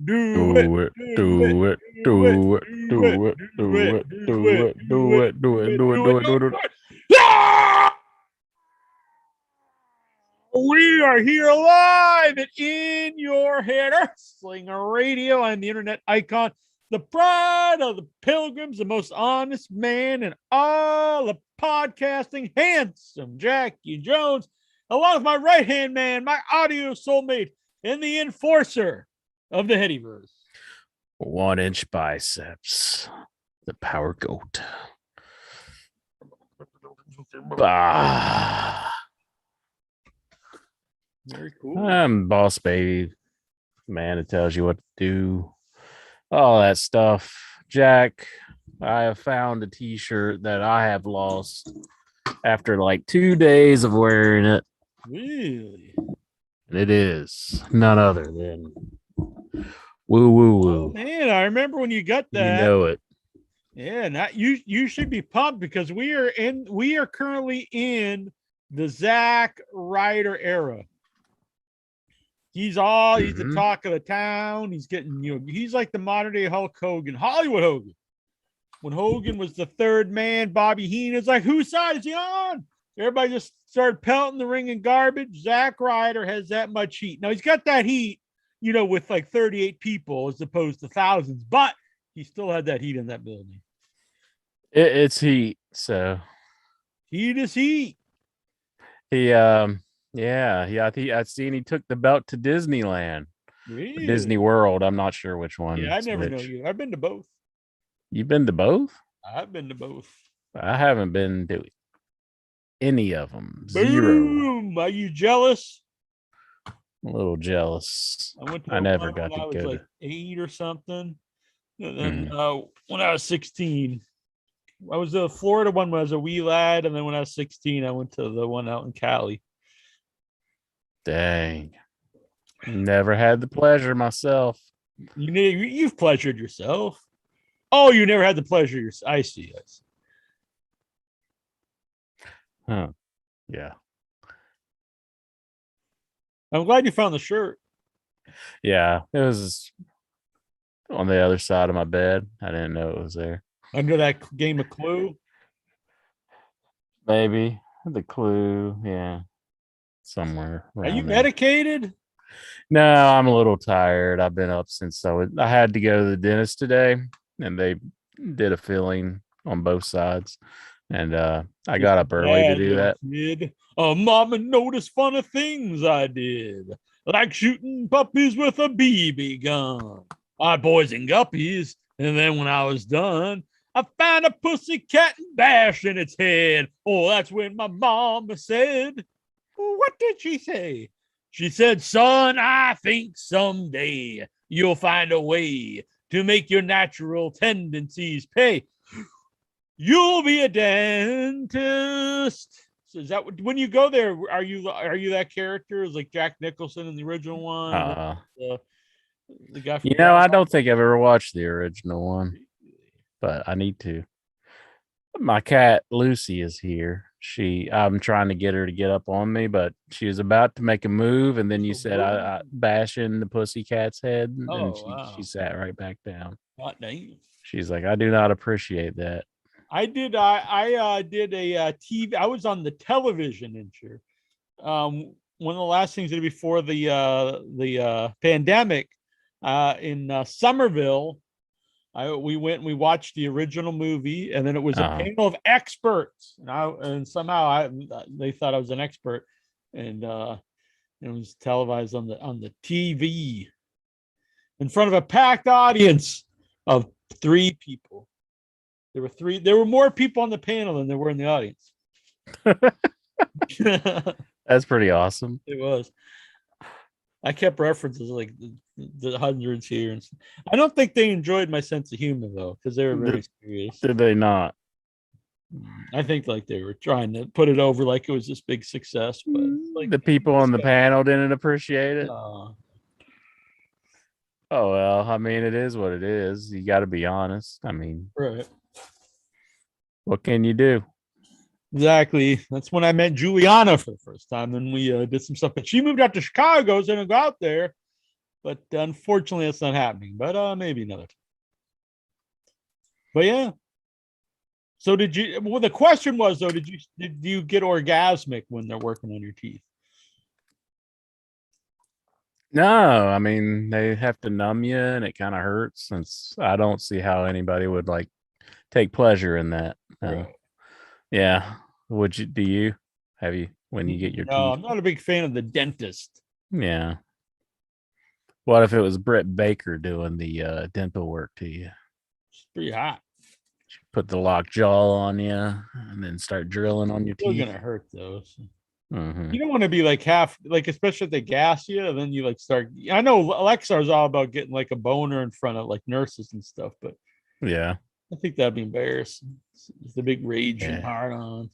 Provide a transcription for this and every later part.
Do it, Do it, do it, do it, do it, do it, do it, do it, do do it, it, do do it, it, do do it, it, do do it, it, do it, do do it, it, do do it. it. Ah! We are here live at In Your Head Wrestling Radio and the internet icon, the pride of the pilgrims, the most honest man in all of podcasting, handsome Jackie Jones, along with my right hand man, my audio soulmate, and the enforcer of the Headyverse. 1 inch biceps. The power goat. Bah. Very cool. I'm boss baby. Man, it tells you what to do. All that stuff. Jack, I have found a t-shirt that I have lost after like 2 days of wearing it. Really? And it is none other than woo woo woo. Oh, man, I remember when you got that. You know it. Yeah, not you should be pumped because we are currently in the Zack Ryder era. He's the talk of the town. He's getting, he's like the modern day Hulk Hogan, Hollywood Hogan. When Hogan was the third man, Bobby Heenan's like, whose side is he on? Everybody just started pelting the ring in garbage. Zack Ryder has that much heat. Now he's got that heat, with like 38 people as opposed to thousands, but he still had that heat in that building. It's heat. So heat is heat. I seen he took the belt to Disneyland. Really? Disney World. I'm not sure which one. Yeah, I never know you. I've been to both. You've been to both? I've been to both. I haven't been to any of them. Boom. 0. Are you jealous? I'm a little jealous. I went to I never got to go like 8 or something. And then when I was 16, I was the Florida one when I was a wee lad, and then when I was 16, I went to the one out in Cali. Dang. Never had the pleasure myself. You've pleasured yourself. Oh, you never had the pleasure yourself. I see. Huh. Yeah. I'm glad you found the shirt. Yeah, it was on the other side of my bed. I didn't know it was there. Under that game of Clue? Maybe. The Clue. Yeah. Somewhere. Are you medicated? No, I'm a little tired. I've been up since I had to go to the dentist today, and they did a filling on both sides. And I got up early to do that. Kid. Mama noticed funny things I did, like shooting puppies with a BB gun. I poisoned guppies, and then when I was done, I found a pussy cat and bashed in its head. Oh, that's when my mama said, what did she say? She said, son, I think someday you'll find a way to make your natural tendencies pay. You'll be a dentist. So is that when you go there? Are you that character? Is like Jack Nicholson in the original one? The guy. I don't think I've ever watched the original one, but I need to. My cat Lucy is here. I'm trying to get her to get up on me, but she was about to make a move, and then you said I bash in the pussycat's head, and she sat right back down. She's like, I do not appreciate that. I did a TV. I was on the television intro. One of the last things I did before the pandemic in Somerville. We went and we watched the original movie, and then it was a panel of experts, and somehow they thought I was an expert, and it was televised on the TV in front of a packed audience of 3 people. There were more people on the panel than there were in the audience. That's pretty awesome. It was. I kept references like the hundreds here. I don't think they enjoyed my sense of humor though, because they were very serious. Did they not? I think like they were trying to put it over like it was this big success, but like the people on the panel didn't appreciate it. Oh well, I mean, it is what it is. You got to be honest. I mean, right. What can you do? Exactly. That's when I met Juliana for the first time. Then we did some stuff. But she moved out to Chicago, so I didn't go out there. but unfortunately, it's not happening. But maybe another time. But yeah. So did you? Well, the question was though, did you get orgasmic when they're working on your teeth? No, I mean they have to numb you, and it kind of hurts. Since I don't see how anybody would like take pleasure in that. Right. Yeah. Would you? Do you? Have you when you get your No, teeth? I'm not a big fan of the dentist. Yeah. What if it was Britt Baker doing the dental work to you? It's pretty hot. Put the lockjaw on you and then start drilling on your It's still teeth. gonna hurt though. So. Mhm. You don't want to be like half, like especially if they gas you, and then you like start. I know Alexar is all about getting like a boner in front of like nurses and stuff, but Yeah. I think that'd be embarrassing. It's the big raging Yeah. hard on.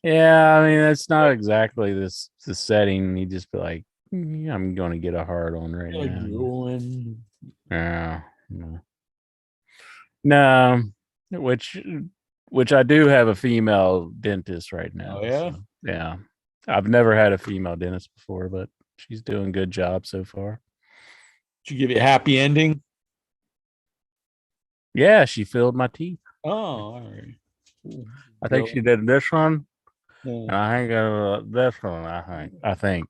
Yeah. I mean, it's not exactly the setting. You just be like, "Yeah, I'm going to get a hard on right Like now." drooling. Yeah. No. No. Which I do have a female dentist right now. Oh yeah. So, yeah. I've never had a female dentist before, but she's doing a good job so far. Did you give you a happy ending? Yeah, she filled my teeth. Oh, all right. Cool. I think she did this one, Yeah. and I think this one. I think,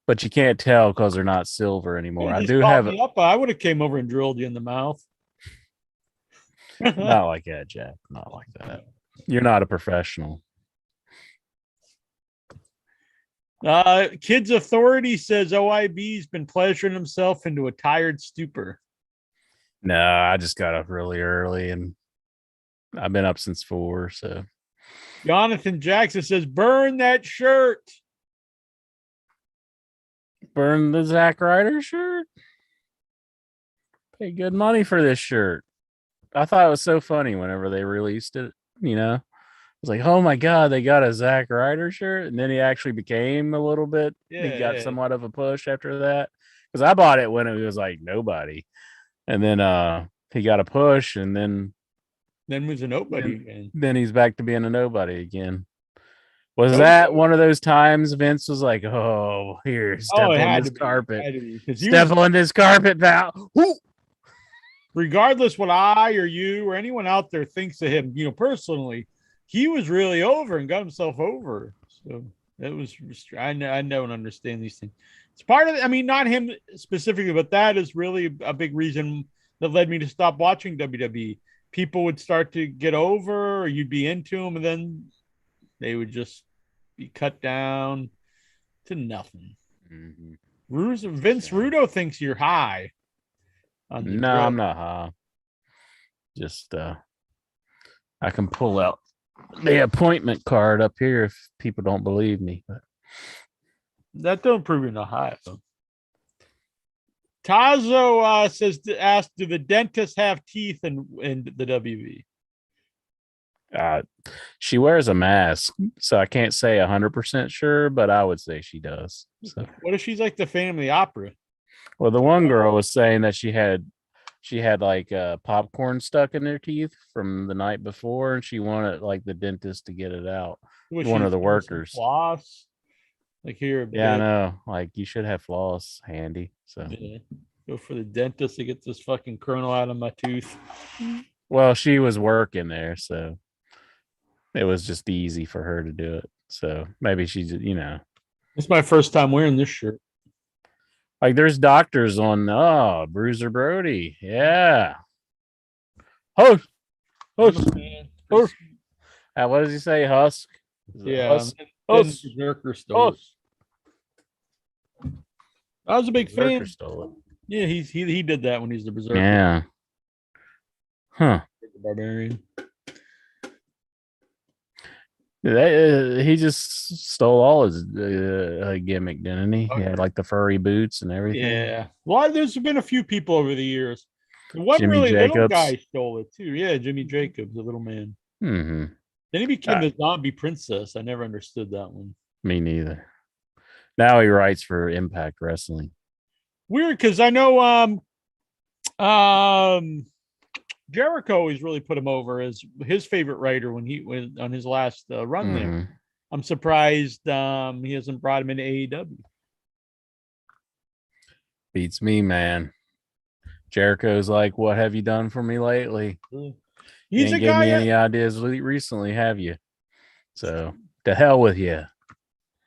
but you can't tell because they're not silver anymore. I Just do call have me up. I would have came over and drilled you in the mouth. not like that, Jack. Not like that. You're not a professional. Kids Authority says OIB's been pleasuring himself into a tired stupor. No, I just got up really early, and I've been up since 4. So Jonathan Jackson says, burn that shirt. burn the Zack Ryder shirt. Pay good money for this shirt. I thought it was so funny whenever they released it. I was like, oh my God, they got a Zack Ryder shirt. And then he actually became a little bit, he got somewhat of a push after that. Because I bought it when it was like nobody. And then he got a push, and then was a nobody again. Then he's back to being a nobody again. Was that one of those times Vince was like, oh, here, step on this carpet. Step on this carpet, pal. Woo! Regardless what I or you or anyone out there thinks of him, personally, he was really over and got himself over. So it was, I don't understand these things. It's part of, not him specifically, but that is really a big reason that led me to stop watching WWE. People would start to get over, or you'd be into them, and then they would just be cut down to nothing. Mm-hmm. Vince Rudo thinks you're high. No, I'm not high. Just I can pull out the appointment card up here if people don't believe me. But that don't prove you're not high. Though. Tazo says to ask, do the dentists have teeth in the WB? She wears a mask, so I can't say 100% sure, but I would say she does. So. What if she's like the Phantom of the Opera? Well, the one girl was saying that she had like popcorn stuck in her teeth from the night before, and she wanted like the dentist to get it out. One of the workers. Floss. Like here. Yeah, I know. Like you should have floss handy. So yeah. Go for the dentist to get this fucking kernel out of my tooth. Well, she was working there, so it was just easy for her to do it. So maybe she's, It's my first time wearing this shirt. Like there's doctors on Bruiser Brody. Yeah. Husk. What does he say? Husk? Yeah. Husk. Berserker stole it. I was a big fan. Stole it. Yeah, he did that when he's the Berserker. Yeah. Huh. The Barbarian. He just stole all his gimmick, didn't he? He had like the furry boots and everything. Yeah. Well, there's been a few people over the years. One Jimmy really Jacobs. little guy stole it too. Yeah, Jimmy Jacobs, the little man. Mm-hmm. Then he became the zombie princess. I never understood that one. Me neither. Now he writes for Impact Wrestling. Weird, because I know Jericho always really put him over as his favorite writer when he went on his last run there. I'm surprised he hasn't brought him into AEW. Beats me, man. Jericho's like, what have you done for me lately? You He's a ain't gave me guy. any ideas recently, have you? So to hell with you.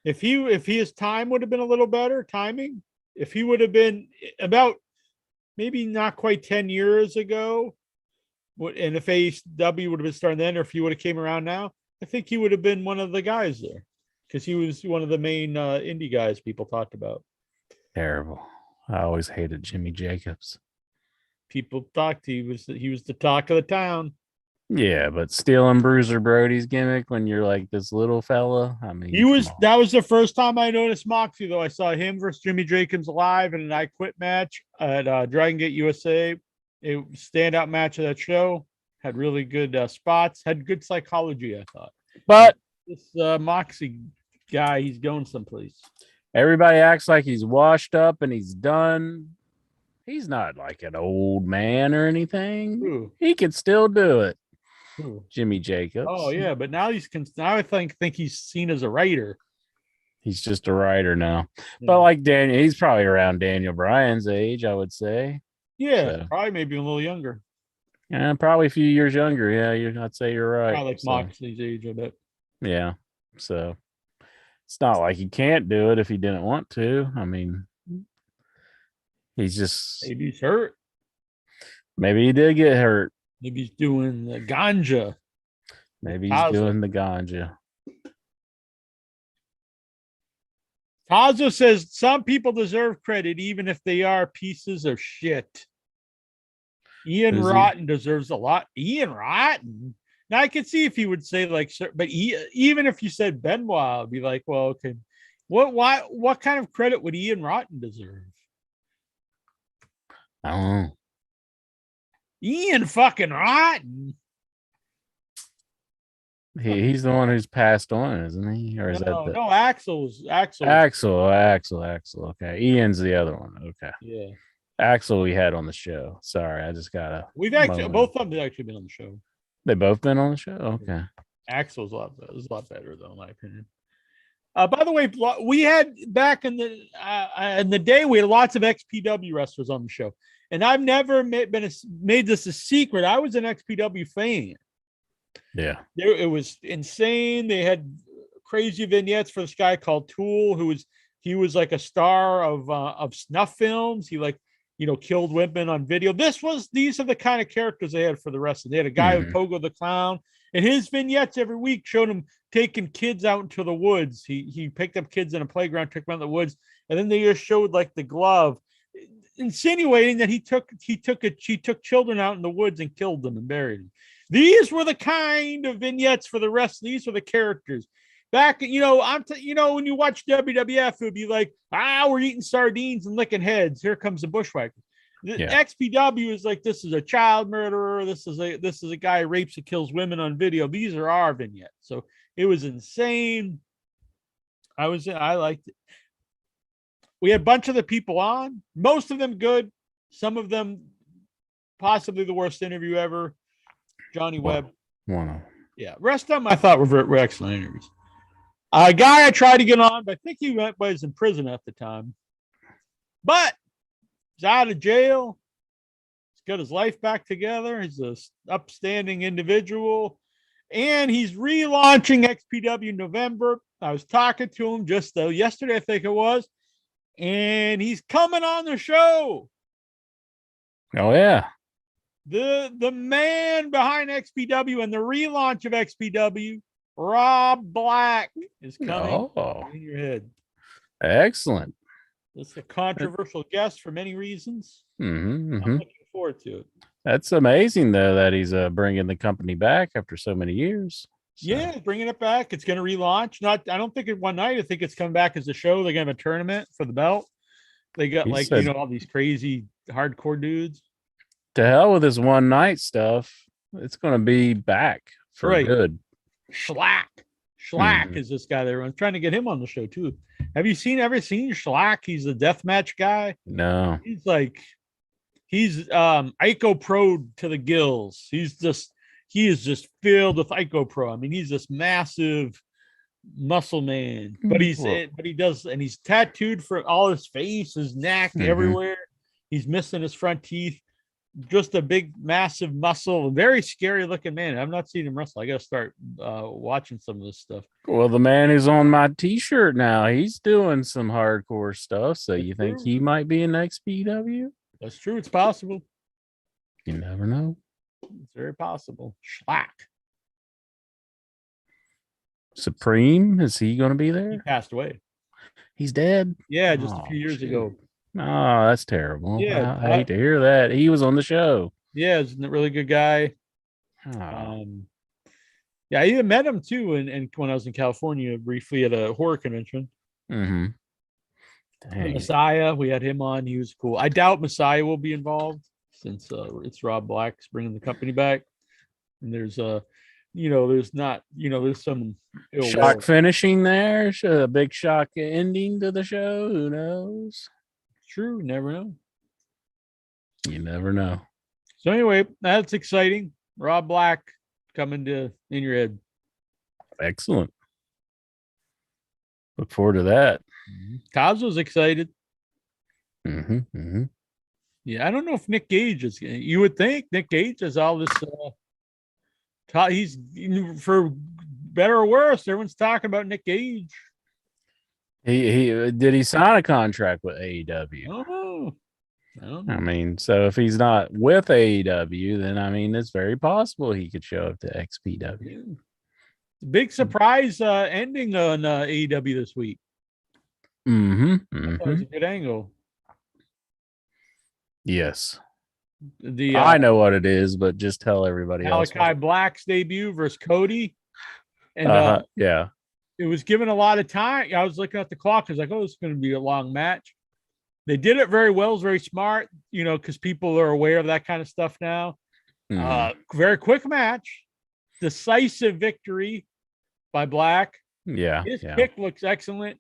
If his time would have been a little better, timing, if he would have been about maybe not quite 10 years ago, and if AEW would have been starting then, or if he would have came around now, I think he would have been one of the guys there because he was one of the main indie guys people talked about. Terrible. I always hated Jimmy Jacobs. People thought he was the talk of the town. Yeah, but stealing Bruiser Brody's gimmick when you're like this little fella. I mean, That was the first time I noticed Moxley, though. I saw him versus Jimmy Jacobs live in an I Quit match at Dragon Gate USA. A standout match of that show. Had really good spots. Had good psychology, I thought. But this Moxley guy, he's going someplace. Everybody acts like he's washed up and he's done. He's not like an old man or anything. Ooh. He can still do it. Ooh. Jimmy Jacobs. Oh yeah, but now I think he's seen as a writer. He's just a writer now. Yeah. But like Daniel, he's probably around Daniel Bryan's age, I would say. Yeah, so. Probably maybe a little younger. Yeah, probably a few years younger. Yeah, I'd say you're right. Probably like Moxley's age, I bet. Yeah. So it's not like he can't do it if he didn't want to. I mean, he's just maybe he's hurt. Maybe he did get hurt. Maybe he's doing the ganja. Maybe he's doing the ganja. Tazo says some people deserve credit even if they are pieces of shit. Ian Rotten deserves a lot. Ian Rotten? Now I could see if he would say like, but even if you said Benoit, I'd be like, well, okay, what kind of credit would Ian Rotten deserve? I don't know. Ian fucking Rotten. He's the one who's passed on, isn't he? Or is no, Axel. Axel. Okay. Ian's the other one. Okay. Yeah. Axel we had on the show. Sorry, I just gotta. We've actually both of them have actually been on the show. They both been on the show? Okay. Axel's a lot better though, in my opinion. By the way, we had back in the day, we had lots of XPW wrestlers on the show. And I've never made this a secret. I was an XPW fan. Yeah. It was insane. They had crazy vignettes for this guy called Tool, he was like a star of snuff films. He killed women on video. These are the kind of characters they had for the wrestling. They had a guy with Pogo the Clown, and his vignettes every week showed him taking kids out into the woods. He picked up kids in a playground, took them out in the woods, and then they just showed like the glove, insinuating that he took children out in the woods and killed them and buried them. These were the kind of vignettes for the rest. These were the characters. Back, when you watch WWF, it would be like, we're eating sardines and licking heads. Here comes the bushwhacker. XPW is like, this is a child murderer. This is a guy who rapes and kills women on video. These are our vignettes. So it was insane. I liked it. We had a bunch of the people on, most of them good, some of them possibly the worst interview ever. Johnny Webb. Wow. Yeah, rest of them I thought were excellent interviews. A guy I tried to get on, but I think he was in prison at the time. But he's out of jail. He's got his life back together. He's an upstanding individual. And he's relaunching XPW in November. I was talking to him just yesterday, I think it was. And he's coming on the show. Oh, yeah. The man behind XPW and the relaunch of XPW, Rob Black, is coming in your head. Excellent. This is a controversial guest for many reasons. Mm-hmm. I'm looking forward to it. That's amazing, though, that he's bringing the company back after so many years. So. Yeah, bringing it back. It's going to relaunch. I don't think it one night. I think it's coming back as a show. They're going to have a tournament for the belt. They got all these crazy hardcore dudes. To hell with this one night stuff. It's going to be back for good. Schlack is this guy there. I'm trying to get him on the show too. Have you ever seen Schlack? He's a deathmatch guy. No. He's Ico Pro to the gills. He is just filled with Ico Pro. I mean, he's this massive muscle man. But he does, and he's tattooed for all his face, his neck, everywhere. He's missing his front teeth. Just a big, massive muscle, very scary looking man. I've not seen him wrestle. I got to start watching some of this stuff. Well, the man who's on my T-shirt now, he's doing some hardcore stuff. So you think he might be in XPW? That's true. It's possible. You never know. It's very possible. Schlack. Supreme, is he going to be there? He passed away. He's dead? Yeah, just a few years ago. Oh, that's terrible. Yeah, I hate to hear that. He was on the show. Yeah, he's a really good guy. Oh. Yeah, I even met him too, and when I was in California briefly at a horror convention. Dang. Messiah, we had him on. He was cool. I doubt Messiah will be involved since it's Rob Black's bringing the company back. And there's there's some shock finishing there. A big shock ending to the show. Who knows? True, never know. You never know. So anyway, that's exciting. Rob Black coming to In Your Head. Excellent. Look forward to that. Kazu's excited. Mm-hmm. Yeah, I don't know if Nick Gage is. You would think Nick Gage has all this. He's, for better or worse, everyone's talking about Nick Gage. He did he sign a contract with AEW? Oh, I mean, so if he's not with AEW, then I mean, it's very possible he could show up to XPW. Big surprise ending on AEW this week. That was a good angle. Yes. I know what it is, but just tell everybody else. Malachi Black's debut versus Cody. And yeah. It was given a lot of time. I was looking at the clock. I was like, oh, this is going to be a long match. They did it very well. It was very smart, because people are aware of that kind of stuff now. Very quick match. Decisive victory by Black. Yeah. His kick looks excellent.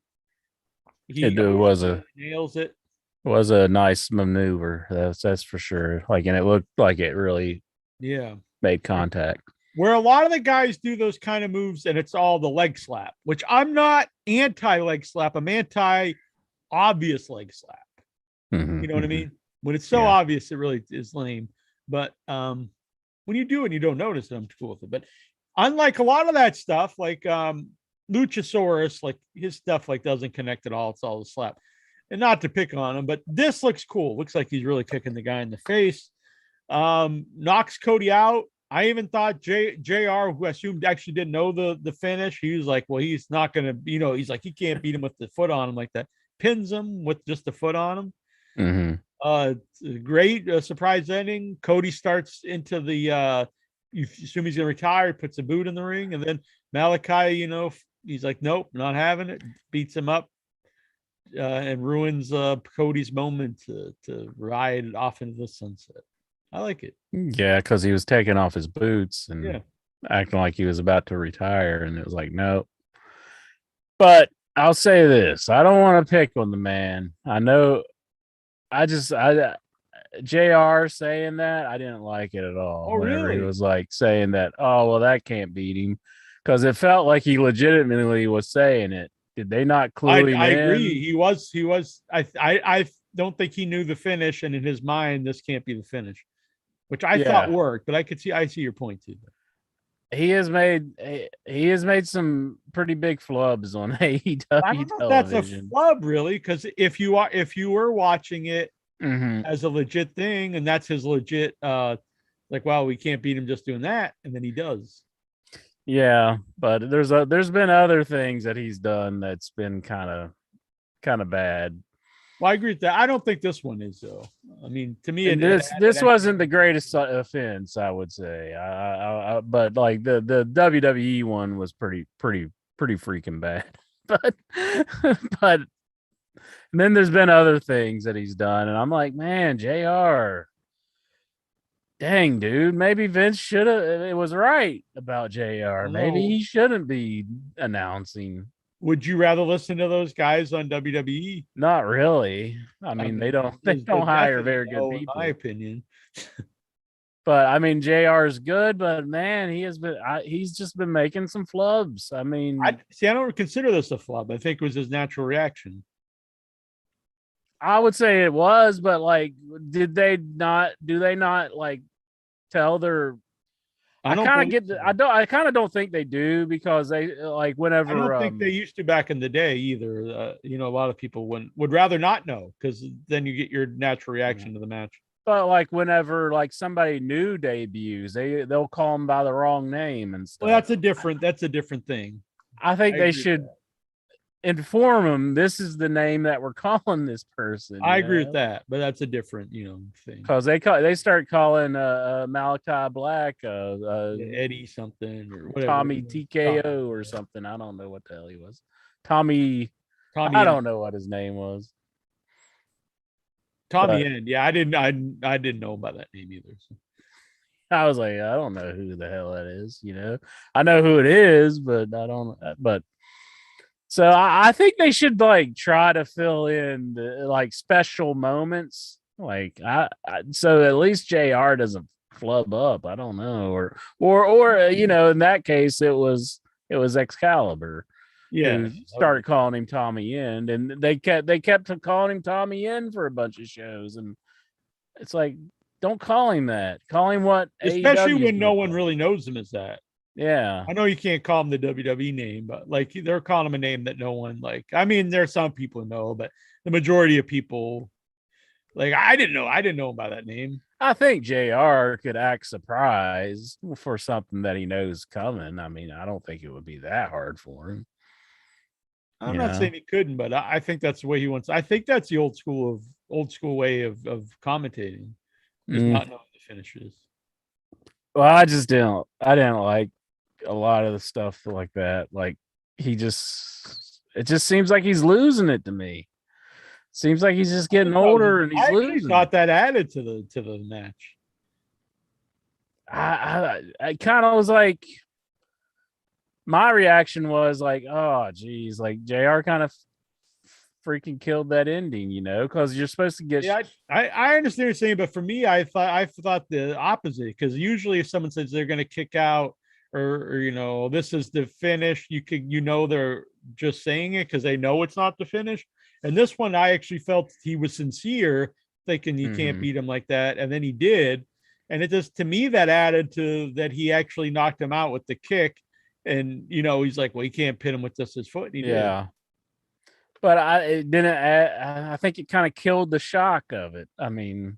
It was nails it. Was a nice maneuver. That's for sure. And it looked like it really made contact. Where a lot of the guys do those kind of moves, and it's all the leg slap, which I'm not anti-leg slap. I'm anti-obvious leg slap. You know what I mean? When it's so obvious, it really is lame. But when you do and you don't notice it, I'm cool with it. But unlike a lot of that stuff, like Luchasaurus, like his stuff doesn't connect at all. It's all the slap. And not to pick on him, but this looks cool. Looks like he's really kicking the guy in the face. Knocks Cody out. I even thought JR, who I assumed actually didn't know the finish, he was like, well, he's not going to, he's like, he can't beat him with the foot on him like that. Pins him with just the foot on him. Great surprise ending. Cody starts into the, you assume he's going to retire, puts a boot in the ring. And then Malachi, he's like, nope, not having it. Beats him up. And ruins Cody's moment to ride off into the sunset. I like it. Yeah, because he was taking off his boots and acting like he was about to retire, and it was like, no. But I'll say this: I don't want to pick on the man. I know. JR saying that, I didn't like it at all. Oh, really? He was like saying that, oh, well, that can't beat him, because it felt like he legitimately was saying it. Did they not clue him in? I agree. He was. I don't think he knew the finish, and in his mind, this can't be the finish, which I thought worked. But I see your point too. He has made some pretty big flubs on AEW I don't know if that's a flub, really, because if you were watching it as a legit thing, and that's his legit, wow, we can't beat him just doing that, and then he does. Yeah, but there's been other things that he's done that's been kind of bad. Well, I agree with that. I don't think this one is, though. I mean, to me, this wasn't the greatest offense, I would say. But like the WWE one was pretty freaking bad. But then there's been other things that he's done, and I'm like, man, JR. Dang, dude, maybe Vince should have. It was right about JR. Maybe he shouldn't be announcing. Would you rather listen to those guys on WWE? Not really. I mean, they don't hire very good people, in my opinion. But I mean, JR is good, but man, he's just been making some flubs. I mean, I don't consider this a flub. I think it was his natural reaction. I would say it was, but like, do they not like tell their I I don't kind of believe get so. I kind of don't think they do because they like I whenever don't think they used to back in the day either. A lot of people would rather not know because then you get your natural reaction to the match. but like whenever like somebody new debuts, they'll call them by the wrong name and Well, stuff. that's a different thing. I think I they agree with should that. inform them this is the name that we're calling this person. I agree with that, but that's a different, thing. Because they start calling Malachi Black Eddie something or whatever. Tommy TKO or something. I don't know what the hell he was. Tommy. Tommy I End. don't know what his name was. Tommy But End. Yeah, I didn't know about that name either. So. I was like, I don't know who the hell that is. I know who it is, but I don't. But so I think they should like try to fill in the like special moments. Like so at least JR doesn't flub up. I don't know, or in that case it was Excalibur Yeah. who started calling him Tommy End, and they kept calling him Tommy End for a bunch of shows, and it's like, don't call him that. Call him what Especially AEW is when no gonna one call really him. knows him as that. Yeah. I know you can't call him the WWE name, but like they're calling him a name that no one like. I mean, there are some people who know, but the majority of people like I didn't know him by that name. I think JR could act surprised for something that he knows coming. I mean, I don't think it would be that hard for him. I'm not saying he couldn't, but I think that's the way he wants. I think that's the old school way of commentating, is not knowing the finishes. Well, I didn't like a lot of the stuff like that. Like it just seems like he's losing it to me. Seems like he's just getting older and he's I actually losing. thought that added to the match. I kind of was like, my reaction was like, oh geez, like JR kind of freaking killed that ending, because you're supposed to get. Yeah, I understand what you're saying, but for me, I thought the opposite, because usually if someone says they're going to kick out or this is the finish, they're just saying it because they know it's not the finish. And this one, I actually felt he was sincere, thinking you can't beat him like that, and then he did, and it just, to me, that added to that he actually knocked him out with the kick, and he's like, well, he can't pin him with just his foot, and he did. But I think it kind of killed the shock of it. I mean,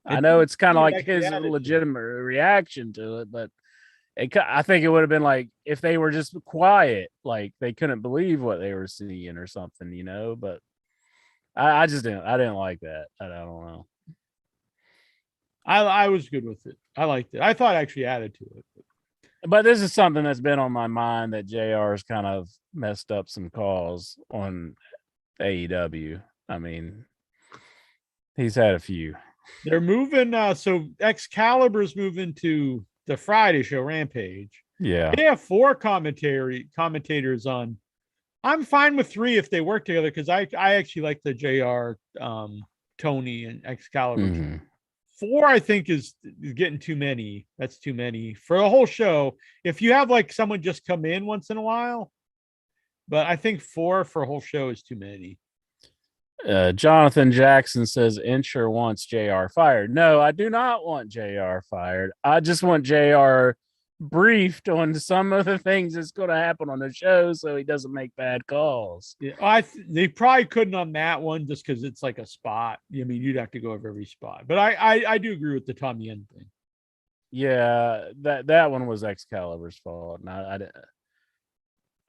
I know it's kind of like his legitimate reaction to it, but I think it would have been like if they were just quiet, like they couldn't believe what they were seeing or something, but I didn't like that. I don't know. I was good with it. I liked it. I thought it actually added to it. But this is something that's been on my mind, that JR's kind of messed up some calls on AEW. I mean, he's had a few. They're moving. So Excalibur's moving to the Friday show, Rampage. Yeah. They have 4 commentators on. I'm fine with 3 if they work together, because I actually like the JR, Tony, and Excalibur. 4, I think, is getting too many. That's too many for a whole show. If you have like someone just come in once in a while, but I think 4 for a whole show is too many. Jonathan Jackson says Incher wants JR fired. No, I do not want JR fired. I just want JR briefed on some of the things that's going to happen on the show, so he doesn't make bad calls. Yeah, they probably couldn't on that one, just because it's like a spot. I mean, you'd have to go over every spot. But I do agree with the Tommy End thing. Yeah, that one was Excalibur's fault.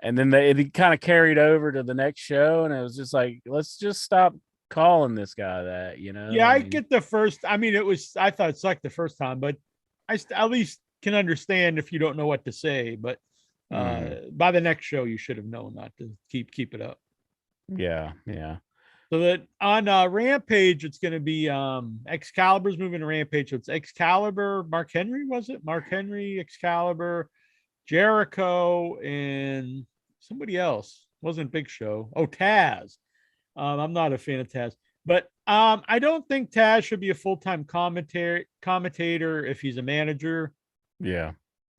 And then it kind of carried over to the next show, and it was just like, let's just stop calling this guy that, Yeah, I get the first. I mean, I thought it sucked the first time, but I at least can understand if you don't know what to say. But by the next show, you should have known not to keep it up. Yeah. So that on Rampage, it's going to be Excalibur's moving to Rampage. So it's Excalibur, Mark Henry, was it? Mark Henry, Excalibur, Jericho, and somebody else. Wasn't Big Show. Oh, Taz. I'm not a fan of Taz. But I don't think Taz should be a full-time commentator if he's a manager. Yeah.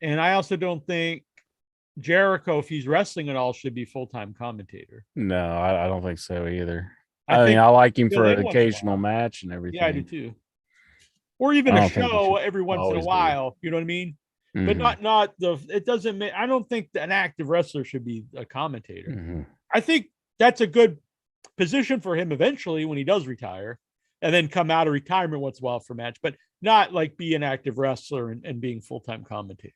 And I also don't think Jericho, if he's wrestling at all, should be full-time commentator. No, I don't think so either. I I mean, think I like him fill for in an once in a occasional while. match and Yeah, I do everything. too. Or I even a don't think he show should every once in a always be. while. You know what I mean? But Mhm, not the. It doesn't. I don't think an active wrestler should be a commentator. mhm. I think that's a good position for him eventually when he does retire, and then come out of retirement once in a while for a match, but not like be an active wrestler and being full-time commentator.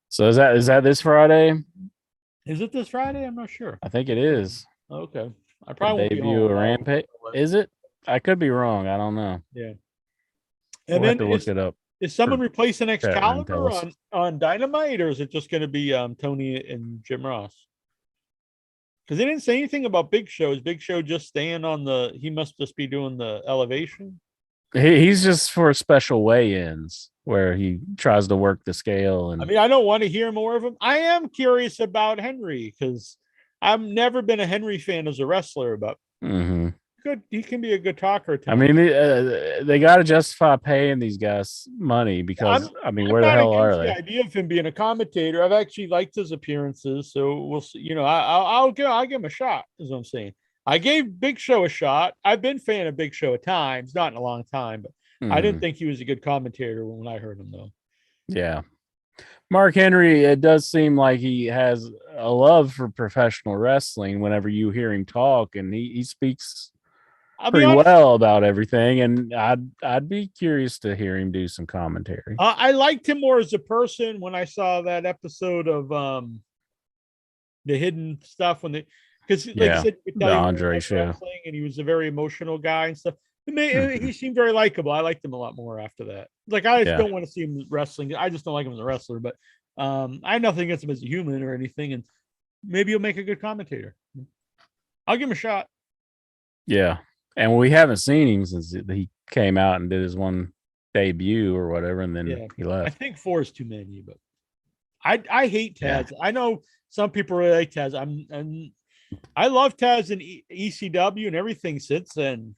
So is that this Friday? Is it this Friday? I'm not sure. I think it is. Okay, I The probably won't be debut home. of Rampage. Is it? I could be wrong. I don't know. Yeah. And We'll have then to look it up. is someone replacing Chat room, tell Excalibur us. on Dynamite, or is it just going to be Tony and Jim Ross? Because they didn't say anything about Big Show. Is Big Show just staying on the? He must just be doing the elevation. He's just for special weigh-ins where he tries to work the scale. And I mean, I don't want to hear more of him. I am curious about Henry because I've never been a Henry fan as a wrestler, but Mhm. good. He can be a good talker. I mean, they got to justify paying these guys money because I mean, I'm where the not hell are against the they? idea of him being a commentator. I've actually liked his appearances, so we'll see. You know, I'll give him a shot. Is what I'm saying. I gave Big Show a shot. I've been a fan of Big Show at times, not in a long time, but I didn't Mhm. think he was a good commentator when I heard him though. Yeah. Mark Henry, it does seem like he has a love for professional wrestling whenever you hear him talk, and he speaks I'll be pretty honest. well about everything. And I'd be curious to hear him do some commentary. I liked him more as a person when I saw that episode of the hidden stuff when they because like you Yeah. said, you could The tell he really Andre liked show. wrestling and he was a very emotional guy and stuff. Mhm. He seemed very likable. I liked him a lot more after that. Like I just Yeah. don't want to see him wrestling. I just don't like him as a wrestler, but I have nothing against him as a human or anything. And maybe he'll make a good commentator. I'll give him a shot. Yeah. And we haven't seen him since he came out and did his one debut or whatever, and then Yeah. he I left. think 4 is too many, but I hate Yeah. Taz. I know some people really like Taz. I love Taz in ECW and everything since then.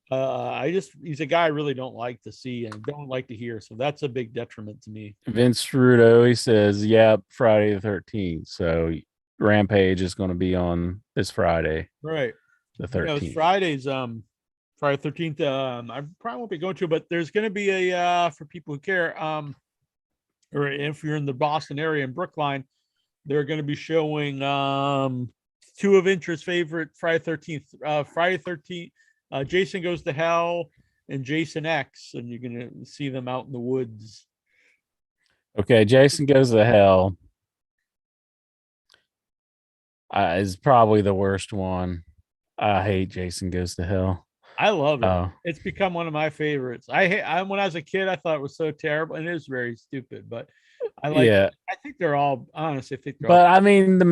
He's a guy I really don't like to see and don't like to hear. So that's a big detriment to me. Vince Rudo, he says, yep, Friday the 13th. So Rampage is going to be on this Friday, Right. the You know, it's 13th. Fridays, Friday 13th. I probably won't be going to, but there's going to be for people who care, or if you're in the Boston area in Brookline, they're going to be showing, 2 of Interest's favorite Friday 13th, Friday 13th, Jason Goes to Hell and Jason X, and you're going to see them out in the woods. Okay, Jason Goes to Hell is probably the worst one. I hate Jason Goes to Hell. I love it. Oh, It's become one of my favorites. When I was a kid, I thought it was so terrible, and it is very stupid. But I like. yeah. I think they're all honestly. I think they're all. But I mean, the I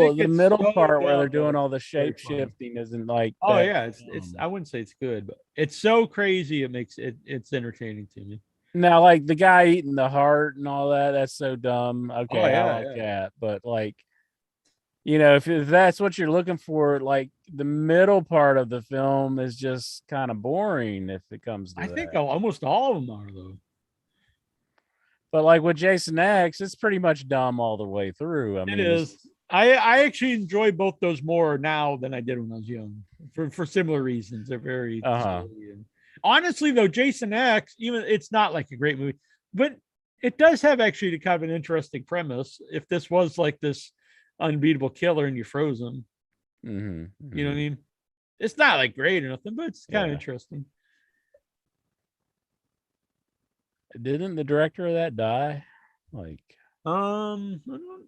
think the it's middle so part where they're dumb that doing all it's the very shape funny. shifting isn't like Oh that. yeah, it's. I wouldn't say it's good, but it's so crazy. It makes it's entertaining to me. Now, like the guy eating the heart and all that, that's so dumb. Oh Okay, I yeah, like yeah. that. But like, you know, if that's what you're looking for, like the middle part of the film is just kind of boring if it comes to I think that. almost all of them are though. But like with Jason X, it's pretty much dumb all the way through. I It mean, it's is. I actually enjoy both those more now than I did when I was young for similar reasons. They're very uh-huh. silly and honestly though, Jason X, even it's not like a great movie, but it does have actually kind of an interesting premise. If this was like this unbeatable killer and you froze him, Mm-hmm, you know what I mm-hmm. mean? It's not like great or nothing, but it's kind of Yeah. interesting. Didn't the director of that die? Like I don't-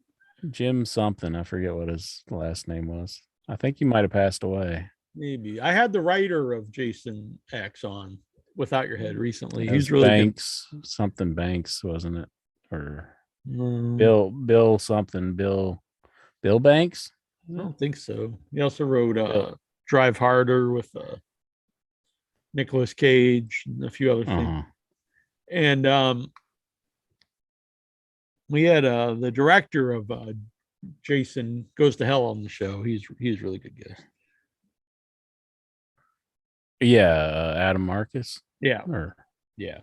Jim something. I forget what his last name was. I think he might have passed away. maybe I had the writer of Jason X on Without Your Head recently. It was He's really good. Banks, something Banks, wasn't it? Or No. Bill something, Bill Banks? I don't think so. He also wrote Bill. Drive Harder with Nicolas Cage and a few other things. Uh-huh. And we had the director of Jason Goes to Hell on the show. He's really good guest. Yeah, Adam Marcus. Yeah, Or yeah.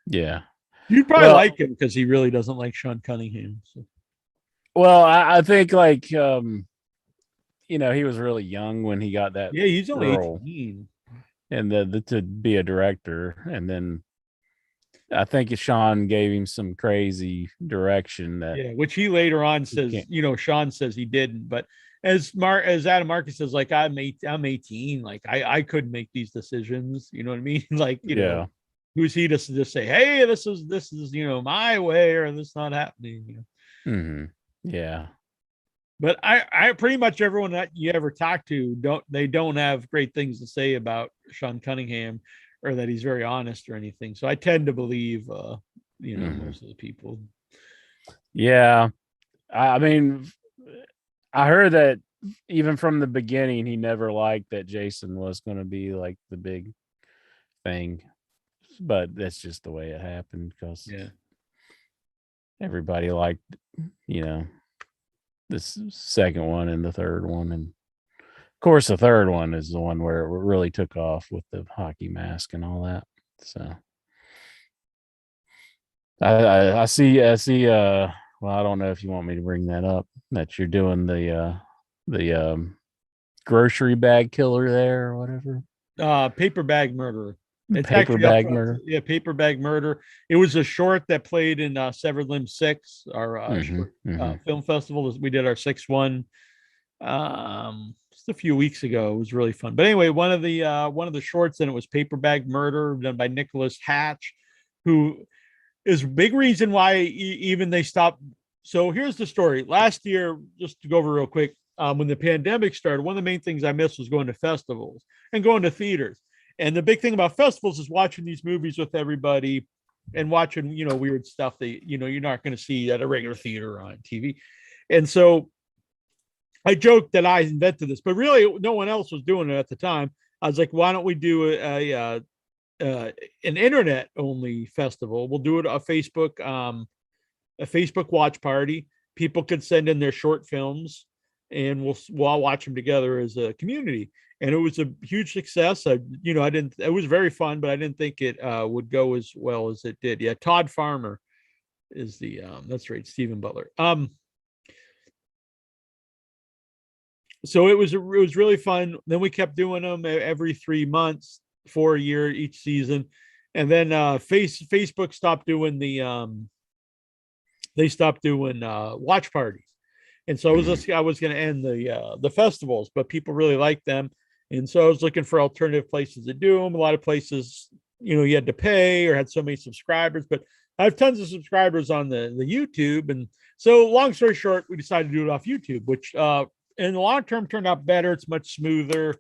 yeah. You'd probably Well, like him because he really doesn't like Sean Cunningham. So. I think like he was really young when he got that Yeah, he's only role, 18. and to be a director, and then I think Sean gave him some crazy direction that Yeah, which he later on he says, can't. Sean says he didn't, but as Adam Marcus says, like I'm 18, like I couldn't make these decisions. You know what I mean? Like, Yeah. who's he to just say, hey, this is my way or this not happening. Hmm. Yeah. But I pretty much everyone that you ever talk to don't have great things to say about Sean Cunningham or that he's very honest or anything. So I tend to believe Hmm. most of the people. Yeah. I mean, I heard that even from the beginning, he never liked that Jason was going to be like the big thing, but that's just the way it happened because Yeah. everybody liked, you know, this second one and the third one. And of course, the third one is the one where it really took off with the hockey mask and all that. So I see, well, I don't know if you want me to bring that up, that you're doing the grocery bag killer there or whatever. Paper bag murderer. It's Paper actually up bag for murder. yeah, paper bag murder. It was a short that played in Severed Limb 6, our Hmm. short Hmm. film festival. We did our sixth one just a few weeks ago. It was really fun. But anyway, one of the shorts in it was Paper Bag Murder, done by Nicholas Hatch, who is a big reason why even they stopped. So here's the story. Last year, just to go over real quick, when the pandemic started, one of the main things I missed was going to festivals and going to theaters. And the big thing about festivals is watching these movies with everybody and watching, weird stuff that, you're not going to see at a regular theater or on TV. And so I joked that I invented this, but really no one else was doing it at the time. I was like, why don't we do an internet only festival? We'll do it a Facebook watch party. People could send in their short films, and we'll all watch them together as a community. And it was a huge success. I didn't. It was very fun, but I didn't think it would go as well as it did. Yeah, Todd Farmer is the that's right, Stephen Butler. So it was really fun. Then we kept doing them every 3 months for a year each season, and then Facebook stopped doing they stopped doing watch parties, and so Hmm. I was going to end the festivals, but people really liked them, and so I was looking for alternative places to do them. A lot of places, you had to pay or had so many subscribers, but I have tons of subscribers on the YouTube, and so long story short, we decided to do it off YouTube, which in the long term turned out better. It's much smoother.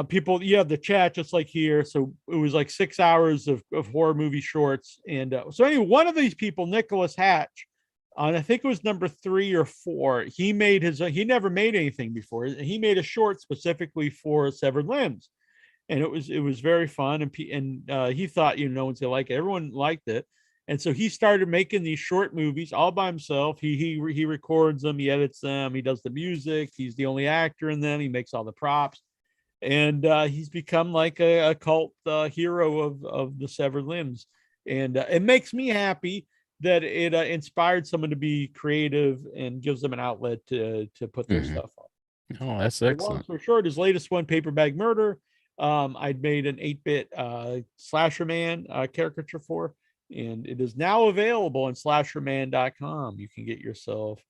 People, you have the chat just like here. So it was like 6 hours of horror movie shorts. And so anyway, one of these people, Nicholas Hatch, on I think it was number 3 or 4, he never made anything before. He made a short specifically for Severed Limbs. And it was very fun. And he thought, no one's gonna like it. Everyone liked it. And so he started making these short movies all by himself. He records them, he edits them, he does the music, he's the only actor in them, he makes all the props, and he's become like a cult hero of the Severed Limbs. And it makes me happy that it inspired someone to be creative and gives them an outlet to put their Hmm. stuff on. Oh, that's So long excellent. story short, his latest one, Paper Bag Murder, I'd made an 8-bit slasher man caricature for, and it is now available on slasherman.com. You can get yourself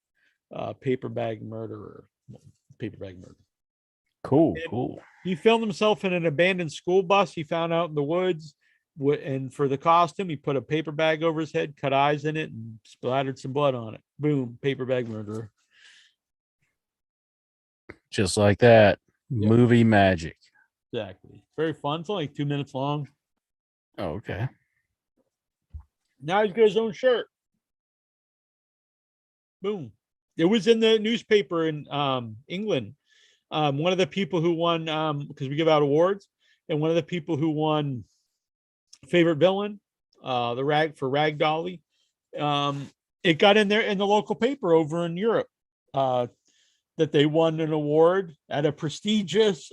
Paper Bag Murderer, Paper Bag Murder. Cool, And cool. he filmed himself in an abandoned school bus he found out in the woods. And for the costume, he put a paper bag over his head, cut eyes in it, and splattered some blood on it. Boom, Paper Bag Murderer. Just like that. Yep, Movie magic. exactly. Very fun. It's only 2 minutes long. Oh, okay. Now he's got his own shirt. Boom. It was in the newspaper in England. One of the people who won, because we give out awards, and one of the people who won favorite villain, the Rag Dolly, it got in there in the local paper over in Europe. Uh, that they won an award at a prestigious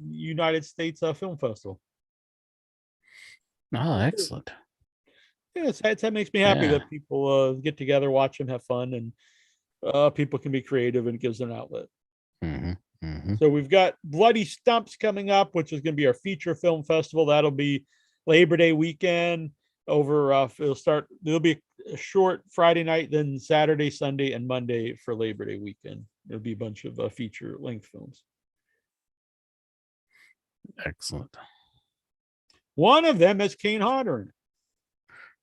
United States film festival. Oh, excellent. Yeah, that makes me happy Yeah. that people get together, watch them, have fun, and people can be creative, and it gives them an outlet. Mm-hmm. Mm-hmm. So we've got Bloody Stumps coming up, which is going to be our feature film festival. That'll be Labor Day weekend. There'll be a short Friday night, then Saturday, Sunday, and Monday for Labor Day weekend. There'll be a bunch of feature length films. Excellent. One of them has Kane Hodder in it.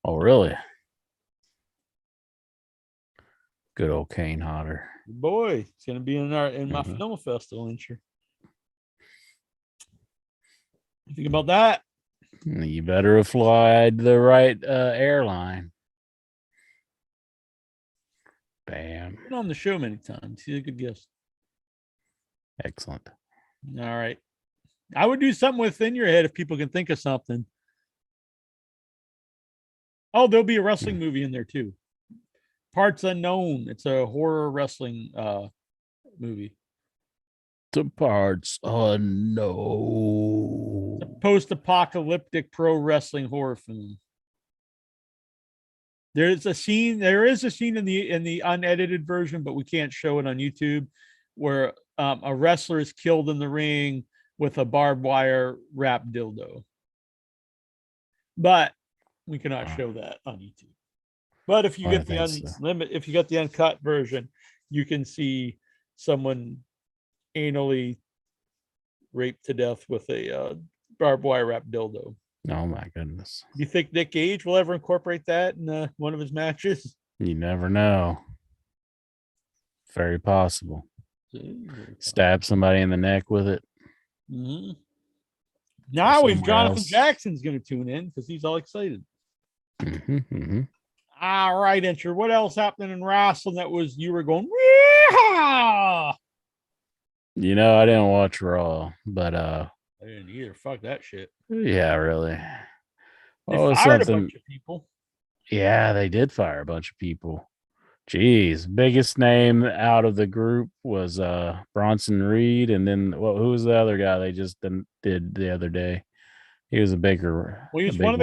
Oh, really? Good old Kane Hodder. Boy, it's going to be in my Mhm. film festival this year. Think about that. You better have flied the right airline. Bam. Been on the show many times. He's a good guest. Excellent. All right. I would do something within your head if people can think of something. Oh, there'll be a wrestling movie in there too. Parts Unknown. It's a horror wrestling movie. The parts It's unknown. a post-apocalyptic pro wrestling horror film. There is a scene in the unedited version, but we can't show it on YouTube, where a wrestler is killed in the ring with a barbed wire wrapped dildo. But we cannot show that on YouTube. But if you get if you got the uncut version, you can see someone anally raped to death with a barbed wire wrapped dildo. Oh my goodness. Do you think Nick Gage will ever incorporate that in one of his matches? You never know. Very possible. Stab somebody in the neck with it. Mm-hmm. Now if Jonathan else. Jackson's going to tune in because he's all excited. Mm-hmm, mm-hmm. All right, Enter. What else happened in wrestling that was you were going? Wee-haw! You know, I didn't watch Raw, but I didn't either. Fuck that shit. yeah, really. They Oh, fired something. a bunch of people. Yeah, they did fire a bunch of people. Jeez, biggest name out of the group was Bronson Reed, and then who was the other guy they just did the other day? He was a bigger. Well, he was one of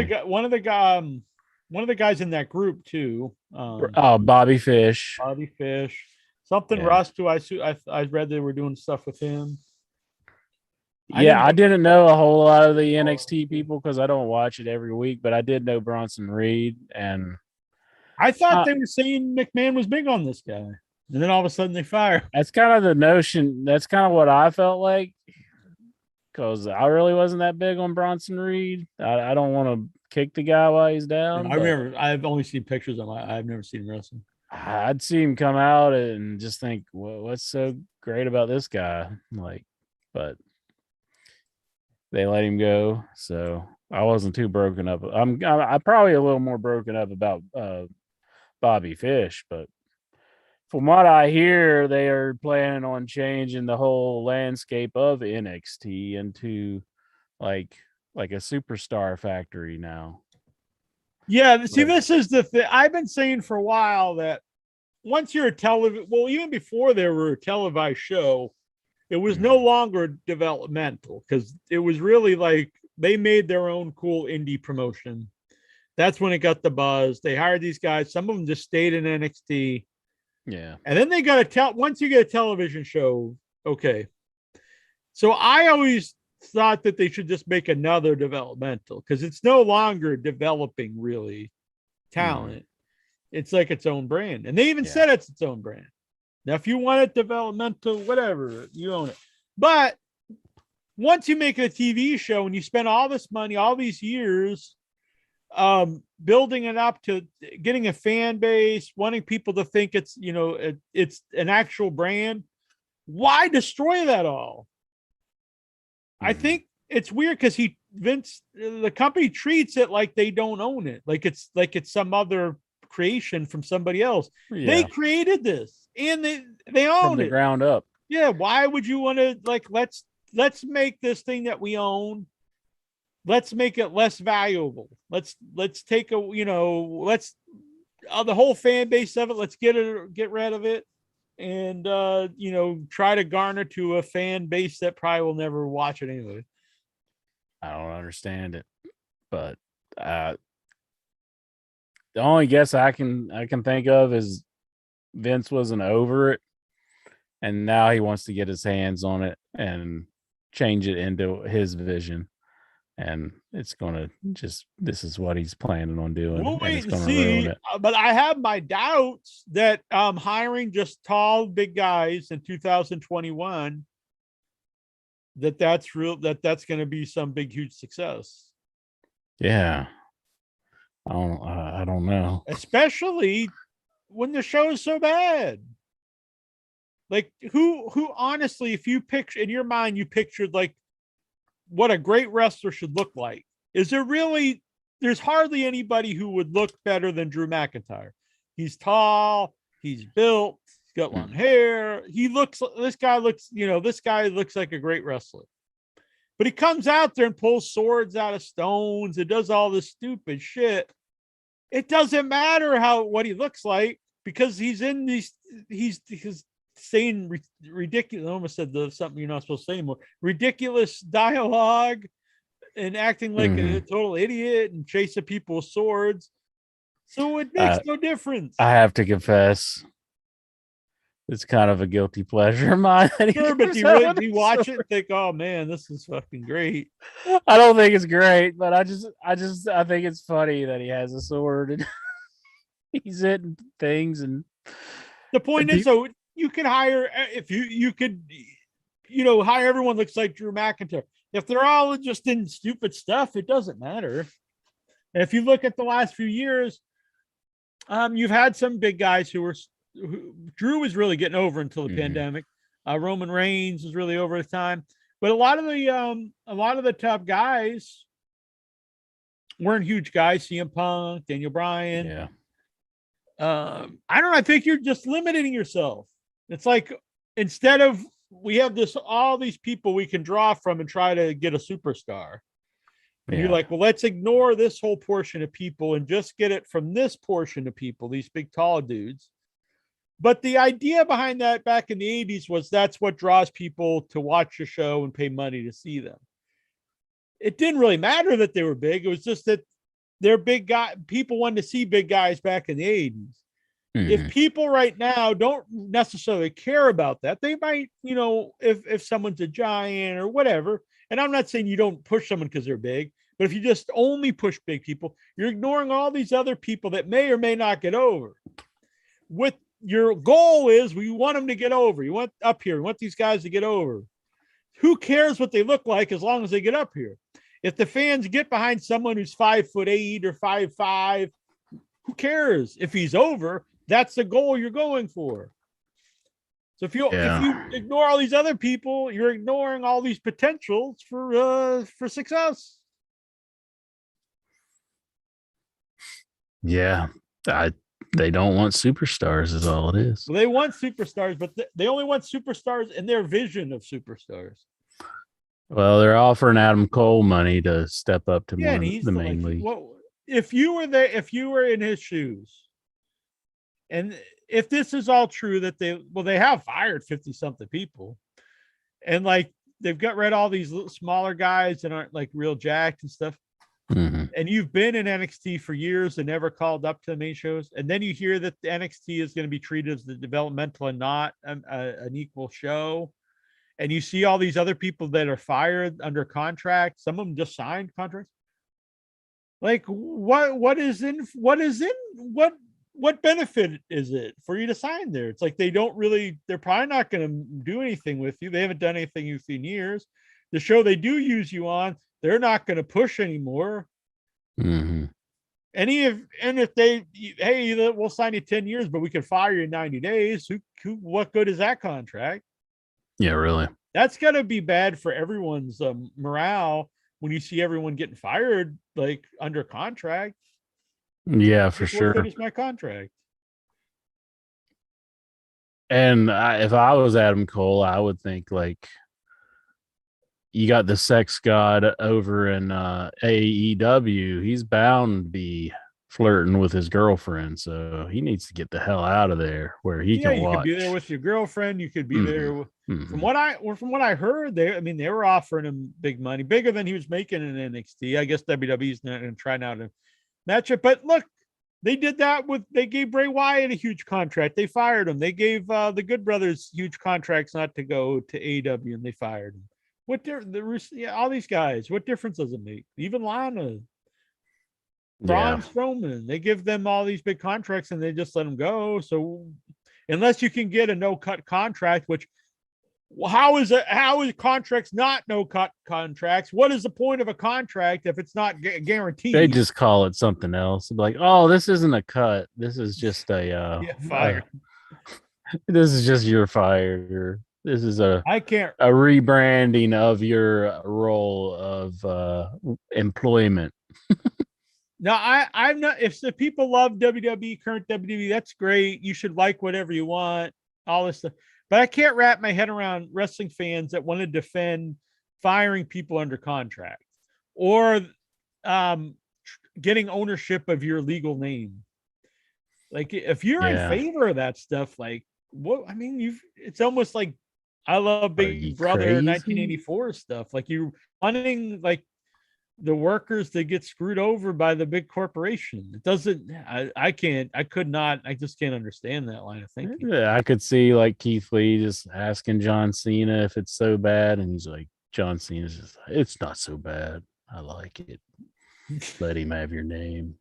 the guys in that group too. Bobby Fish. Bobby Fish. Something Yeah. Rust, who I read they were doing stuff with him. I didn't know a whole lot of the NXT people because I don't watch it every week, but I did know Bronson Reed, and I thought they were saying McMahon was big on this guy, and then all of a sudden they fire. that's kind of the notion. That's kind of what I felt like, because I really wasn't that big on Bronson Reed. I don't want to kick the guy while he's down. I remember I've only seen pictures of him. I've never seen him wrestle. I'd see him come out and just think, well, what's so great about this guy? But they let him go, so I wasn't too broken up. I'm probably a little more broken up about Bobby Fish, but from what I hear, they are planning on changing the whole landscape of NXT into like a superstar factory now. Yeah, see, this is the thing I've been saying for a while, that once you're even before they were a televised show, it was no longer developmental, because it was really like they made their own cool indie promotion. That's when it got the buzz. They hired these guys. Some of them just stayed in NXT. Yeah. And then they got once you get a television show, okay. So I always thought that they should just make another developmental, because it's no longer developing really talent. It's like its own brand. And they even said it's its own brand. Now, if you want it developmental, whatever, you own it. But once you make a TV show and you spend all this money, all these years, building it up to getting a fan base, wanting people to think it's an actual brand, why destroy that all? I think it's weird because the company treats it like they don't own it, like it's some other creation from somebody else. Yeah. They created this and they own from the it ground up. Yeah, why would you want to let's make this thing that we own, let's make it less valuable. Let's take the whole fan base of it, let's get rid of it. and try to garner to a fan base that probably will never watch it anyway. I don't understand it, but the only guess I can think of is Vince wasn't over it, and now he wants to get his hands on it and change it into his vision. And it's gonna this is what he's planning on doing, We'll and wait it's and gonna ruin see. it. But I have my doubts that hiring just tall, big guys in 2021 that's real. That's going to be some big, huge success. Yeah, I don't know. Especially when the show is so bad. Like who honestly, if you picture in your mind, you pictured like what a great wrestler should look like. Is there really? There's hardly anybody who would look better than Drew McIntyre. He's tall. He's built. He's got long hair. This guy looks like a great wrestler. But he comes out there and pulls swords out of stones and does all this stupid shit. It doesn't matter what he looks like because he's saying ridiculous. I almost said something you're not supposed to say anymore. Ridiculous dialogue and acting like a total idiot and chasing people with swords. So it makes no difference. I have to confess, it's kind of a guilty pleasure of mine. Sure, but do you watch it and think, oh man, this is fucking great? I don't think it's great, but I think it's funny that he has a sword and he's hitting things. And the point is, though, you can hire if you could, hire everyone looks like Drew McIntyre. If they're all just in stupid stuff, it doesn't matter. And if you look at the last few years, you've had some big guys who Drew was really getting over until the pandemic. Roman Reigns was really over at the time, but a lot of the top guys weren't huge guys. CM Punk, Daniel Bryan. Yeah. I don't know. I think you're just limiting yourself. It's like instead of we have all these people we can draw from and try to get a superstar. And you're like, well, let's ignore this whole portion of people and just get it from this portion of people, these big, tall dudes. But the idea behind that back in the 80s was that's what draws people to watch the show and pay money to see them. It didn't really matter that they were big. It was just that they're big guys. People wanted to see big guys back in the 80s. If people right now don't necessarily care about that, they might, if someone's a giant or whatever. And I'm not saying you don't push someone because they're big, but if you just only push big people, you're ignoring all these other people that may or may not get over. With your goal is we want them to get over. You want up here. We want these guys to get over. Who cares what they look like as long as they get up here? If the fans get behind someone who's 5'8" or 5'5", who cares if he's over? That's the goal you're going for. So if you ignore all these other people, you're ignoring all these potentials for success. Yeah, they don't want superstars, is all it is. Well, they want superstars, but they only want superstars in their vision of superstars. Well, they're offering Adam Cole money to step up to more the main league. Well, if you were there, if you were in his shoes, and if this is all true that they have fired 50-something people, and like they've got rid of all these smaller guys that aren't like real jacked and stuff. And you've been in NXT for years and never called up to the main shows, and then you hear that the NXT is going to be treated as the developmental and not an equal show, and you see all these other people that are fired under contract. Some of them just signed contracts. Like what benefit is it for you to sign there? It's like they're probably not going to do anything with you. They haven't done anything with you in years. The show they do use you on, they're not going to push anymore. And if we'll sign you 10 years, but we can fire you in 90 days. What good is that contract? Yeah, really. That's going to be bad for everyone's morale when you see everyone getting fired, like under contract. Yeah, for sure. What good is my contract? And if I was Adam Cole, I would think like, you got the sex god over in AEW. He's bound to be flirting with his girlfriend, so he needs to get the hell out of there where he Yeah, can you watch. could be there with your girlfriend. You could be there. From Mhm. what I heard, they were offering him big money, bigger than he was making in NXT. I guess WWE's not going to try now to match it. But look, they did that they gave Bray Wyatt a huge contract. They fired him. They gave the Good Brothers huge contracts not to go to AEW, and they fired him. All these guys, what difference does it make? Even Lana, Braun Yeah, Strowman, they give them all these big contracts and they just let them go. So unless you can get a no cut contract, which how is contracts not no cut contracts? What is the point of a contract if it's not they guaranteed? just call it something else. Like, oh, this isn't a cut. This is just Yeah, fire. this is just your fire. This is I can't. a rebranding of your role of employment. No, I'm not. If the people love WWE, current WWE, that's great. You should like whatever you want, all this stuff. But I can't wrap my head around wrestling fans that want to defend firing people under contract or um, getting ownership of your legal name. Like, if you're in Yeah. favor of that stuff, like, what? I mean, it's almost like I love Are you Big Brother crazy? 1984 stuff. Like, you're wanting like the workers that get screwed over by the big corporation. It doesn't. I can't. I could not. I just can't understand that line of thinking. Yeah, I could see like Keith Lee just asking John Cena if it's so bad, and he's like, John Cena's just, it's not so bad. I like it. Let him have your name.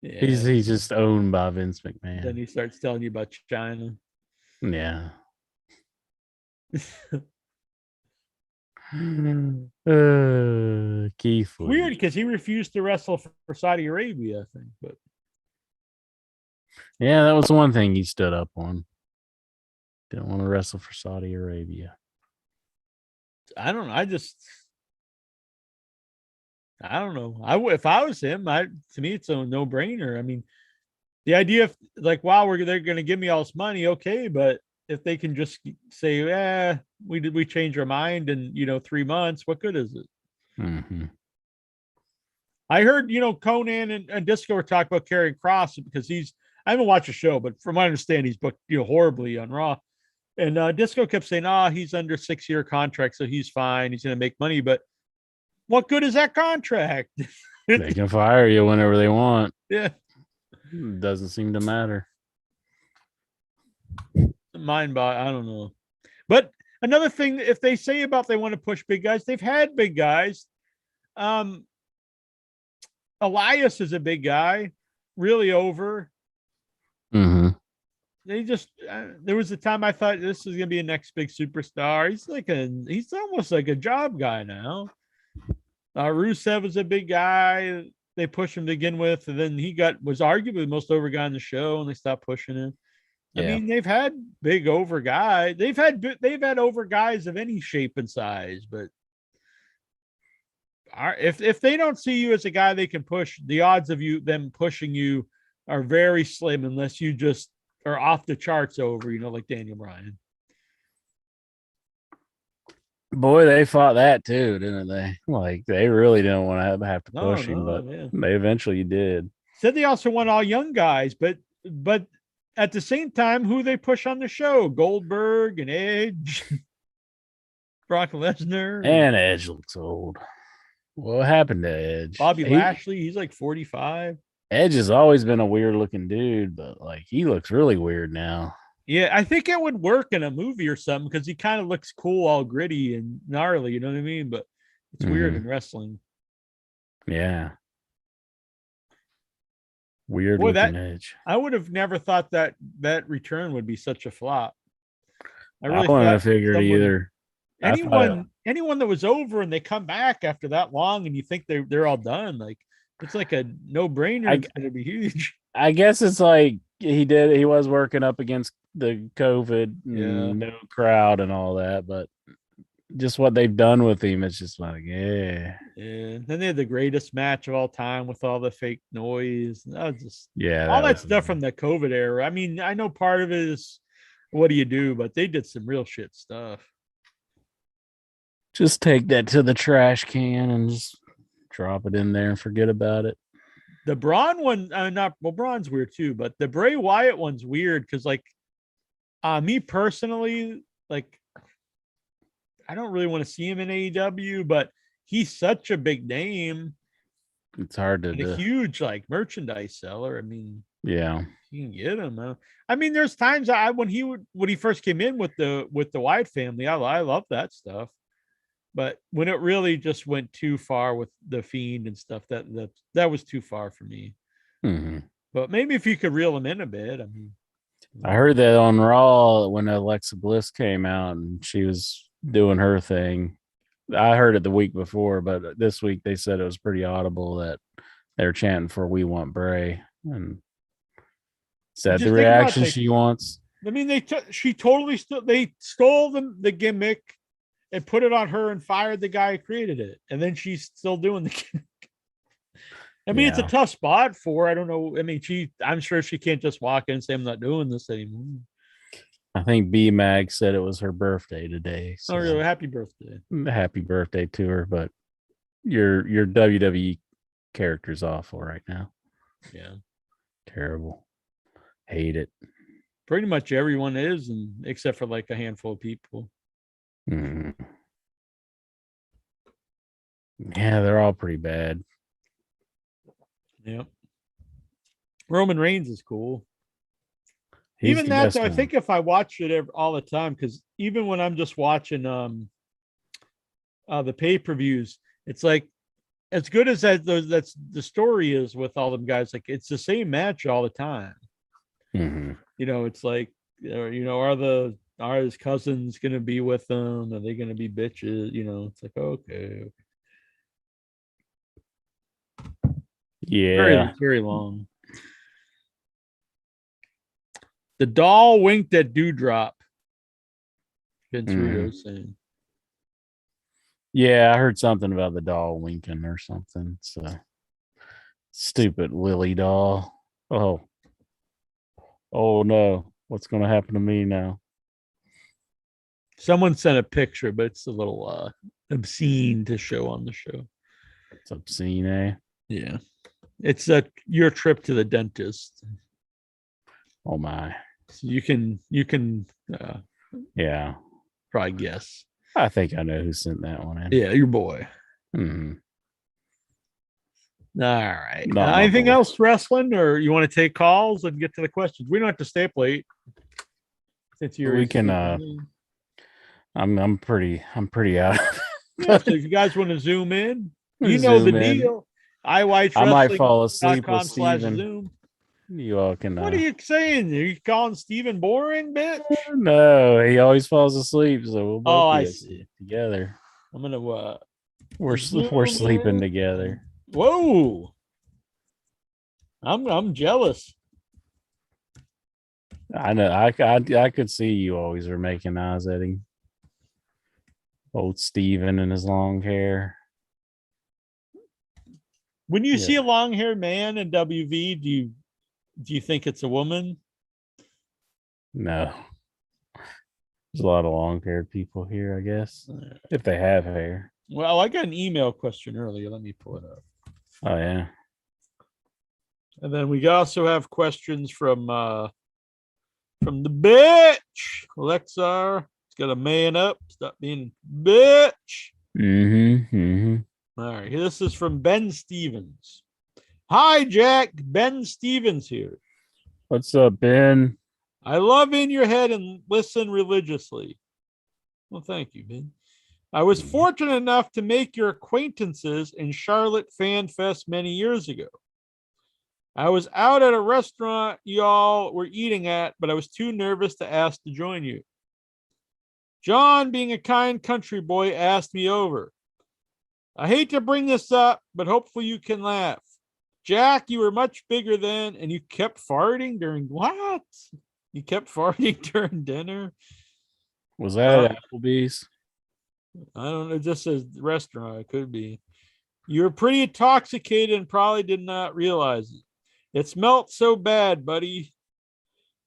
Yeah. He's just owned by Vince McMahon. Then he starts telling you about China. Yeah. Keith Lee. Weird because he refused to wrestle for Saudi Arabia, I think. But yeah, that was one thing he stood up on. Didn't want to wrestle for Saudi Arabia. I don't know. I don't know. If I was him, to me it's a no brainer. I mean, the idea of like, wow, they're going to give me all this money, okay, but if they can just say, yeah, we change our mind in 3 months, what good is it? Mm-hmm. I heard Conan and Disco were talking about Karrion Kross because I haven't watched the show, but from what I understand, he's booked horribly on Raw. And Disco kept saying, he's under 6-year contract, so he's fine. He's going to make money. But what good is that contract? They can fire you whenever they want. Yeah. Doesn't seem to matter. I don't know. But another thing, if they say about they want to push big guys, they've had big guys. Elias is a big guy, really over. Mm-hmm. They just there was a time I thought this was gonna be a next big superstar. He's almost like a job guy now. Rusev was a big guy. They pushed him to begin with, and then he was arguably the most over guy in the show, and they stopped pushing him. Yeah. I mean, they've had big over guys. They've had over guys of any shape and size, but if they don't see you as a guy they can push, the odds of them pushing you are very slim unless you just are off the charts over, like Daniel Bryan. Boy, they fought that too, didn't they? Like they really didn't want to have to push him, but they eventually did. Said they also want all young guys, but at the same time, who they push on the show? Goldberg and Edge, Brock Lesnar, and Edge looks old. What happened to Edge? Bobby Lashley, he's like 45. Edge has always been a weird looking dude, but like he looks really weird now. Yeah, I think it would work in a movie or something because he kind of looks cool, all gritty and gnarly. You know what I mean? But it's weird in wrestling. Yeah. Weird looking Edge. I would have never thought that return would be such a flop. I wouldn't have figured either. Anyone that was over and they come back after that long and you think they're all done, like it's like a no-brainer. It's going to be huge. I guess it's like he was working up against the COVID, no crowd and all that, but just what they've done with him, it's just like, yeah. And then they had the greatest match of all time with all the fake noise. That was just all that stuff from the COVID era. I mean, I know part of it is what do you do, but they did some real shit stuff. Just take that to the trash can and just drop it in there and forget about it. The Braun one, Braun's weird too, but the Bray Wyatt one's weird because, like, me personally, like, I don't really want to see him in AEW, but he's such a big name. It's hard to and a huge like merchandise seller. I mean, yeah. you can get him. I mean, there's times when he first came in with the Wyatt family, I love that stuff. But when it really just went too far with the Fiend and stuff, that was too far for me. Mm-hmm. But maybe if you could reel him in a bit. I mean, I heard that on Raw when Alexa Bliss came out and she was doing her thing. I heard it the week before, but this week they said it was pretty audible that they're chanting for "We Want Bray," and is that the reaction she wants? I mean, they stole the gimmick and put it on her and fired the guy who created it, and then she's still doing the gimmick. I mean, It's a tough spot for her. I don't know. I mean, I'm sure she can't just walk in and say, "I'm not doing this anymore." I think B-Mag said it was her birthday today. So. Oh, really? Happy birthday. Happy birthday to her, but your WWE character's awful right now. Yeah. Terrible. Hate it. Pretty much everyone is, except for like a handful of people. Mm. Yeah, they're all pretty bad. Yep. Roman Reigns is cool. Even that, though, I think if I watch it all the time, because even when I'm just watching the pay-per-views, it's like as good as that's the story is with all them guys. Like it's the same match all the time. Mm-hmm. You know, it's like are his cousins gonna be with them? Are they gonna be bitches? You know, it's like okay. Yeah, very, very long. The doll winked at Dewdrop. Vince Russo saying. Yeah, I heard something about the doll winking or something. So stupid Lily doll. Oh no. What's going to happen to me now? Someone sent a picture, but it's a little obscene to show on the show. It's obscene, eh? Yeah. It's your trip to the dentist. Oh my. So you can yeah. Probably guess. I think I know who sent that one in. Yeah, your boy. Mm-hmm. All right. Anything else wrestling, or you want to take calls and get to the questions? We don't have to stay up late. Since we can I'm pretty out. Yeah, so if you guys want to zoom in, you know the deal. I might fall asleep with Steven. Zoom. You all can. What are you saying? Are you calling Steven boring, bitch? No, he always falls asleep. So we'll both I see. Together. I'm gonna. We're sleeping together. Whoa! I'm jealous. I know. I could see you always were making eyes at him. Old Steven and his long hair. When you see a long-haired man in WV, do you think it's a woman? No. There's a lot of long-haired people here, I guess, if they have hair. Well, I got an email question earlier. Let me pull it up. Oh, yeah. And then we also have questions from the bitch. Alexar, it's got a man up. Stop being a bitch. Mm-hmm. All right. This is from Ben Stevens. Hi, Jack. Ben Stevens here. What's up, Ben? I love In Your Head and listen religiously. Well, thank you, Ben. I was fortunate enough to make your acquaintances in Charlotte Fan Fest many years ago. I was out at a restaurant y'all were eating at, but I was too nervous to ask to join you. John, being a kind country boy, asked me over. I hate to bring this up, but hopefully you can laugh. Jack, you were much bigger then, and you kept farting during what? You kept farting during dinner? Was that at Applebee's? I don't know. It just says restaurant. It could be. You were pretty intoxicated and probably did not realize it. It smelt so bad, buddy.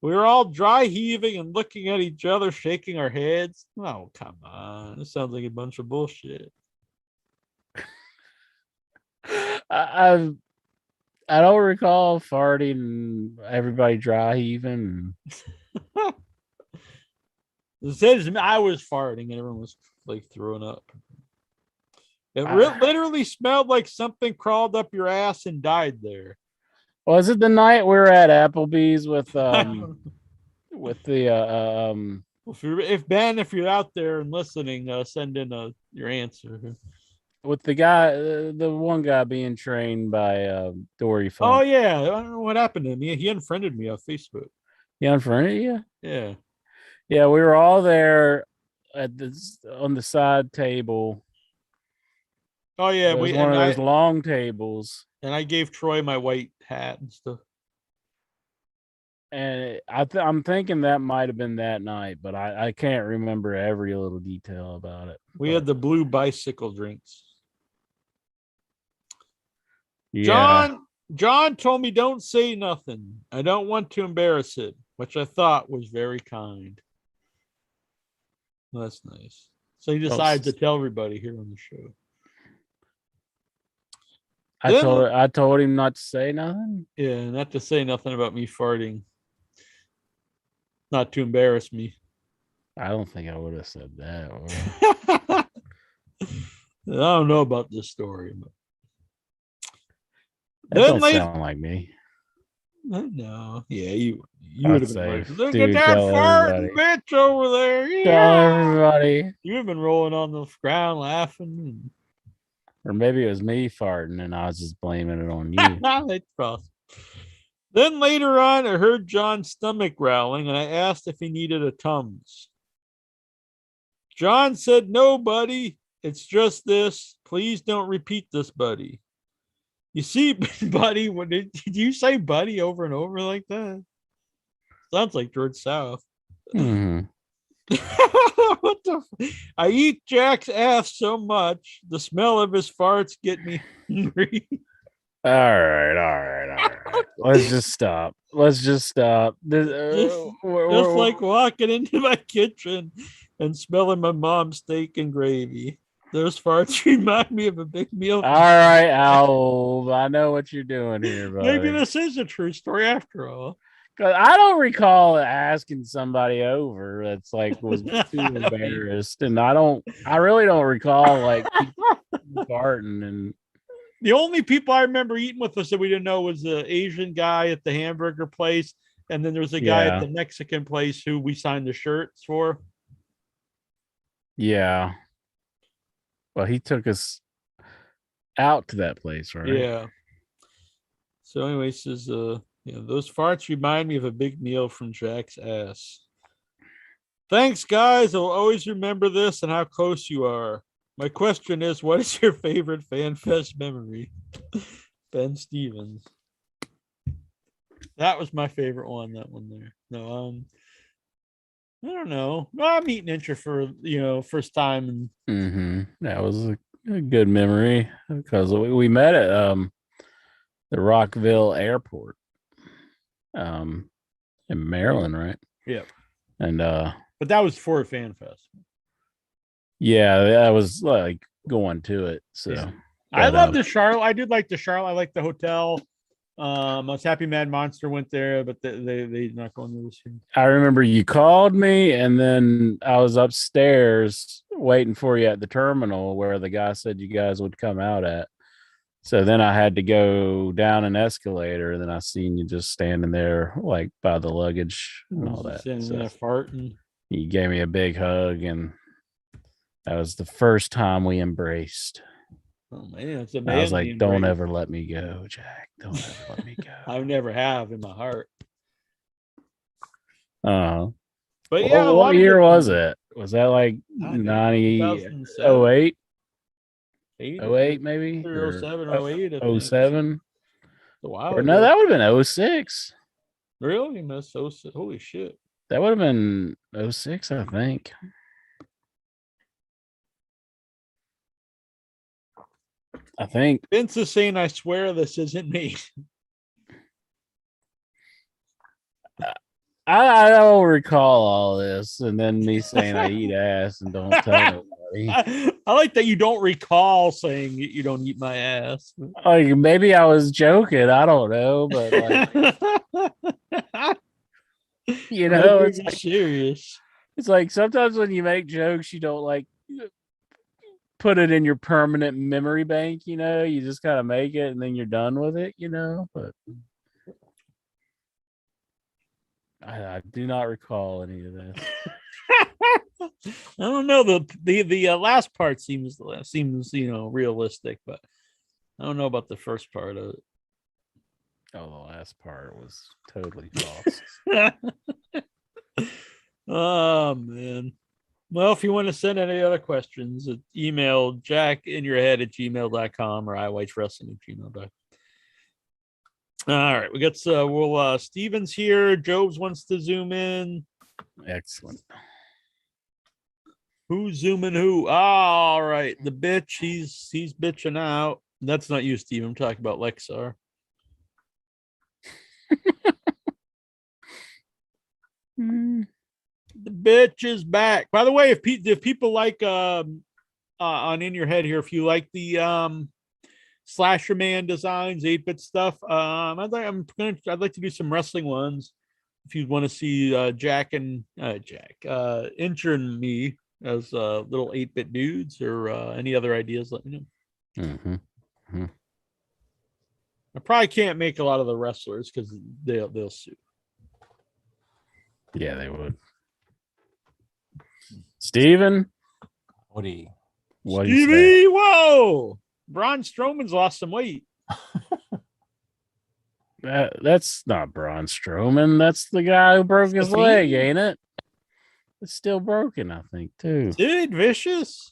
We were all dry heaving and looking at each other, shaking our heads. Oh, come on. This sounds like a bunch of bullshit. I I don't recall farting and everybody dry heaving. It says I was farting and everyone was like throwing up. It literally smelled like something crawled up your ass and died there. Was it the night we were at Applebee's with with the if you're out there and listening, send in your answer. with the guy, the one guy being trained by Dory Funk? Oh yeah, I don't know what happened to him. He unfriended me on Facebook. He unfriended you? Yeah. Yeah, we were all there at this on the side table. Oh yeah, It was one of those long tables. And I gave Troy my white hat and stuff. And I'm thinking that might have been that night, but I can't remember every little detail about it. We had the blue bicycle drinks. Yeah. John told me don't say nothing. I don't want to embarrass him, which I thought was very kind. Well, that's nice. So he decides to tell everybody here on the show. I told him not to say nothing. Yeah, not to say nothing about me farting. Not to embarrass me. I don't think I would have said that. I don't know about this story. But... That don't sound like me. No, yeah, you would have been like, look dude, at that farting bitch over there. Yeah. Tell everybody. You would have been rolling on the ground laughing. Or maybe it was me farting and I was just blaming it on you. That's possible. Then later on, I heard John's stomach growling and I asked if he needed a Tums. John said, no, buddy. It's just this. Please don't repeat this, buddy. You see, buddy, did you say buddy over and over like that? Sounds like George South. Mm-hmm. What the? I eat Jack's ass so much, the smell of his farts get me hungry. All right. Let's just stop. Just like walking into my kitchen and smelling my mom's steak and gravy. Those farts remind me of a big meal. All right, Al. I know what you're doing here, buddy. Maybe this is a true story after all. Because I don't recall asking somebody over that's like was too embarrassed, and I really don't recall like farting. And the only people I remember eating with us that we didn't know was the Asian guy at the hamburger place, and then there was a guy at the Mexican place who we signed the shirts for. Yeah. Well, he took us out to that place, right? Yeah. So, anyway, says, those farts remind me of a big meal from Jack's ass. Thanks, guys. I'll always remember this and how close you are. My question is, what is your favorite Fan Fest memory? Ben Stevens. That was my favorite one. That one there. No, I don't know. I'm eating intro for first time, and that was a good memory because we met at the Rockville Airport, in Maryland, right? Yeah. And but that was for a Fan Fest. Yeah, that was like going to it. So yeah. I love the Charlotte. I did like the Charlotte. I like the hotel. I was happy Mad Monster went there, but they not going to this year. I remember you called me, and then I was upstairs waiting for you at the terminal where the guy said you guys would come out at. So then I had to go down an escalator, and then I seen you just standing there like by the luggage and all that. Standing there farting. You gave me a big hug, and that was the first time we embraced. Oh man, it's a I was like, "Don't ever let me go, Jack. Don't ever let me go." I never have in my heart. But yeah, what year was it? Was that like 08? 08 maybe? 07, 08. 07? Wow. No, that would have been 06. Really? That's so holy shit. That would have been 06, I think. Vince is saying, I swear this isn't me. I don't recall all this, and then me saying I eat ass and don't tell nobody. I like that you don't recall saying you don't eat my ass. Like maybe I was joking. I don't know, but like It's like serious. It's like sometimes when you make jokes, you don't like put it in your permanent memory bank. You just kind of make it and then you're done with it. But I do not recall any of this. I don't know. The last part seems realistic, but I don't know about the first part of it. Oh, the last part was totally false. Oh man. Well, if you want to send any other questions, email jackinyourhead@gmail.com or iwatchwrestling@gmail.com. All right, we got Steven's here. Jobs wants to zoom in. Excellent. Who's zooming who? All right, the bitch. He's bitching out. That's not you, Steve. I'm talking about Lexar. The bitch is back. By the way, if people like on In Your Head here, if you like the Slasher Man designs, 8-bit stuff, I'd like to do some wrestling ones. If you want to see Incher and me as little 8-bit dudes, or any other ideas, let me know. I probably can't make a lot of the wrestlers because they'll sue. Yeah, they would. Steven? Stevie, whoa! Braun Strowman's lost some weight. That's not Braun Strowman. That's the guy who broke his leg, ain't it? It's still broken, I think, too. Dude, Vicious.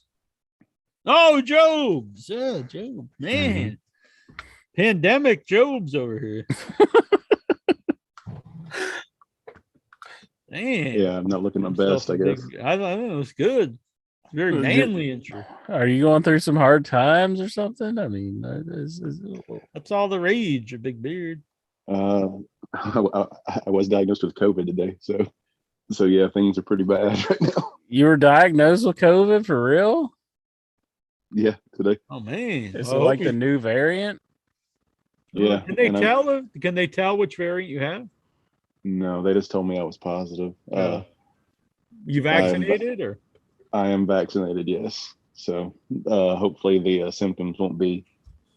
Oh, Jobs. Yeah, Jobs. Man. Pandemic Jobs over here. Man. Yeah, I'm not looking my best, I guess. I don't know. It's good. It's very manly intro. Are you going through some hard times or something? I mean, that's all the rage, a big beard. I was diagnosed with COVID today, so yeah, things are pretty bad right now. You were diagnosed with COVID for real? Yeah, today. Oh man, is it like the new variant? Yeah. Can they tell which variant you have? No, they just told me I was positive. You vaccinated or? I am vaccinated, yes. So hopefully the symptoms won't be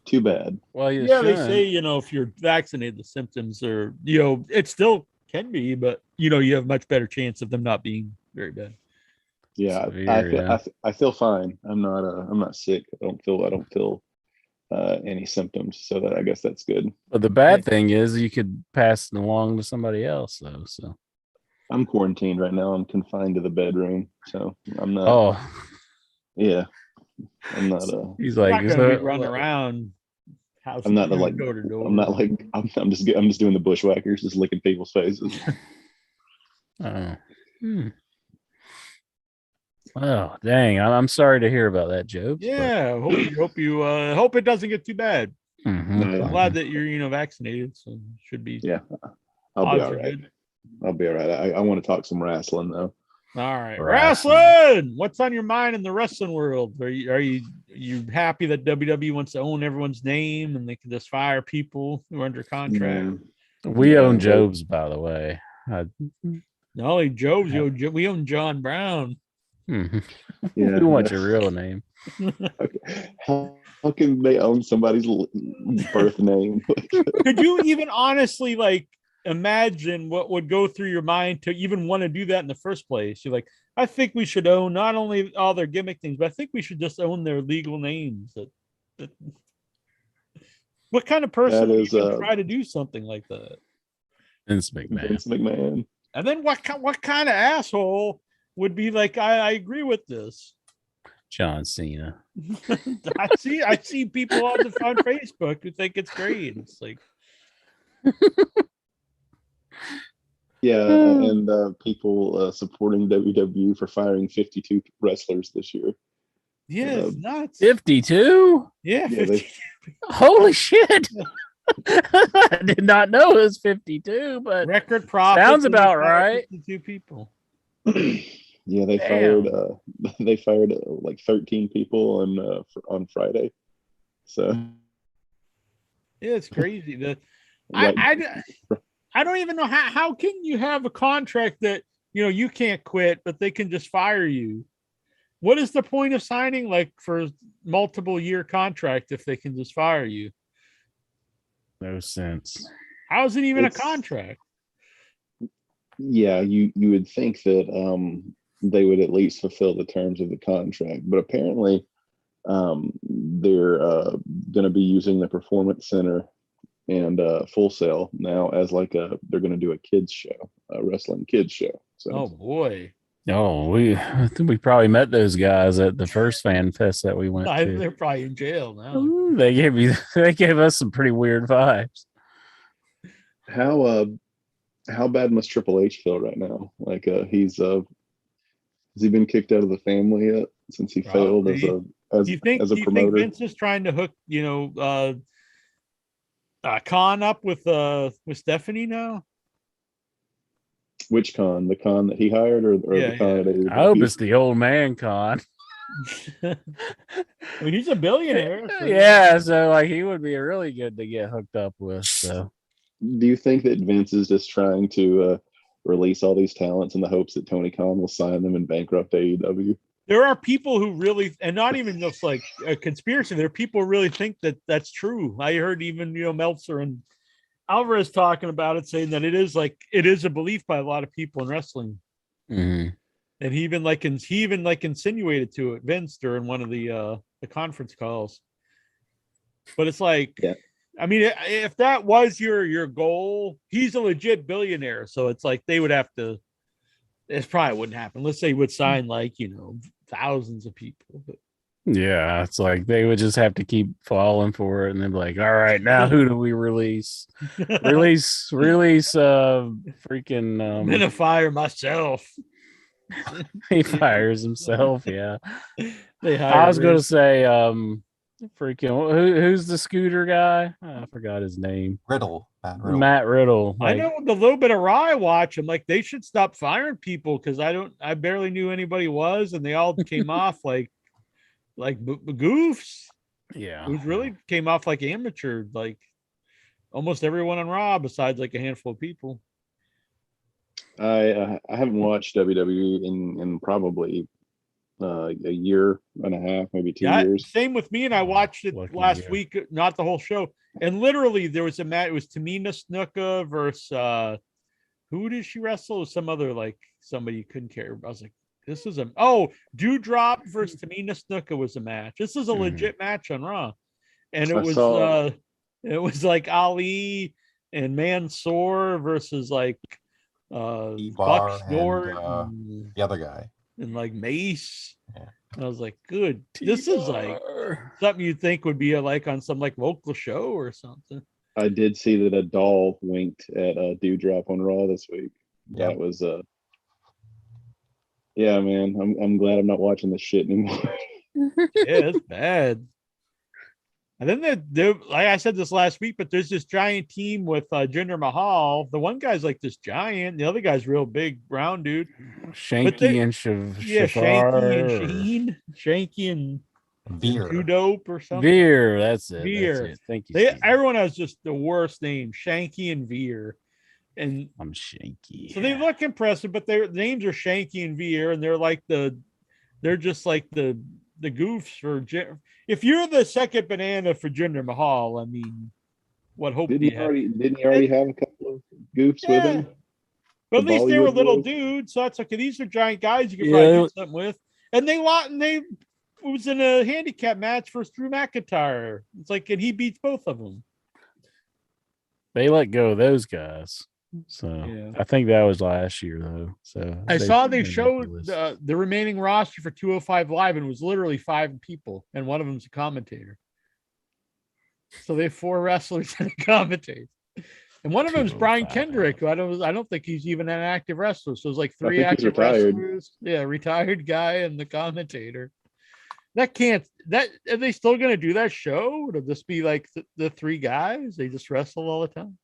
too bad. Well, they say, if you're vaccinated, the symptoms are, it still can be, but you have much better chance of them not being very bad. Yeah, I feel fine. I'm not sick. I don't feel any symptoms, so I guess that's good. But the bad thing is you could pass it along to somebody else, though. So I'm quarantined right now. I'm confined to the bedroom, so I'm not. Oh, yeah, I'm not. He's like not gonna be running around. I'm not like door to door. I'm not like I'm just doing the bushwhackers, just licking people's faces. Oh, dang! I'm sorry to hear about that, Joe. Yeah, hope it doesn't get too bad. I'm glad that you're vaccinated, so it should be. Yeah, I'll be all right. I'll be all right. I want to talk some wrestling though. All right, wrestling. What's on your mind in the wrestling world? Are you happy that WWE wants to own everyone's name and they can just fire people who are under contract? We own Jobs, by the way. Not only Jobs, we own John Brown. Yeah, we want your real name. Okay. How can they own somebody's birth name? Could you even honestly imagine what would go through your mind to even want to do that in the first place? You're like, I think we should own not only all their gimmick things, but I think we should just own their legal names. What kind of person would even try to do something like that? Vince McMahon. And then what kind of asshole would be like, I agree with this? John Cena. I see people on Facebook who think it's great. It's like and people supporting WWE for firing 52 wrestlers this year. Yeah, it's nuts. 52? Yeah, 52. Holy shit. I did not know it was 52, but Record profit sounds about right. 52 people. Yeah, they fired like 13 people on Friday. So Yeah, it's crazy. right. I don't even know how can you have a contract that you can't quit, but they can just fire you. What is the point of signing like for multiple year contract if they can just fire you? No sense. How is it even a contract? Yeah, you would think that they would at least fulfill the terms of the contract, but apparently they're going to be using the Performance Center and Full Sail now as like they're going to do a kids show, a wrestling kids show. So. Oh boy. Oh, I think we probably met those guys at the first fan fest that we went to. They're probably in jail now. Ooh, they gave us some pretty weird vibes. How bad must Triple H feel right now? Like has he been kicked out of the family yet since he failed as a promoter? Do you think Vince is trying to hook Khan up with Stephanie now? Which Khan? The Khan that he hired, or the Khan that I hope it's the old man Khan. I mean, he's a billionaire. So. Yeah, so like he would be really good to get hooked up with. So, do you think that Vince is just trying to release all these talents in the hopes that Tony Khan will sign them and bankrupt AEW? There are people who really, and not even just like a conspiracy. There are people who really think that that's true. I heard even Meltzer and Alvarez talking about it, saying that it is a belief by a lot of people in wrestling. Mm-hmm. And he even insinuated to it, Vince, during one of the conference calls. But it's like, yeah. I mean, if that was your goal, he's a legit billionaire. So it's like they would have to. It probably wouldn't happen. Let's say he would sign thousands of people. But. Yeah, it's like they would just have to keep falling for it, and then be like, "All right, now who do we release? release, freaking." I'm gonna fire myself. He fires himself. Yeah, I was gonna say, freaking who's the scooter guy? I forgot his name. Matt Riddle. Like, I know the little bit of Raw I watch. I'm like, they should stop firing people because I barely knew anybody was, and they all came off like goofs. Yeah, who really came off like amateur, like almost everyone on Raw besides like a handful of people. I haven't watched WWE in probably a year and a half, maybe 2 years. Same with me, and I watched it last week, not the whole show. And literally, there was a match. It was Tamina Snuka versus who did she wrestle? Some other somebody you couldn't care. I was like, this is Dewdrop versus Tamina Snuka was a match. This is a legit match on Raw, and it was like Ali and Mansoor versus like Buck Stewart and the other guy and like Mace. Yeah. And I was like, good. This is like something you'd think would be on some like local show or something. I did see that a doll winked at Dewdrop on Raw this week. Yep. That was yeah, man. I'm glad I'm not watching this shit anymore. Yeah, it's bad. And then like I said this last week, but there's this giant team with Jinder Mahal. The one guy's like this giant, the other guy's real big, brown dude. Shanky and Shanky and Veer. Dope or something. Veer, that's it. Veer. That's it. Thank you. Everyone has just the worst name, Shanky and Veer. And I'm Shanky. So they look impressive, but their names are Shanky and Veer, and they're just like the goofs for. If you're the second banana for Jinder Mahal, I mean, what hope didn't he already have a couple of goofs with him? But at least they were little dudes, so that's okay. These are giant guys you can probably do something with. And they was in a handicap match for Drew McIntyre. It's like, and he beats both of them. They let go of those guys. So yeah. I think that was last year though. So I saw they showed the remaining roster for 205 Live, and it was literally 5 people, and one of them's a commentator. So they have 4 wrestlers and a commentator, and one of them's Brian Kendrick, who I don't think he's even an active wrestler. So it's like 3 active wrestlers, retired guy and the commentator. That can't. That are they still gonna do that show? It'll just be like the three guys. They just wrestle all the time.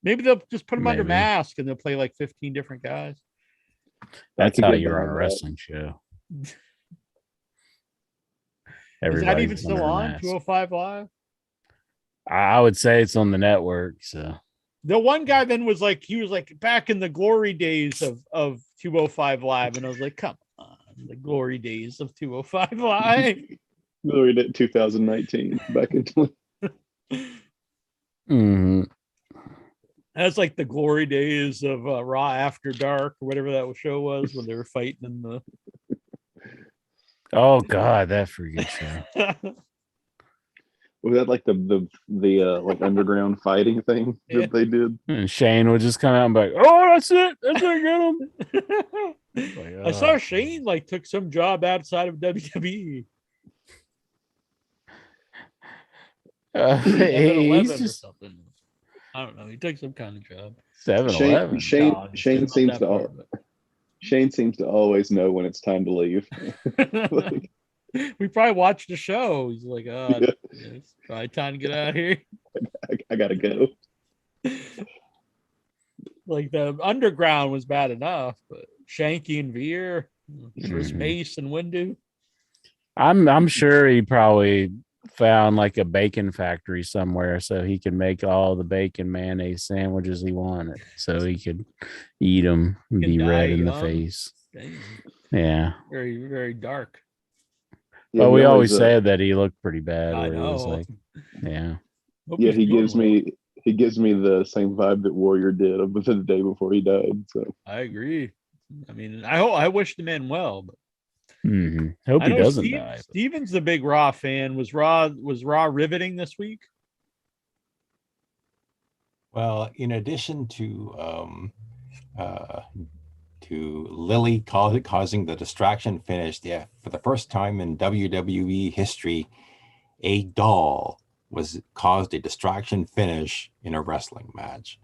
Maybe they'll just put them under Maybe. mask and they'll play like 15 different guys. That's could how get you run a behind that. wrestling show. Is Everybody's that even still under a on mask. 205 Live? I would say it's on the network. So The one guy then was like, he was like back in the glory days of 205 Live, and I was like, come on, the glory days of 205 Live. Glory to 2019, back in 20. Mhm. That's like the glory days of Raw After Dark or whatever that show was when they were fighting in the. Oh God, that freaking show. Was that like the like underground fighting thing Yeah. that they did? And Shane would just come out and be like, "Oh, that's it. That's it. Get him." Like, I saw oh. Shane like took some job outside of WWE. He's 7-Eleven or just something. I don't know. He took some kind of job. 7-Eleven. Shane No, just didn't seems love to that part Shane seems to always know when it's time to leave. of it. We probably watched the show. He's like, oh, Yeah. it's probably time to get out of here. I gotta go. Like the underground was bad enough, but Shanky and Veer, Chris Mhm. Mace and Windu. I'm sure he probably found like a bacon factory somewhere so he could make all the bacon mayonnaise sandwiches he wanted, so he could eat them and Can be red die in the young. face. Dang, Yeah. very, very dark. Yeah, Well, he we always uh, said that he looked pretty bad. I Where he was know. like, yeah. Hope yeah, he's doing well. he gives me the same vibe that Warrior did within the day before he died. So I agree. I mean, I wish the man well, but Mhm. Hope I he know doesn't die. but- Steven's the big Raw fan. Was Raw riveting this week? Well, in addition to Lily causing the distraction finish, yeah, for the first time in WWE history, a doll caused a distraction finish in a wrestling match.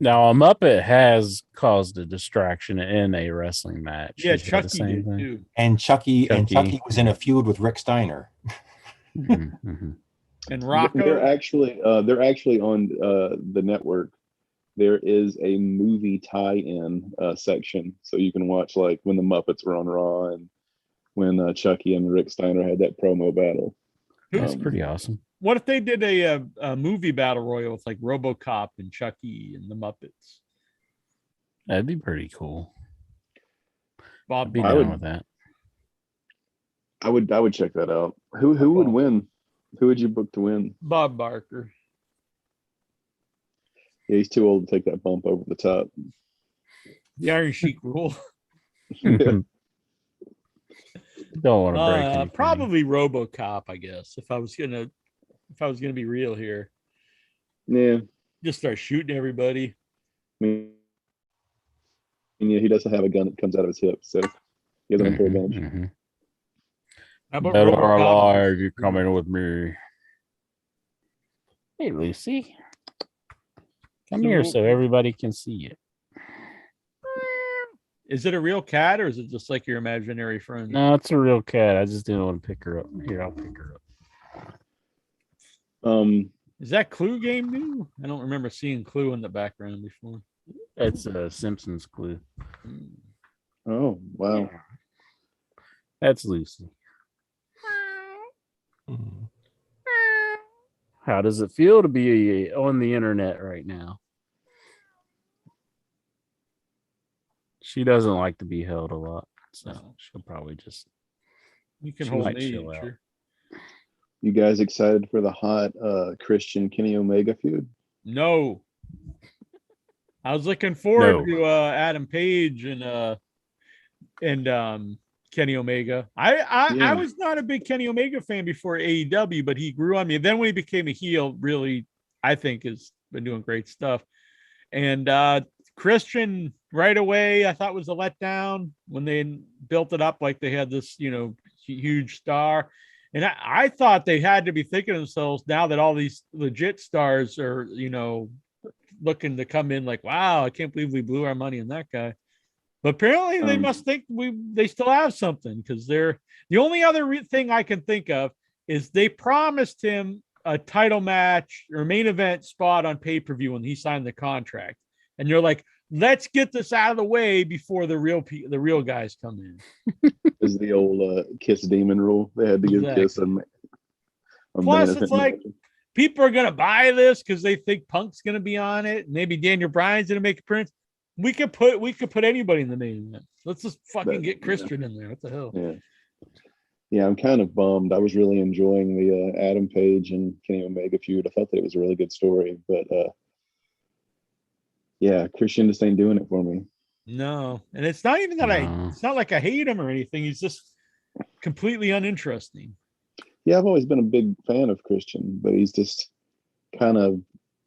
Now, a Muppet has caused a distraction in a wrestling match. Yeah, Is that the Chucky same did thing? too. And Chucky Chucky. was in a feud with Rick Steiner. Mhm, mhm. And they're Rocco. actually on the network. There is a movie tie-in section, so you can watch like when the Muppets were on Raw and when Chucky and Rick Steiner had that promo battle. That's Um, pretty awesome. What if they did a movie battle royal with like RoboCop and Chucky and the Muppets? That'd be pretty cool. Bob I'd be Barker. down would- with that. I would check that out. Who would win? Who would you book to win? Bob Barker. Yeah, he's too old to take that bump over the top. The Iron Sheik rule. Don't want to break anything. Probably RoboCop, I guess. If I was gonna be real here, Yeah, just start shooting everybody. I mean, yeah, he doesn't have a gun that comes out of his hip, so he has an unfair Mhm, advantage. mhm. How about Dead or RoboCop? alive, you're coming with me. Hey, Lucy. Come So here we'll- so everybody can see it. Is it a real cat or is it just like your imaginary friend? No, it's a real cat. I just didn't want to pick her up. Here, I'll pick her up. Is that Clue game new? I don't remember seeing Clue in the background before. It's a Simpsons clue. Oh wow. That's Lucy. Mhm. How does it feel to be on the internet right now? She doesn't like to be held a lot, so she'll probably just. You can She hold might me. chill out. Sure. You guys excited for the hot Christian Kenny Omega feud? No. I was looking forward No. to Adam Page and Kenny Omega. I Yeah. was not a big Kenny Omega fan before AEW, but he grew on me. Then when he became a heel, really, I think has been doing great stuff. And Christian right away, I thought was a letdown when they built it up like they had this, huge star. And I thought they had to be thinking to themselves now that all these legit stars are, looking to come in like, wow, I can't believe we blew our money on that guy. But apparently they must think they still have something, because they're the only other thing I can think of is they promised him a title match or main event spot on pay-per-view when he signed the contract. And you're like, let's get this out of the way before the real guys come in. Is the old Kiss Demon rule. They had to give Kiss a Plus, it's like people are gonna buy this because they think Punk's gonna be on it. Maybe Daniel Bryan's gonna make an appearance. We could put anybody in the main event. Let's just fucking get Christian in there. What the hell? Yeah, I'm kind of bummed. I was really enjoying the Adam Page and Kenny Omega feud. I thought that it was a really good story, but yeah, Christian just ain't doing it for me. No, and it's not even that it's not like I hate him or anything. He's just completely uninteresting. Yeah, I've always been a big fan of Christian, but he's just kind of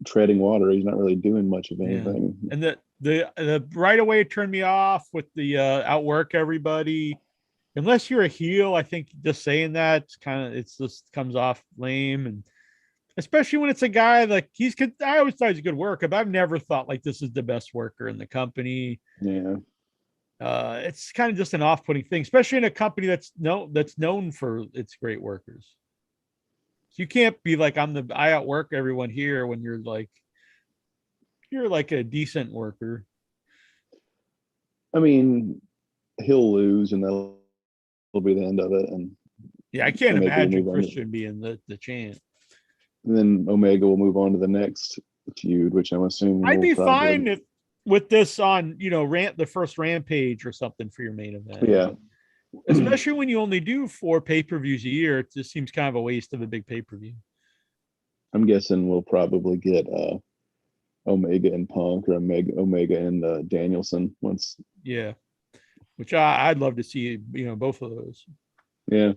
treading water. He's not really doing much of anything. Yeah. And the right away it turned me off with the outwork everybody. Unless you're a heel, I think just saying that it's just comes off lame, and especially when it's a guy like I always thought he's a good worker, but I've never thought like this is the best worker in the company. Yeah. It's kind of just an off-putting thing, especially in a company that's known for its great workers. You can't be like, I outwork everyone here when you're like a decent worker. I mean, he'll lose and that'll be the end of it. And yeah, I can't imagine Christian being the champ. And then Omega will move on to the next feud, which I'm assuming I'd be fine with this on, the first Rampage or something for your main event. Yeah. Especially when you only do 4 pay-per-views a year, it just seems kind of a waste of a big pay-per-view. I'm guessing we'll probably get Omega and Punk, or Omega and Danielson once. Yeah. Which I'd love to see, both of those. Yeah.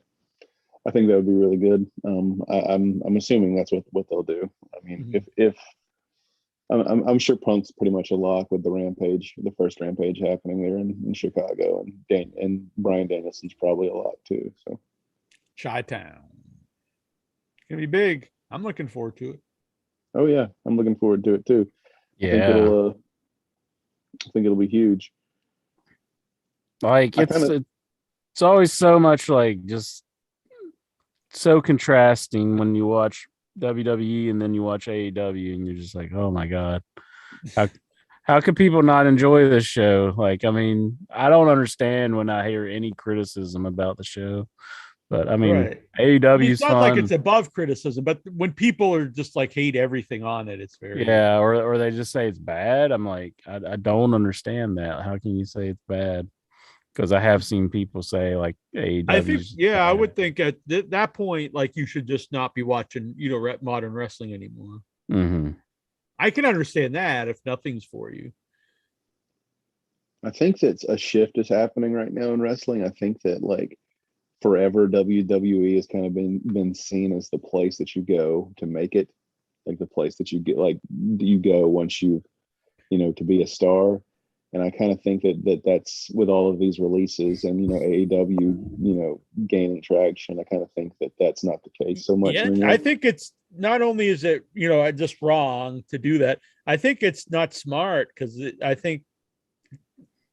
I think that would be really good. I'm assuming that's what they'll do. I mean, if I'm sure Punk's pretty much a lock with the first Rampage happening there in Chicago, and Bryan Danielson's probably a lock too. So, Chi-Town, it's gonna be big. I'm looking forward to it. Oh yeah, I'm looking forward to it too. Yeah, I think it'll be huge. Like it's always so much like just so contrasting when you watch WWE and then you watch AEW and you're just like, oh my God, how can people not enjoy this show? Like, I mean, I don't understand when I hear any criticism about the show, but I mean, right. AEW is not fun. Like it's above criticism, but when people are just like hate everything on it, it's very or they just say it's bad. I'm like, I don't understand that. How can you say it's bad? Because I have seen people say like AEW. I think, I would think at that point, like you should just not be watching, modern wrestling anymore. Mm-hmm. I can understand that if nothing's for you. I think that a shift is happening right now in wrestling. I think that like forever WWE has kind of been seen as the place that you go to make it, like the place that you get, like you go once you to be a star. And I kind of think that's with all of these releases and, AEW, gaining traction. I kind of think that that's not the case so much anymore. I think it's not only is it, just wrong to do that. I think it's not smart because I think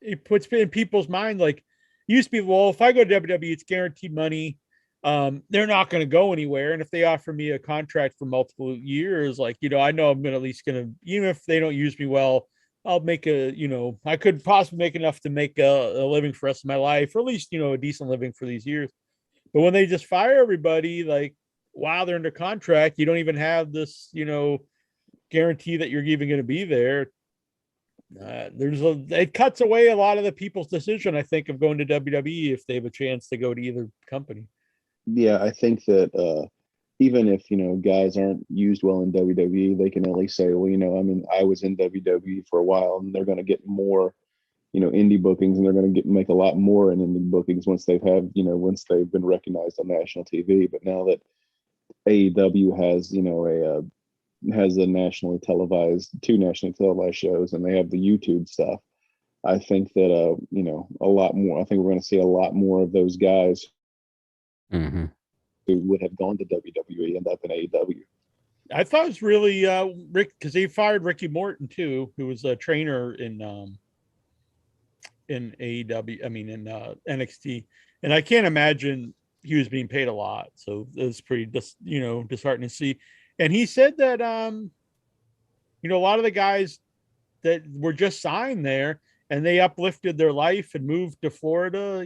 it puts in people's mind, like it used to be, well, if I go to WWE, it's guaranteed money. They're not going to go anywhere. And if they offer me a contract for multiple years, like, I know I'm at least going to, even if they don't use me well, I'll make I could possibly make enough to make a living for the rest of my life, or at least, a decent living for these years. But when they just fire everybody, like while they're under contract, you don't even have this, guarantee that you're even going to be there. It cuts away a lot of the people's decision, I think, of going to WWE if they have a chance to go to either company. Yeah, I think that even if guys aren't used well in WWE, they can at least say, well, I was in WWE for a while, and they're going to get more, indie bookings, and they're going to make a lot more in indie bookings once they've been recognized on national TV. But now that AEW has has a two nationally televised shows, and they have the YouTube stuff, I think that a lot more. I think we're going to see a lot more of those guys. Mm-hmm. Who would have gone to WWE end up in AEW. I thought it was really Rick, because they fired Ricky Morton too, who was a trainer in in AEW. I mean, in NXT, and I can't imagine he was being paid a lot. So it's pretty disheartening to see. And he said that a lot of the guys that were just signed there and they uplifted their life and moved to Florida,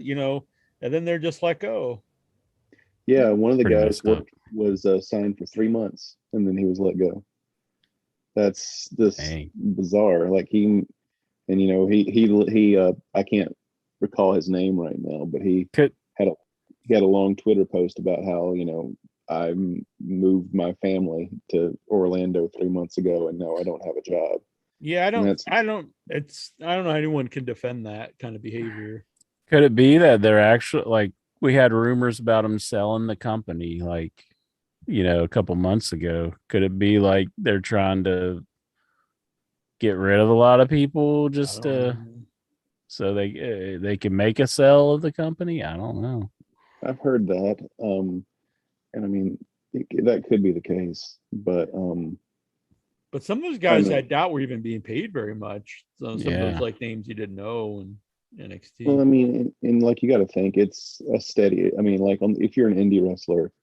and then they're just let go. Yeah, one of the Pretty guys messed up. was signed for 3 months and then he was let go. That's this Dang. bizarre. Like he I can't recall his name right now, but he Could had a long Twitter post about how I moved my family to Orlando 3 months ago and now I don't have a job. Yeah, I And don't know how anyone can defend that kind of behavior. could it be that they're actually like we had rumors about them selling the company like a couple months ago? Could it be like they're trying to get rid of a lot of people just so they can make a sell of the company? I don't know. I've heard that. And I mean, that could be the case, but some of those guys mean, I doubt were even being paid very much. So some of Yeah. those like names you didn't know and NXT. well, I mean, and like you got to think it's a steady. I mean, like if you're an indie wrestler,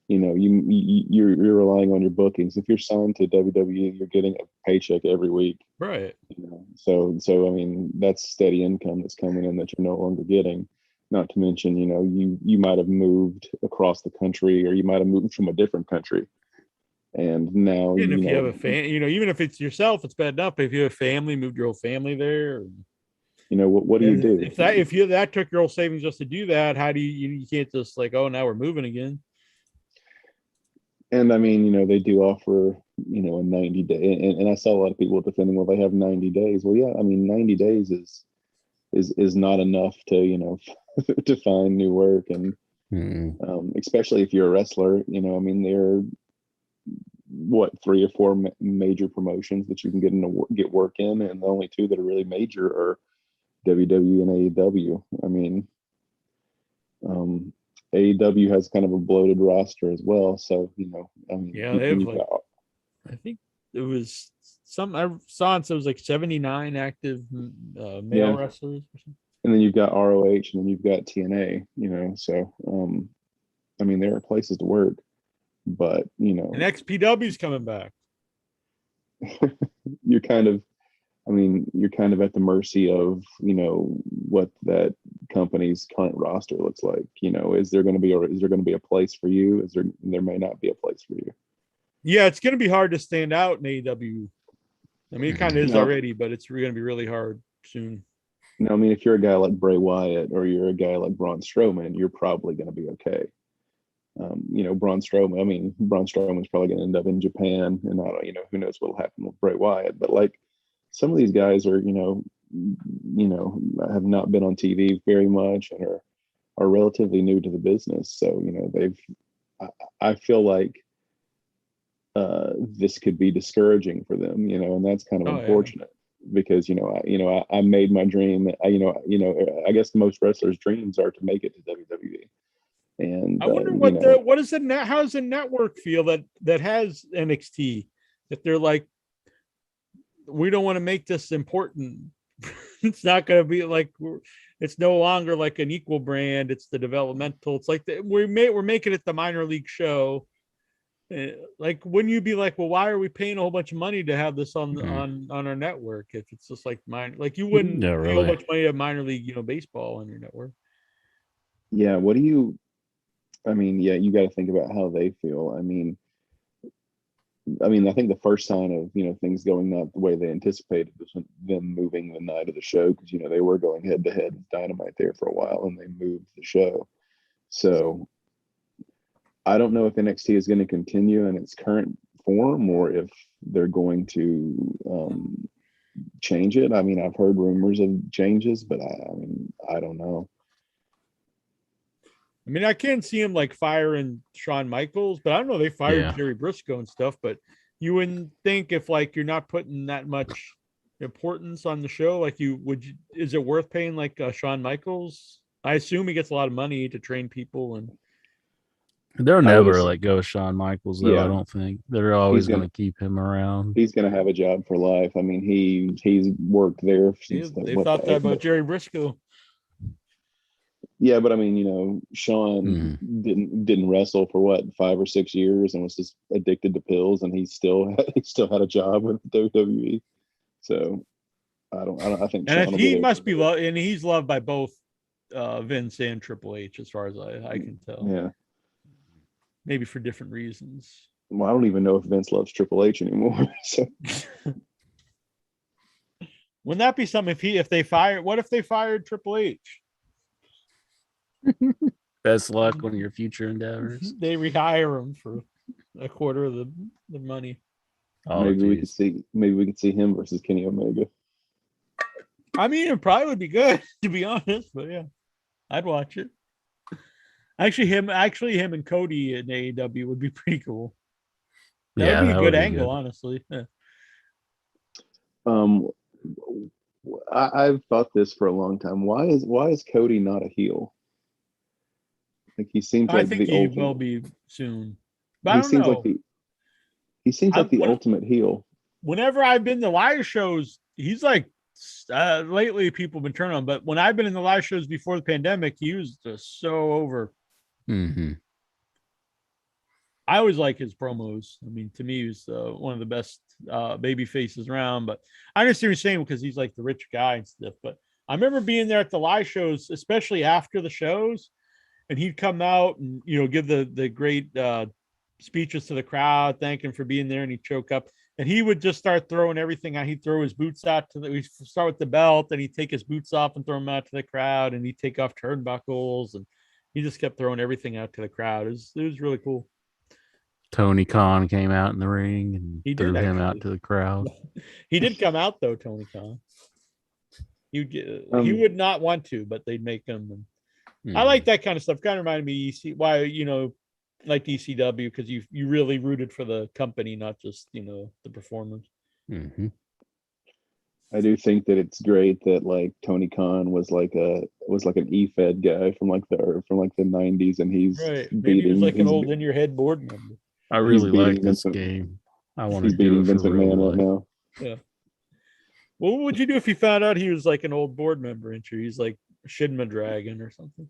you're relying on your bookings. If you're signed to WWE, you're getting a paycheck every week. Right. So I mean, that's steady income that's coming in that you're no longer getting. Not to mention, you might have moved across the country, or you might have moved from a different country, and now And if you have a fan, even if it's yourself, it's bad enough. But if you have a family, moved your whole family there. What do you do if that took your whole savings just to do that? How do you can't just like, oh, now we're moving again. And I mean, they do offer, a 90 day, and I saw a lot of people defending, well, they have 90 days. Well, yeah, I mean, 90 days is not enough to, to find new work. And especially if you're a wrestler, I mean, there are what 3 or 4 major promotions that you can get work in, and the only 2 that are really major are WWE and AEW. I mean, AEW has kind of a bloated roster as well, so I mean, yeah, they have like, I think it was I saw it, so it was like 79 active male wrestlers or something. And then you've got ROH, and then you've got TNA, so I mean, there are places to work, but and XPW's coming back. you're kind of at the mercy of what that company's current roster looks like. Is there going to be a place for you? There may not be a place for you. Yeah, it's going to be hard to stand out in AEW. I mean, it kind of is already, but it's going to be really hard soon. No, I mean, if you're a guy like Bray Wyatt or you're a guy like Braun Strowman, you're probably going to be okay. Braun Strowman's probably going to end up in Japan, and I don't, who knows what'll happen with Bray Wyatt. But like, some of these guys are, have not been on TV very much and are relatively new to the business. So, I feel like this could be discouraging for them, and that's kind of unfortunate because, I made my dream. I guess most wrestlers' dreams are to make it to WWE. And I wonder how does the network feel that has NXT, that they're like, we don't want to make this important. It's not going to be like, it's no longer like an equal brand. It's the developmental. It's like we're making it the minor league show. Like, wouldn't you be like, well, why are we paying a whole bunch of money to have this on our network if it's just like like you wouldn't pay a whole bunch of money to have minor league baseball on your network? Yeah. I mean, yeah, you got to think about how they feel. I mean, I think the first sign of things going not the way they anticipated was them moving the night of the show, because they were going head to head with Dynamite there for a while, and they moved the show. So I don't know if NXT is going to continue in its current form or if they're going to change it. I mean, I've heard rumors of changes, but I don't know. I mean, I can't see him like firing Shawn Michaels, but I don't know. They fired Jerry Briscoe and stuff, but you wouldn't think, if like you're not putting that much importance on the show, like is it worth paying like Shawn Michaels? I assume he gets a lot of money to train people, and They'll I never was- let go of Shawn Michaels, though. Yeah. I don't think they're always gonna- going to keep him around. He's going to have a job for life. I mean, he's worked there since They thought that about Jerry Briscoe. Yeah, but I mean, you know, Sean didn't wrestle for what 5 or 6 years and was just addicted to pills, and he still had a job with WWE. So I think And Sean will be he there must for be a bit. loved, and he's loved by both Vince and Triple H, as far as I can tell. Yeah. Maybe for different reasons. Well, I don't even know if Vince loves Triple H anymore. So Wouldn't that be something if they fired? What if they fired Triple H? Best luck on your future endeavors. They rehire him for a quarter of the money. Oh, maybe we geez. could see him versus Kenny Omega. I mean, it probably would be good, to be honest, but yeah, I'd watch it. Actually, him and Cody in AEW would be pretty cool. That would be a good angle, honestly. Yeah. I've thought this for a long time. Why is Cody not a heel? Like he seems I like think the he ultimate. will be soon. But I He don't seems know. like he seems like the ultimate heel. Whenever I've been to live shows, he's like lately people have been turning on. But when I've been in the live shows before the pandemic, he was just so over. Mm-hmm. I always like his promos. I mean, to me, he was one of the best baby faces around. But I understand what you're saying because he's like the rich guy and stuff. But I remember being there at the live shows, especially after the shows, and he'd come out and give the great speeches to the crowd, thanking for being there, and he'd choke up. And he would just start throwing everything out. He'd throw his boots out we'd start with the belt, and he'd take his boots off and throw them out to the crowd, and he'd take off turnbuckles, and he just kept throwing everything out to the crowd. It was really cool. Tony Khan came out in the ring and He threw did, him out actually. to the crowd. He did come out though, Tony Khan. He would not want to, but they'd make him. And I like that kind of stuff. Kind of reminded me why like ECW, because you really rooted for the company, not just the performers. Mm-hmm. I do think that it's great that like Tony Khan was like an E-Fed guy from like the 90s, and he's Right. Maybe he was like an old in your head board member. I really like beating this Vince- game. I want to He's do beating it Vince for real McMahon right life. now. Yeah. Well, what would you do if you found out he was like an old board member and he's like Shinma Dragon or something?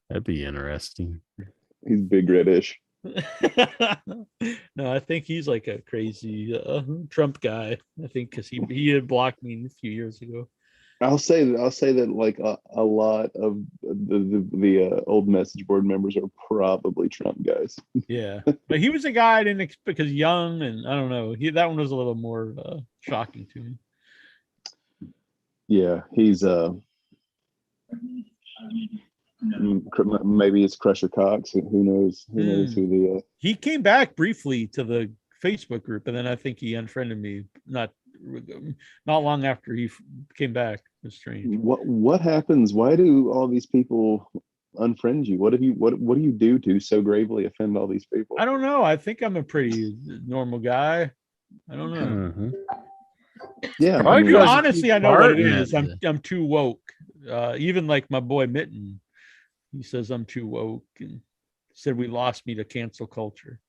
That'd be interesting. He's big reddish. No, I think he's like a crazy Trump guy. I think because he had blocked me a few years ago. I'll say that like a lot of the old message board members are probably Trump guys. Yeah, but he was a guy I didn't expect because young, and I don't know. That one was a little more shocking to me. Yeah, he's maybe it's Crusher Cox. Who knows? Who knows who the He came back briefly to the Facebook group, and then I think he unfriended me not long after he came back. It's strange. What happens? Why do all these people unfriend you? What do you do to so gravely offend all these people? I don't know. I think I'm a pretty normal guy. I don't know. Mm-hmm. Yeah, Probably because Honestly, I know what it Martinez. is. I'm too woke. Even like my boy Mitten, he says I'm too woke and said we lost me to cancel culture.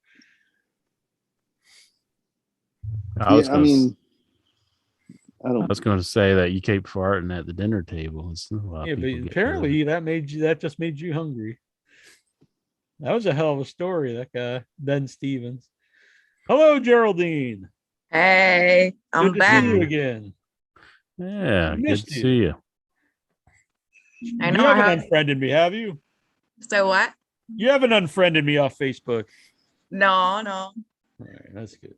I was going to say that you keep farting at the dinner table. Yeah, but apparently that just made you hungry. That was a hell of a story. That guy, Ben Stevens. Hello, Geraldine. Hey, I'm Good back. to see you again. Yeah, good missed to you. see you. I You know I haven't have. unfriended me, have you? So what? You haven't unfriended me off Facebook. No. All right, that's good.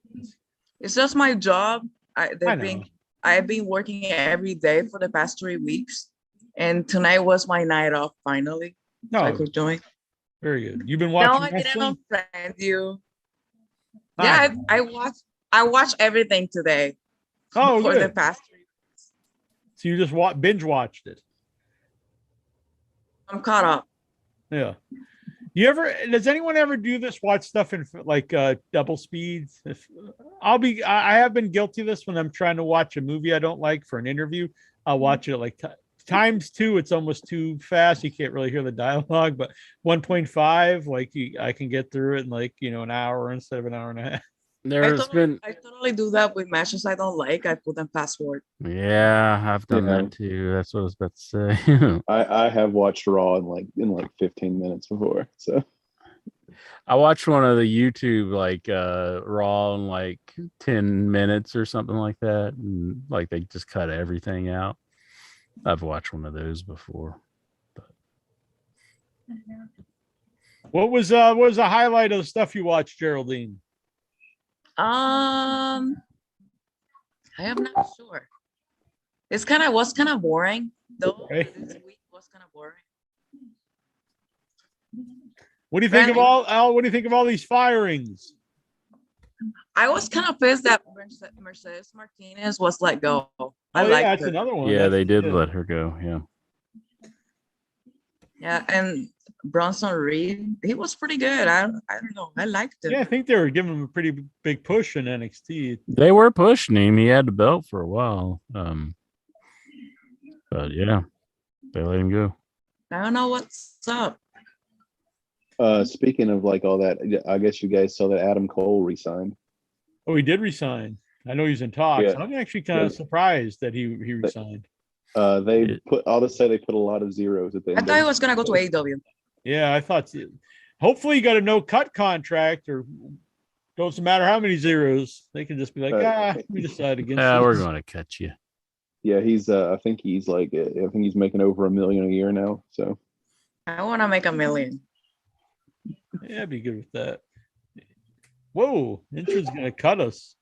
It's just my job. I know. I've been working every day for the past 3 weeks, and tonight was my night off. Finally, so I No, could join. very good. You've been No, watching I didn't wrestling? unfriend you. I Yeah, know. I watched everything today. Oh, for the good. past 3 weeks. So you just binge watched it. I'm caught up. Yeah. Does anyone ever do this? Watch stuff in like double speeds? I have been guilty of this when I'm trying to watch a movie I don't like for an interview. I'll watch it at like ×2, it's almost too fast. You can't really hear the dialogue, but 1.5, like I can get through it in like, an hour instead of an hour and a half. I totally do that with matches I don't like. I put them fast forward. Yeah, I've done Yeah. that too. That's what I was about to say. I have watched Raw in like 15 minutes before. So I watched one of the YouTube like Raw in like 10 minutes or something like that, and like they just cut everything out. I've watched one of those before. What was the highlight of the stuff you watched, Geraldine? I am not sure. Was kind of boring though. Okay. This week was kind of boring. What do you think of all? What do you think of all these firings? I was kind of pissed that Mercedes Martinez was let go. I Yeah, liked that's her. another one. Yeah, That's- they did let her go. Yeah. Yeah, and Bronson Reed, he was pretty good. I don't know. I liked him. Yeah, I think they were giving him a pretty big push in NXT. They were pushing him. He had the belt for a while. But yeah, they let him go. I don't know what's up. speaking of like all that, I guess you guys saw that Adam Cole resigned. Oh, he did resign. I know he's in talks. Yeah. I'm actually kind of surprised that he resigned. I'll just say they put a lot of zeros at the I end. thought he was gonna go to AEW. Yeah, I thought. Hopefully, he got a no cut contract, or doesn't matter how many zeros. They can just be like, we decide against. Yeah, this. we're going to cut you. Yeah, he's. I think he's making over $1 million a year now. So I want to make $1 million. Yeah, I'd be good with that. Whoa, Intra's gonna cut us.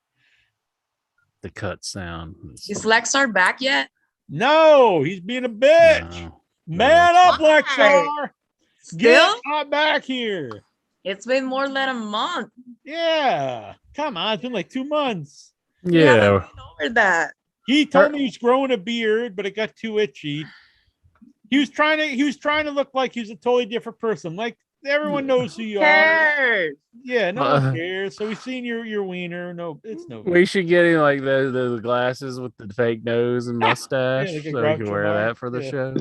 The cut sound. His legs are back yet? No, he's being a bitch. No. Man up, Why? Lexar. Still? Get back here. It's been more than a month. Yeah, come on. It's been like 2 months. We haven't Yeah. been over that. He told me he's growing a beard, but it got too itchy. He was trying to look like he's a totally different person. Like everyone knows who you are. Cares. Yeah, no one cares. So we've seen your wiener. No, it's no. We should get him like the glasses with the fake nose and mustache, like a so he can Groucho wear Marx, that for the yeah. show.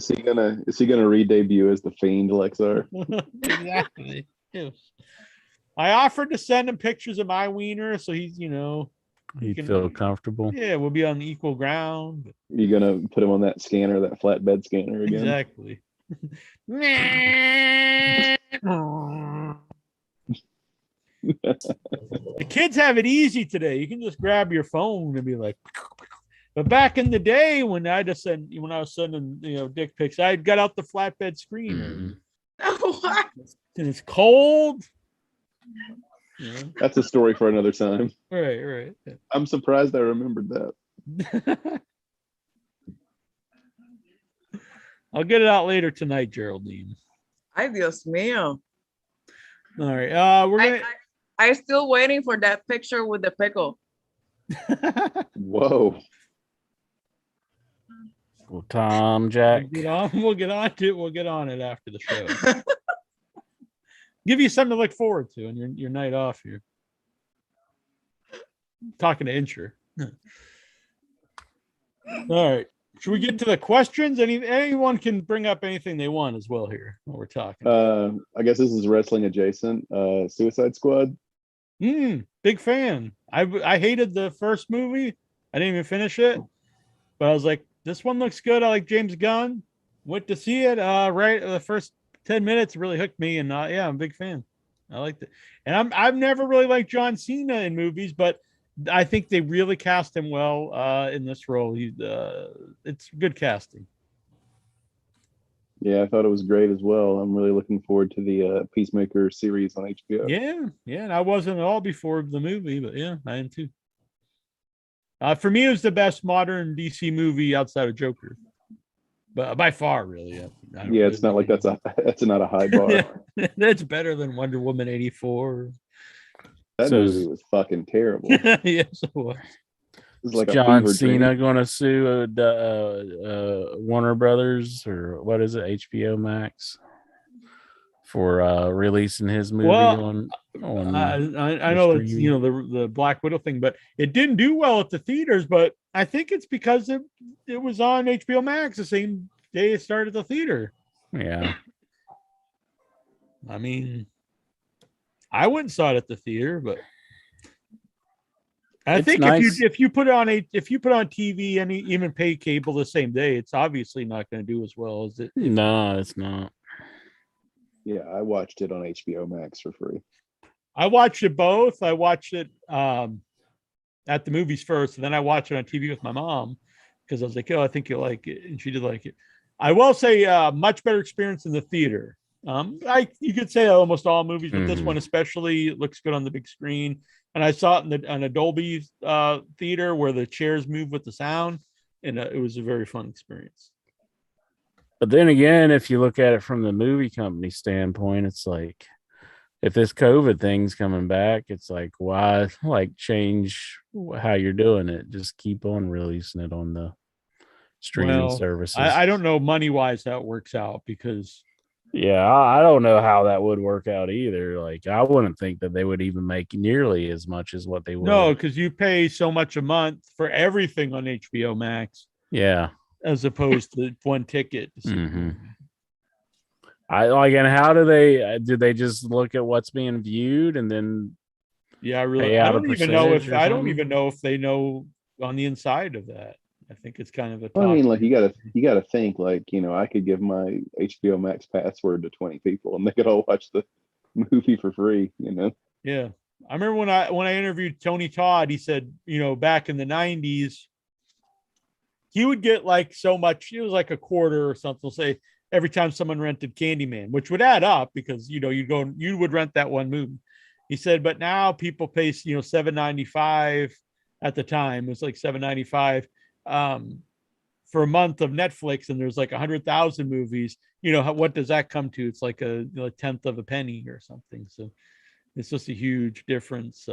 is he gonna re-debut as the Fiend Lexar? Exactly. Yes. I offered to send him pictures of my wiener, so he's He'd can- feel comfortable. yeah, we'll be on equal ground. You gonna put him on that scanner, that flatbed scanner again? Exactly. The kids have it easy today. You can just grab your phone and be like, but back in the day when I was sending dick pics, I got out the flatbed screen What? and it's cold. Yeah. That's a story for another time. Right. I'm surprised I remembered that. I'll get it out later tonight, Geraldine. Ay, Dios mío. All right. We're gonna. I'm still waiting for that picture with the pickle. Whoa. Well, Tom, Jack. We'll get on it after the show. Give you something to look forward to on your night off here. Talking to Incher. All right. Should we get to the questions? Anyone can bring up anything they want as well here while we're talking. I guess this is wrestling adjacent. Suicide Squad. Big fan. I hated the first movie. I didn't even finish it, but I was like, this one looks good. I like James Gunn. Went to see it. Right, the first 10 minutes really hooked me, and yeah, I'm a big fan. I liked it, and I've never really liked John Cena in movies, but I think they really cast him well in this role. It's good casting. Yeah, I thought it was great as well. I'm really looking forward to the Peacemaker series on HBO. Yeah, and I wasn't at all before the movie, but yeah, I am too. For me, it was the best modern DC movie outside of Joker, but by far, really. Yeah, it's not like that's not a high bar. That's better than Wonder Woman 84. That So movie was fucking terrible. Yes, it was. It was like a John fever dream. Cena going to sue Warner Brothers, or what is it, HBO Max, for releasing his movie on I know it's the Black Widow thing, but it didn't do well at the theaters. But I think it's because it was on HBO Max, the same day it started at the theater. Yeah. I mean, I went and saw it at the theater, but I It's think nice. if you put it on TV and even pay cable the same day, it's obviously not going to do as well as it. No, it's not. Yeah, I watched it on HBO Max for free. I watched it both. I watched it at the movies first, and then I watched it on TV with my mom because I was like, "Oh, I think you'll like it," and she did like it. I will say, much better experience in the theater. You could say almost all movies, but this Mhm. one especially looks good on the big screen. And I saw it in a Dolby theater where the chairs move with the sound, and it was a very fun experience. But then again, if you look at it from the movie company standpoint, it's like if this COVID thing's coming back, it's like why like change how you're doing it? Just keep on releasing it on the streaming Well, services. I don't know money wise how it works out because Yeah, I don't know how that would work out either. Like, I wouldn't think that they would even make nearly as much as what they would. no, because you pay so much a month for everything on HBO Max Yeah. as opposed to one ticket. Mhm. I like, and how do they just look at what's being viewed and then Yeah, pay I out a don't even know percentage if or I don't something? even know if they know on the inside of that. I think it's kind of a Well, I top. mean, like you gotta think like, I could give my HBO Max password to 20 people and they could all watch the movie for free. Yeah. I remember when I interviewed Tony Todd, he said, back in the 90s, he would get like so much, it was like a quarter or something, say every time someone rented Candyman, which would add up because you would rent that one movie. He said, but now people pay $7.95 at the time. It was like $7.95 for a month of Netflix, and there's like 100,000 movies. What does that come to? It's like a tenth of a penny or something. So it's just a huge difference.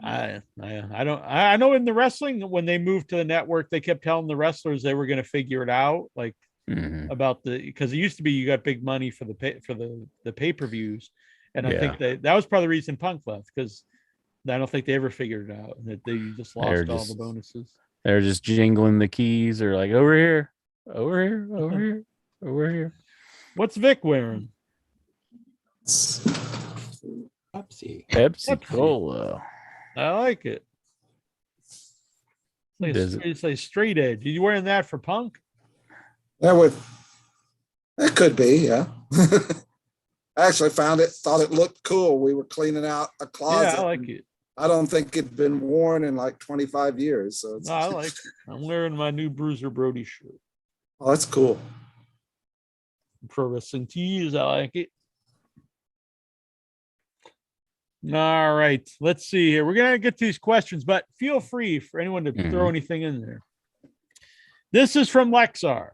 I know in the wrestling when they moved to the network, they kept telling the wrestlers they were going to figure it out, like Mhm. about because it used to be you got big money for the pay-per-views, and I think Yeah. that was part of the reason Punk left because I don't think they ever figured it out, and that they just lost all the bonuses. They're just jingling the keys or like over here, over here, over here, over here. What's Vic wearing? Pepsi. Pepsi Cola. I like it. It's like straight edge. Are you wearing that for Punk? That could be, yeah. I actually thought it looked cool. We were cleaning out a closet. Yeah, I like it. I don't think it'd been worn in like 25 years. So No, I like it. I'm wearing my new Bruiser Brody shirt. Oh, that's cool. Pro Wrestling Tees. I like it. All right. Let's see here. We're going to get to these questions, but feel free for anyone to throw anything in there. This is from Lexar.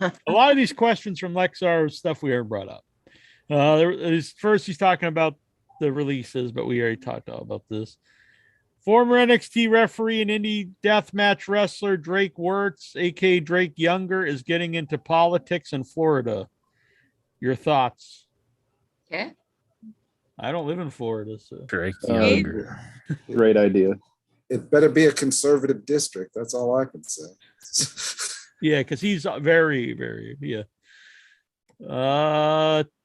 A lot of these questions from Lexar are stuff we already brought up. First, he's talking about the releases, but we already talked all about this. Former NXT referee and indie deathmatch wrestler Drake Wirtz, aka Drake Younger, is getting into politics in Florida. Your thoughts? Okay. I don't live in Florida, so Drake Younger. Great idea. It better be a conservative district. That's all I can say. yeah, because he's very, very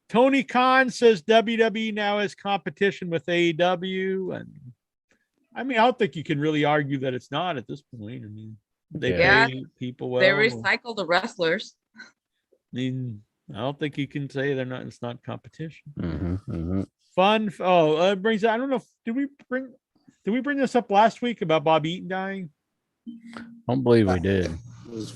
Tony Khan says WWE now has competition with AEW, and I mean, I don't think you can really argue that it's not at this point. I mean, they pay people well. They recycle the wrestlers. I mean, I don't think you can say it's not competition. Fun. Oh, brings. I don't know. Did we bring this up last week about Bob Eaton dying? I don't believe we did.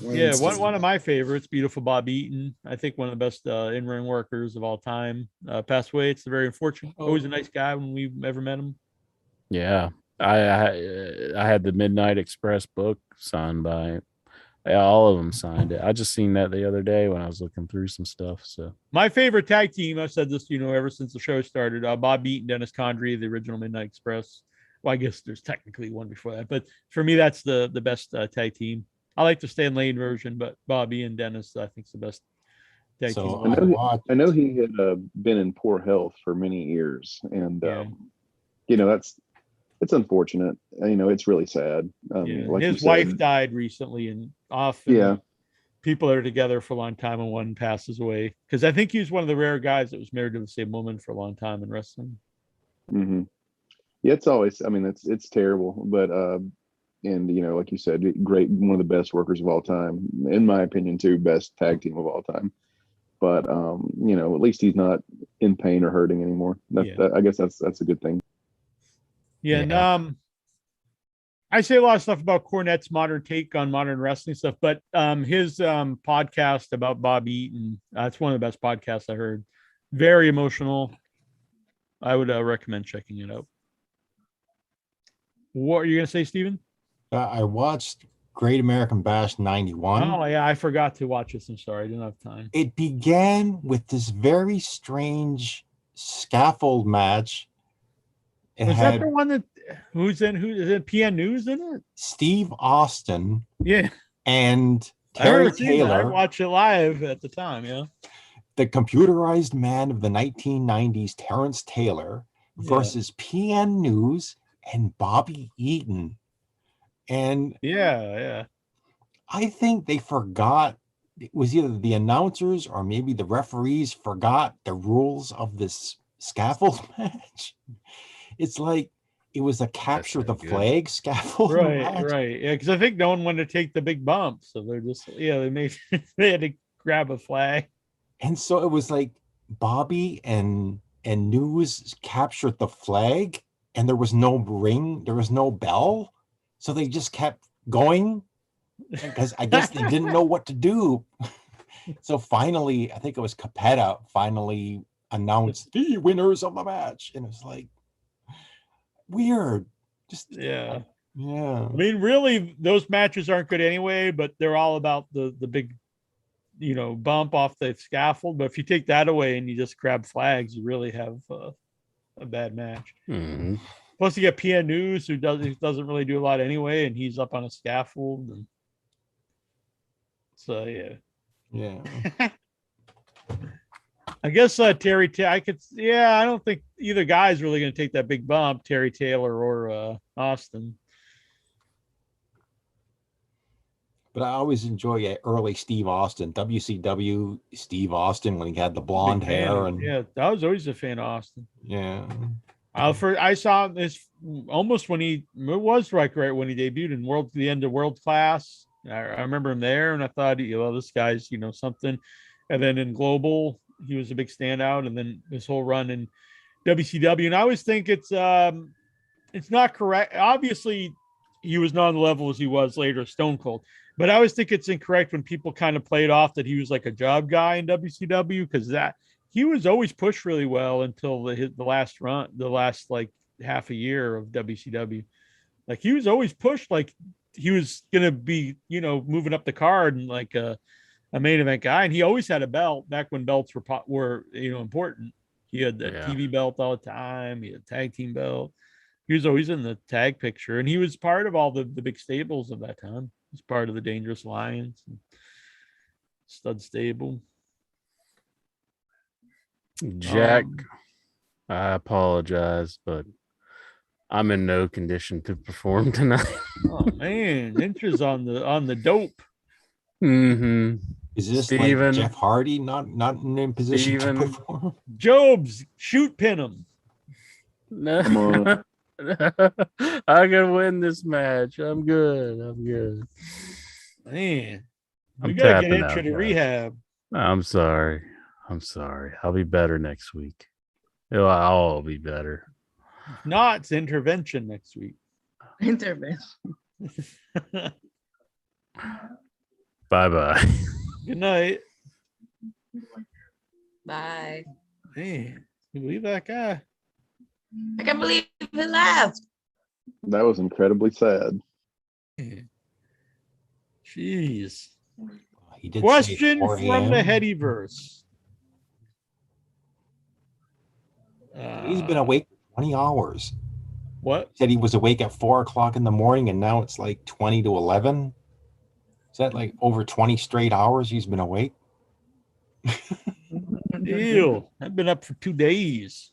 Yeah, one of my favorites, beautiful Bob Eaton. I think one of the best in-ring workers of all time. Passed away. It's very unfortunate. Always a nice guy when we've ever met him. Yeah, I had the Midnight Express book signed by all of them signed it. I just seen that the other day when I was looking through some stuff. So my favorite tag team, I've said this, ever since the show started, Bob Eaton, Dennis Condrey, the original Midnight Express. Well, I guess there's technically one before that, but for me, that's the best tag team. I like the Stan Lane version, but Bobby and Dennis, I think, is the best tag team. I know he had been in poor health for many years, and that's it's unfortunate. It's really sad. Yeah. Like His you wife said, died recently, and often yeah. people that are together for a long time and one passes away. Because I think he was one of the rare guys that was married to the same woman for a long time in wrestling. Hmm. Yeah, it's always. I mean, it's terrible, but and like you said, great, one of the best workers of all time, in my opinion, too, best tag team of all time. But at least he's not in pain or hurting anymore. I guess that's a good thing. Yeah, and Yeah. I say a lot of stuff about Cornette's modern take on modern wrestling stuff, but his podcast about Bob Eaton, it's one of the best podcasts I heard. Very emotional. I would recommend checking it out. What are you gonna say, Steven? I watched Great American Bash 91. Oh yeah, I forgot to watch this. I'm sorry, I didn't have time. It began with this very strange scaffold match. It Was that had the one that who is it PN News in it? Steve Austin Yeah, and I Terry remember seeing that. I Taylor, watched it live at the time. Yeah, the computerized man of the 1990s, Terrence Taylor, versus PN News and Bobby Eaton. And yeah. I think they forgot, it was either the announcers or maybe the referees forgot the rules of this scaffold match. It's like it was a capture the flag scaffold match. Right. Yeah, because I think no one wanted to take the big bump, so they're just they had to grab a flag. And so it was like Bobby and News captured the flag, and there was no ring, there was no bell, so they just kept going because I guess they didn't know what to do. So finally, I think it was Capetta finally announced the winners of the match, and it was like weird. Just Yeah. yeah. I mean, really, those matches aren't good anyway, but they're all about the big, bump off the scaffold. But if you take that away and you just grab flags, you really have a bad match. Mhm. Plus, you get PN News who doesn't really do a lot anyway, and he's up on a scaffold. And so Yeah. I guess Terry. I don't think either guy's really going to take that big bump, Terry Taylor or Austin. But I always enjoy early Steve Austin, WCW Steve Austin, when he had the blonde hair. And I was always a fan of Austin. yeah. I saw this almost when it was right when he debuted in the end of World Class. I remember him there, and I thought, this guy's something. And then in Global, he was a big standout, and then this whole run in WCW. And I always think it's not correct. Obviously, he was not on the level as he was later, Stone Cold. But I always think it's incorrect when people kind of played off that he was like a job guy in WCW, because he was always pushed really well until the last run, the last like half a year of WCW. Like he was always pushed like he was gonna be, moving up the card and like a main event guy. And he always had a belt back when belts were important. He had the TV belt all the time. He had a tag team belt. He was always in the tag picture, and he was part of all the big stables of that time. He's part of the Dangerous Lions, and Stud Stable. Jack, I apologize, but I'm in no condition to perform tonight. Oh man, Intra's on the dope. Mm-hmm. Is this Steven, like Jeff Hardy not in position to perform? Jobs, shoot pin him. No. Come on. I can win this match. I'm good. Man, we I'm gotta get tapping Intra out, to guys. rehab. I'm sorry. I'll be better next week. I'll be better. If not, it's intervention next week. Intervention. Bye-bye. Good night. Bye. Man, you believe that guy? I can't believe he left. That was incredibly sad. Jeez. He did Question say 4 from the a.m. Headyverse. He's been awake 20 hours. What? Said he was awake at 4 o'clock in the morning, and now it's like 20 to 11. Is that like over 20 straight hours he's been awake? Ew. I've been up for 2 days.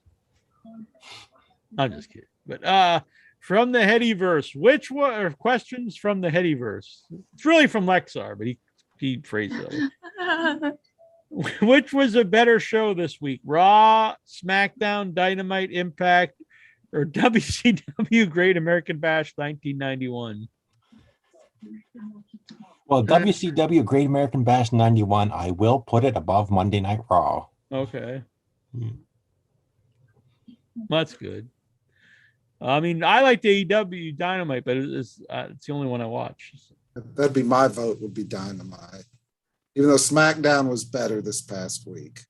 I'm just kidding. But From the Headyverse, which one are questions from the Headyverse? It's really from Lexar, but he phrased it. Which was a better show this week? Raw, SmackDown, Dynamite, Impact, or WCW Great American Bash 1991? Well, WCW Great American Bash 91, I will put it above Monday Night Raw. Okay. Hmm. That's good. I mean, I like the AEW Dynamite, but it's the only one I watch. That'd be my vote, would be Dynamite. Even though SmackDown was better this past week.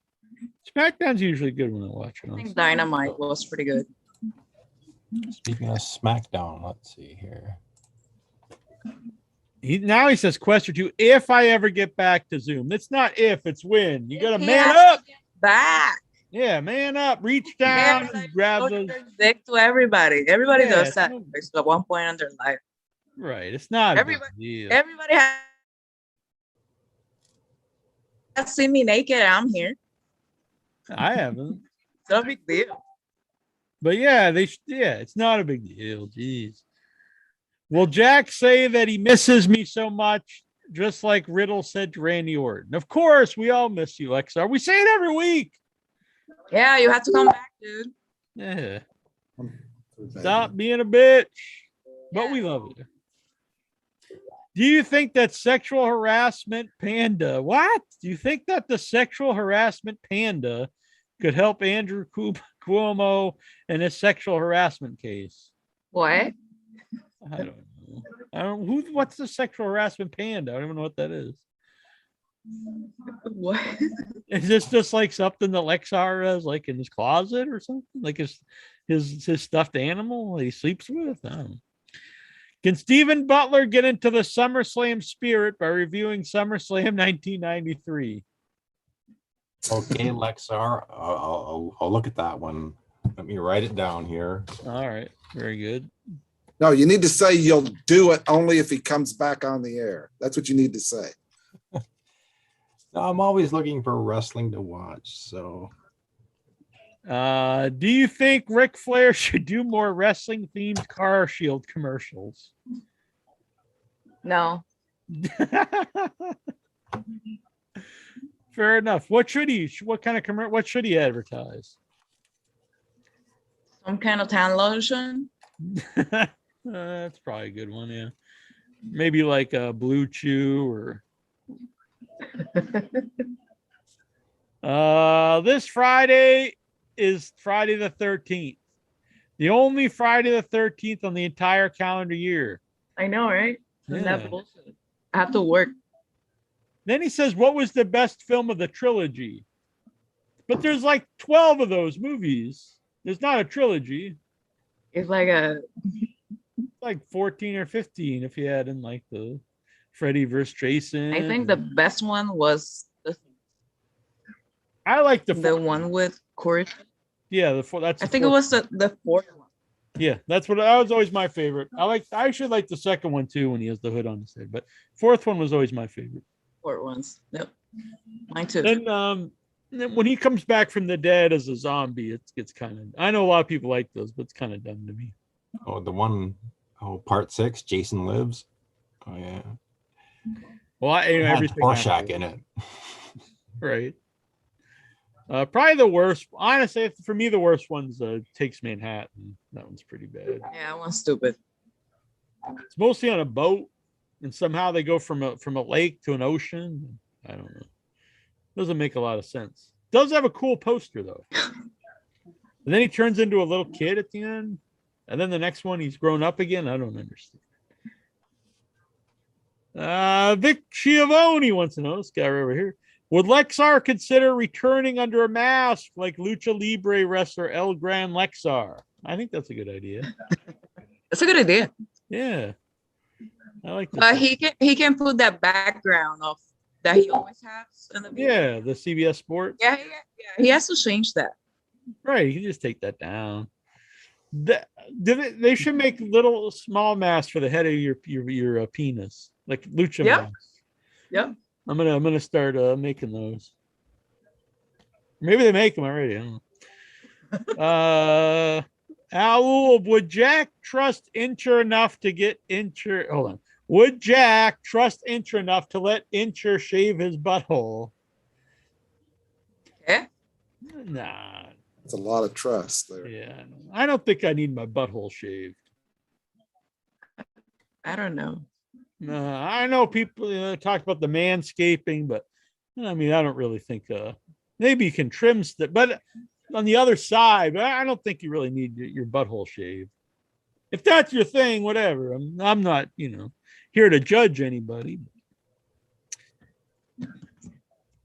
SmackDown's usually good when I watch it. I think Dynamite was pretty good. Speaking of SmackDown, let's see here. Now he says question 2, if I ever get back to Zoom. It's not if, it's when. You got to He man has up. to get back. Yeah, man up. Reach down Everybody and grab show those. their dick to everybody. Everybody Yeah, does that at one point in their life. Right. It's not a big Everybody- deal. Everybody has seen me naked. I'm here. I haven't. It's no big deal. But yeah, it's not a big deal. Jeez. Will Jack say that he misses me so much, just like Riddle said to Randy Orton? Of course, we all miss you, Lexar. We say it every week. Yeah, you have to come back, dude. Yeah. Stop being a bitch. But we love you. Do you think that sexual harassment panda? What? Do you think that the sexual harassment panda could help Andrew Cuomo in his sexual harassment case? What? I don't know. What's the sexual harassment panda? I don't even know what that is. What? Is this just like something that Lexar has like in his closet or something? Like his stuffed animal that he sleeps with? I don't know. Can Steven Butler get into the SummerSlam spirit by reviewing SummerSlam 1993? Okay, Lexar, I'll look at that one. Let me write it down here. All right, very good. No, you need to say you'll do it only if he comes back on the air. That's what you need to say. I'm always looking for wrestling to watch, so. Do you think Ric Flair should do more wrestling themed car shield commercials? No. Fair enough. What should he advertise? Some kind of tan lotion. That's probably a good one, yeah. Maybe like a Blue Chew or this Friday is Friday the 13th. The only Friday the 13th on the entire calendar year. I know, right? Isn't Yeah. that bullshit? I have to work. Then he says, what was the best film of the trilogy? But there's like 12 of those movies. There's not a trilogy. It's like 14 or 15 if you add in like the Freddy versus Jason. I think the best one was I like the one with Corey. Yeah, the four. That's I think it was the fourth one. Yeah, that was always my favorite. I actually like the second one too when he has the hood on his head, but fourth one was always my favorite. Fourth ones. Yep. Mine too. Then when he comes back from the dead as a zombie, it's kind of. I know a lot of people like those, but it's kind of dumb to me. Oh, the one, part 6, Jason Lives. Oh yeah. Well, It had everything Rorschach in it. Right. Probably the worst. Honestly, for me, the worst one's Takes Manhattan. That one's pretty bad. Yeah, that one's stupid. It's mostly on a boat, and somehow they go from a lake to an ocean. I don't know. Doesn't make a lot of sense. Does have a cool poster though. And then he turns into a little kid at the end, and then the next one he's grown up again. I don't understand. Vic Schiavone wants to know, this guy over here. Would Lexar consider returning under a mask like Lucha Libre wrestler El Gran Lexar? I think that's a good idea. That's a good idea. Yeah. I like that. He can put that background of that he always has in the video. Yeah, the CBS Sports. Yeah, he has to change that. Right, you can just take that down. They should make little small masks for the head of your penis, like lucha masks. Yep. I'm gonna start making those. Maybe they make them already. I don't know. Al, would Jack trust Incher enough to get Incher? Hold on. Would Jack trust Incher enough to let Incher shave his butthole? Yeah. Nah. It's a lot of trust there. Yeah. I don't think I need my butthole shaved. I don't know. I know people talk about the manscaping, but I mean, I don't really think maybe you can trim stuff, but on the other side, I don't think you really need your butthole shaved. If that's your thing, whatever. I'm not, here to judge anybody.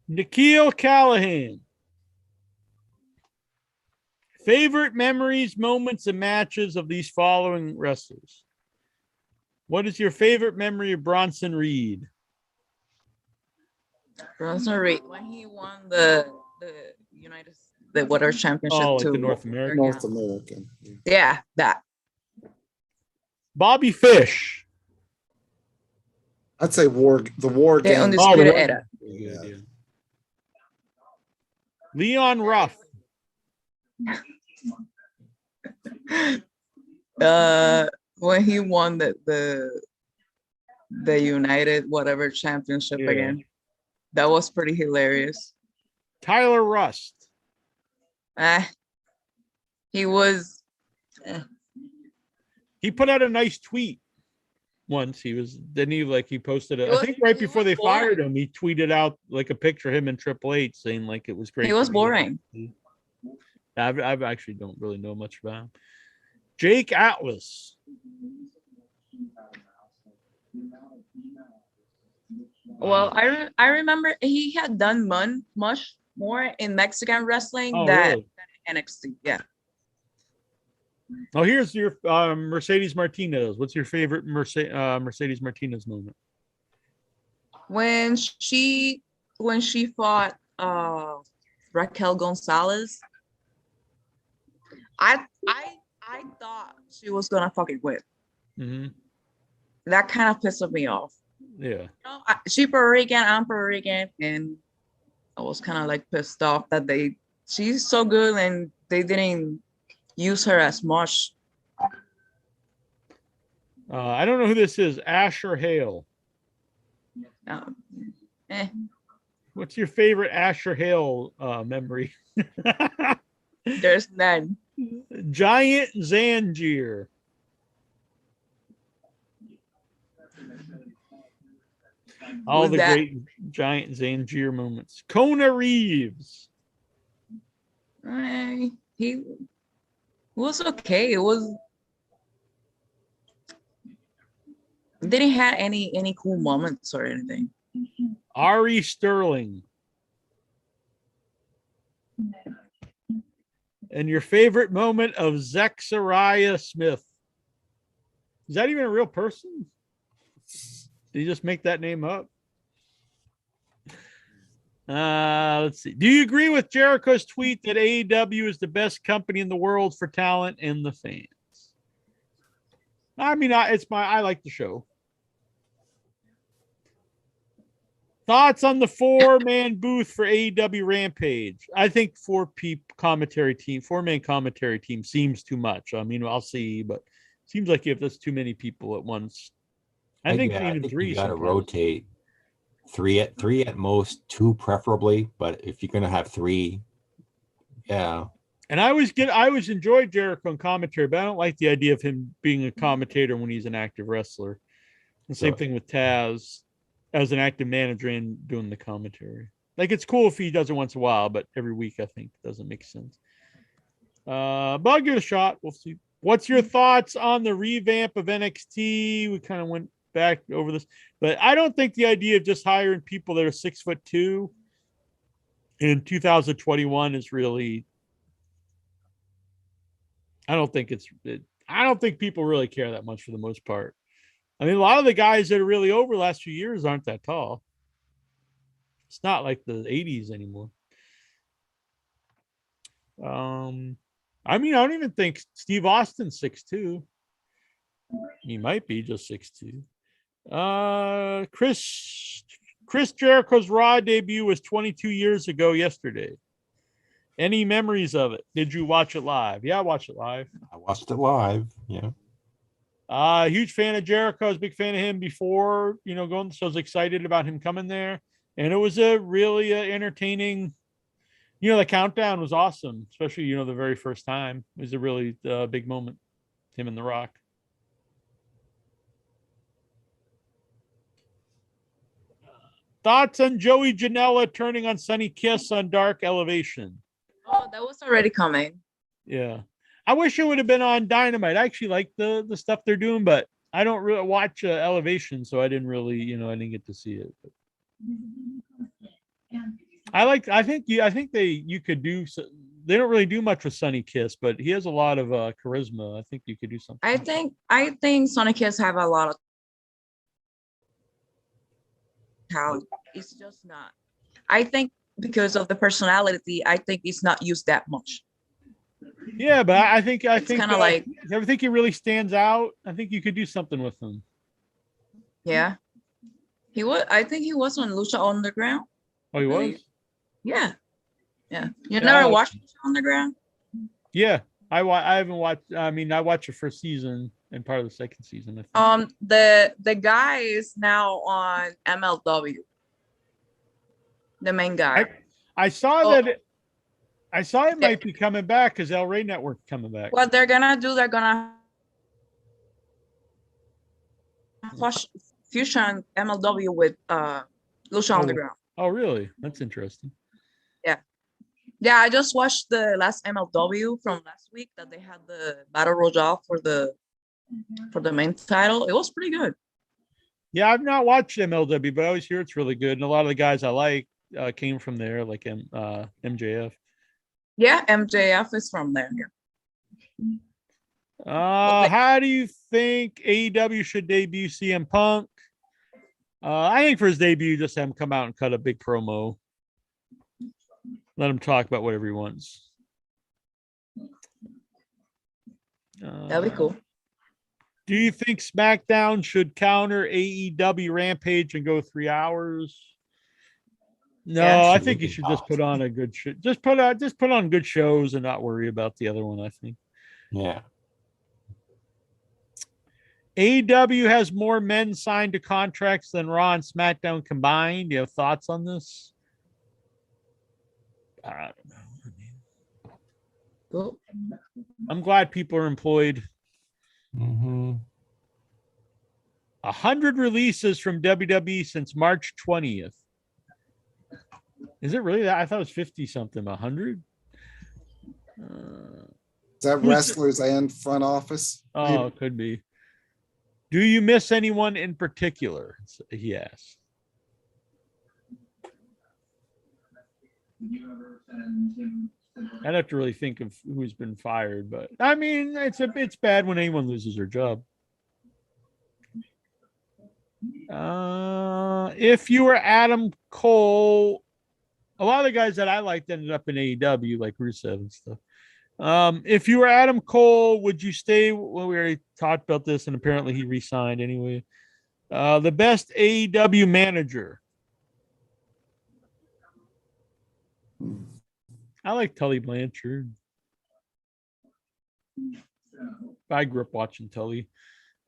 Nikhil Callahan. Favorite memories, moments, and matches of these following wrestlers. What is your favorite memory of Bronson Reed? Bronson Reed, when he won the Water Championship like the North American. North American. Yeah, that. Bobby Fish. I'd say the war The game. Undisputed Era. Yeah. Leon Ruff. When he won the United whatever championship again. That was pretty hilarious. Tyler Rust. He was. He put out a nice tweet once. He posted it. I think right before they fired him, he tweeted out like a picture of him in Triple H saying like it was great. He was boring. I actually don't really know much about him. Jake Atlas. Well, I remember he had done much more in Mexican wrestling than NXT. Yeah. Oh, here's your Mercedes Martinez. What's your favorite Mercedes Martinez moment? When she fought Raquel Gonzalez, I thought she was gonna fucking win. Mm-hmm. That kind of pissed me off. Yeah. She Puerto Rican, I'm Puerto Rican, and I was kind of like pissed off that she's so good and they didn't use her as much. I don't know who this is. Asher Hale. What's your favorite Asher Hale memory? There's none. Giant Zangier. All the great Giant Zangier moments. Kona Reeves. He was okay. It was didn't have any cool moments or anything. Ari Sterling. And your favorite moment of Zechariah Smith. Is that even a real person? Did you just make that name up? Let's see. Do you agree with Jericho's tweet that AEW is the best company in the world for talent and the fans? I mean, I like the show. Thoughts on the 4-man booth for AEW Rampage? I think 4-man commentary team seems too much. I mean, I'll see, but it seems like if there's too many people at once. I think even 3. You got to rotate 3 at most, 2 preferably. But if you're gonna have 3, yeah. And I always enjoy Jericho in commentary, but I don't like the idea of him being a commentator when he's an active wrestler. The same thing with Taz as an active manager and doing the commentary. Like, it's cool if he does it once in a while, but every week I think doesn't make sense. But I'll give it a shot. We'll see. What's your thoughts on the revamp of NXT? We kind of went back over this, but I don't think the idea of just hiring people that are 6'2" in 2021 is really. I don't think people really care that much for the most part. I mean, a lot of the guys that are really over the last few years aren't that tall. It's not like the 80s anymore. I mean, I don't even think Steve Austin's 6'2". He might be just 6'2". Chris Jericho's Raw debut was 22 years ago yesterday. Any memories of it? Did you watch it live? Yeah, I watched it live. I watched it live. Yeah. Huge fan of Jericho. I was a big fan of him before, going. So I was excited about him coming there. And it was a really entertaining, the countdown was awesome, especially, the very first time. It was a really big moment, him and The Rock. Thoughts on Joey Janela turning on Sonny Kiss on Dark Elevation? Oh, that was already coming. Yeah. I wish it would have been on Dynamite. I actually like the stuff they're doing, but I don't really watch Elevation, so I didn't really, I didn't get to see it. But I think you could do. They don't really do much with Sonny Kiss, but he has a lot of charisma. I think you could do something. I think Sonic Kids have a lot of talent. It's just not. I think because of the personality, I think it's not used that much. Yeah, but I think kind of like, you ever think he really stands out? I think you could do something with him. Yeah, he was. I think he was on Lucha Underground. Oh, he was. Yeah. You never watched Lucha Underground? Yeah, I haven't watched. I mean, I watched the first season and part of the second season. I think. The guy is now on MLW. The main guy. I saw that. I saw it might be coming back because El Rey Network coming back. What they're gonna do? They're gonna fusion MLW with Lucha Underground. Oh, really? That's interesting. Yeah, I just watched the last MLW from last week that they had the Battle Royale for the main title. It was pretty good. Yeah, I've not watched MLW, but I always hear it's really good. And a lot of the guys I like came from there, like MJF. Yeah, MJF is from there. Yeah. How do you think AEW should debut CM Punk? I think for his debut, just have him come out and cut a big promo. Let him talk about whatever he wants. That'd be cool. Do you think SmackDown should counter AEW Rampage and go 3 hours? No, Yeah, I think you should just put on a good show. Just put on good shows and not worry about the other one, I think. Yeah. AEW has more men signed to contracts than Raw and SmackDown combined. Do you have thoughts on this? I don't know. Cool. I'm glad people are employed. 100 releases from WWE since March 20th. Is it really that? I thought it was 50 something. 100? Is that wrestlers and front office? Oh, it could be. Do you miss anyone in particular? He asked. I'd have to really think of who's been fired, but I mean, it's bad when anyone loses their job. If you were Adam Cole, a lot of the guys that I liked ended up in AEW, like Rusev and stuff. If you were Adam Cole, would you stay? Well, we already talked about this, and apparently he re-signed anyway. The best AEW manager. I like Tully Blanchard. I grew up watching Tully.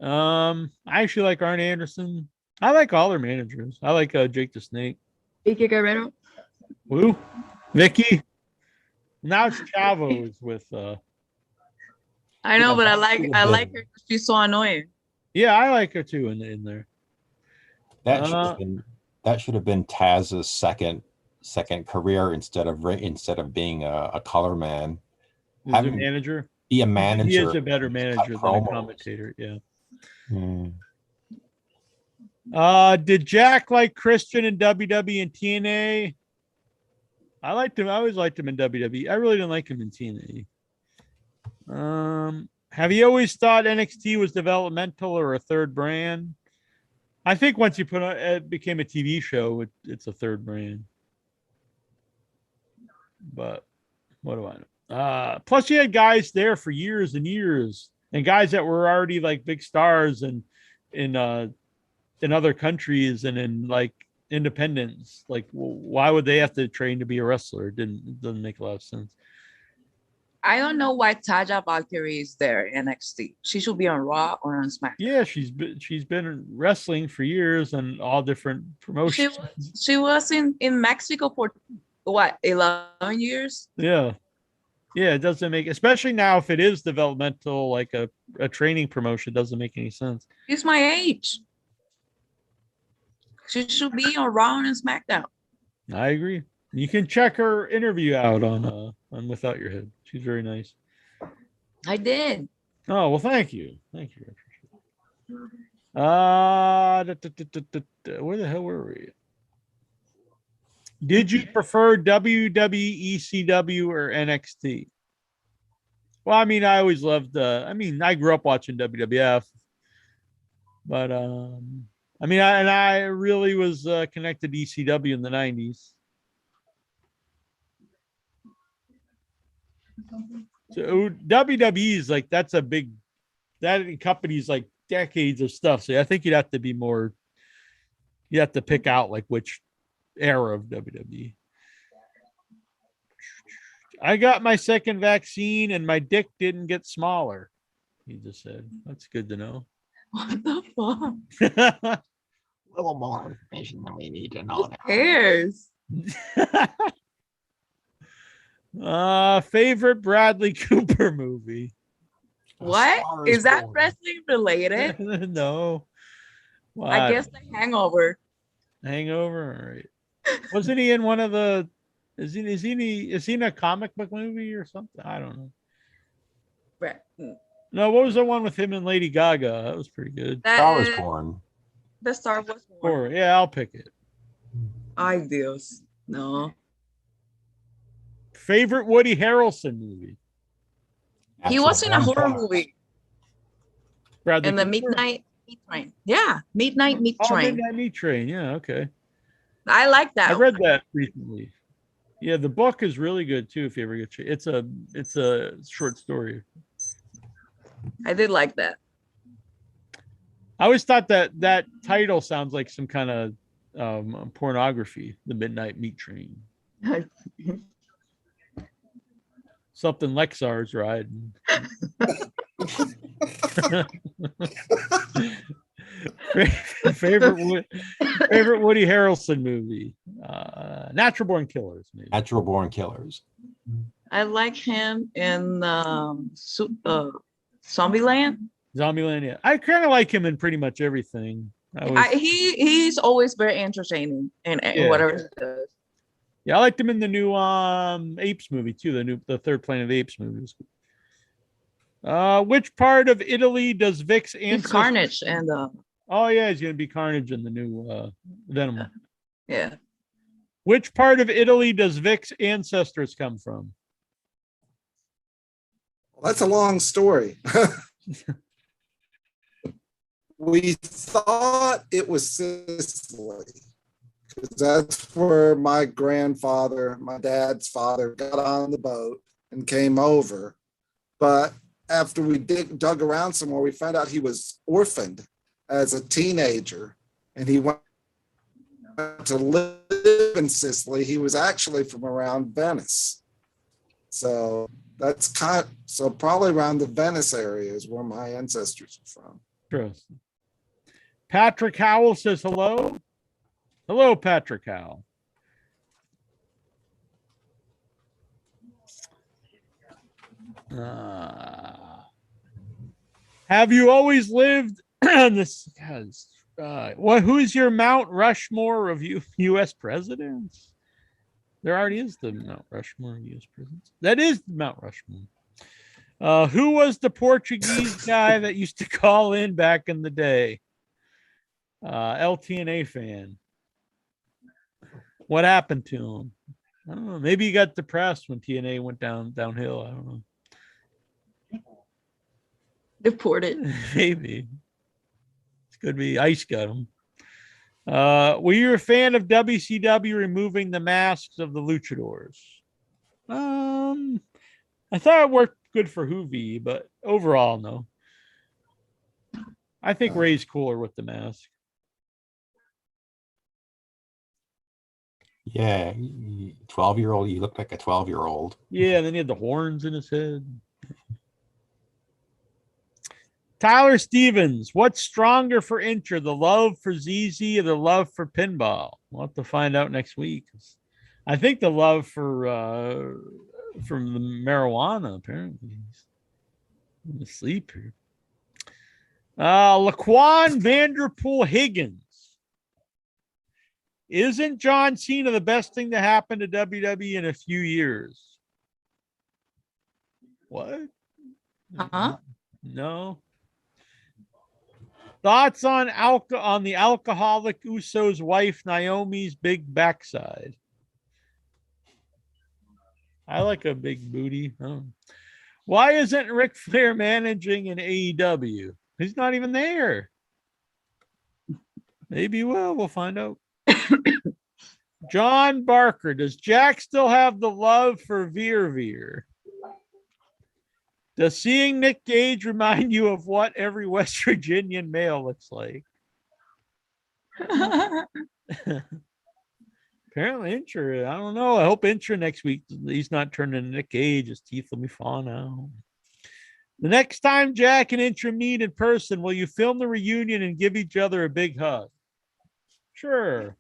I actually like Arn Anderson. I like all their managers. I like Jake the Snake. Vicky Guerrero. Who? Vicky. Now it's Chavo's with. I know, but I like her because she's so annoying. Yeah, I like her too in there. That should have been Taz's second career instead of being a color man. Having a manager. Be a manager. He is a better manager than a commentator. Yeah. Did Jack like Christian in WWE and TNA? I liked him. I always liked him in WWE. I really didn't like him in TNA. Have you always thought NXT was developmental or a third brand? I think once you put it became a TV show, it's a third brand. But what do I know? Plus, you had guys there for years and years, and guys that were already like big stars and in other countries and in like independents. Like, why would they have to train to be a wrestler? It doesn't make a lot of sense. I don't know why Taja Valkyrie is there in NXT. She should be on Raw or on SmackDown. Yeah, she's been wrestling for years on all different promotions. She was in Mexico for what, 11 years? Yeah. Yeah, it doesn't make, especially now if it is developmental, like a training promotion, doesn't make any sense. She's my age. She should be on Raw and SmackDown. I agree. You can check her interview out on Without Your Head. She's very nice. I did. Oh, well, thank you. Thank you. Where the hell were we? Did you prefer WWE, ECW, or NXT? Well, I mean, I always loved I grew up watching WWF, but I really was connected to ECW in the 90s. So WWE is like, that company's like decades of stuff. So I think you'd have to pick out like which era of WWE. I got my second vaccine and my dick didn't get smaller. He just said, that's good to know. What the fuck? A little more information than we need to know. Who cares? Favorite Bradley Cooper movie? What? Is that wrestling related? No. Well, I guess The Hangover. Hangover? All right. Wasn't he in one of the, is he in a comic book movie or something? I don't know. No, what was the one with him and Lady Gaga? That was pretty good. Star was born. The Star was born. Or, yeah, I'll pick it. Ay, Dios. No. Favorite Woody Harrelson movie? He was in a horror movie. Bradley And the Cooper? Midnight Meat Train. Yeah, Midnight Meat Oh, Train. Midnight Meat Train. Yeah, okay. I like that. I read that recently. Yeah, the book is really good too. If you ever get it's a short story. I did like that. I always thought that title sounds like some kind of pornography. The Midnight Meat Train. Something Lexar's riding. favorite Woody Harrelson movie? Natural Born Killers. Maybe. Natural Born Killers. I like him in Zombieland. Zombieland, yeah. I kind of like him in pretty much everything. He's always very entertaining in whatever he does. Yeah, I liked him in the new Apes movie too. The third Planet of the Apes movie. Which part of Italy does Vic's ancestors? He's Carnage and oh yeah, he's gonna be Carnage in the new Venom. Yeah. Which part of Italy does Vic's ancestors come from? Well, that's a long story. We thought it was Sicily, because that's where my grandfather, my dad's father, got on the boat and came over. But after we dug around some more, we found out he was orphaned as a teenager, and he went to live in Sicily. He was actually from around Venice. So that's so probably around the Venice area is where my ancestors are from. Interesting. Patrick Howell says hello. Hello, Patrick Howell. Have you always lived on this? Who's your Mount Rushmore of U.S. presidents? There already is the Mount Rushmore of U.S. presidents. That is Mount Rushmore. Who was the Portuguese guy that used to call in back in the day? LTNA fan. What happened to him? I don't know. Maybe he got depressed when TNA went downhill. I don't know. Deported. Maybe. It could be Ice got him. Were you a fan of WCW removing the masks of the luchadors? I thought it worked good for Hoovy, but overall, no. I think Ray's cooler with the mask. Yeah, 12-year-old. You look like a 12-year-old. Yeah, and then he had the horns in his head. Tyler Stevens, what's stronger for Incher, the love for ZZ or the love for pinball? We'll have to find out next week. I think the love for from the marijuana, apparently. He's asleep here. Laquan Vanderpool Higgins. Isn't John Cena the best thing to happen to WWE in a few years? What? Uh-huh. No. Thoughts on the alcoholic Uso's wife Naomi's big backside? I like a big booty. Oh. Why isn't Ric Flair managing in AEW? He's not even there. Maybe he will. We'll find out. John Barker, does Jack still have the love for Veer? Does seeing Nick Gage remind you of what every West Virginian male looks like? Apparently, Incher. I don't know. I hope Incher next week, he's not turning into Nick Gage. His teeth will be falling out. The next time Jack and Incher meet in person, will you film the reunion and give each other a big hug? Sure.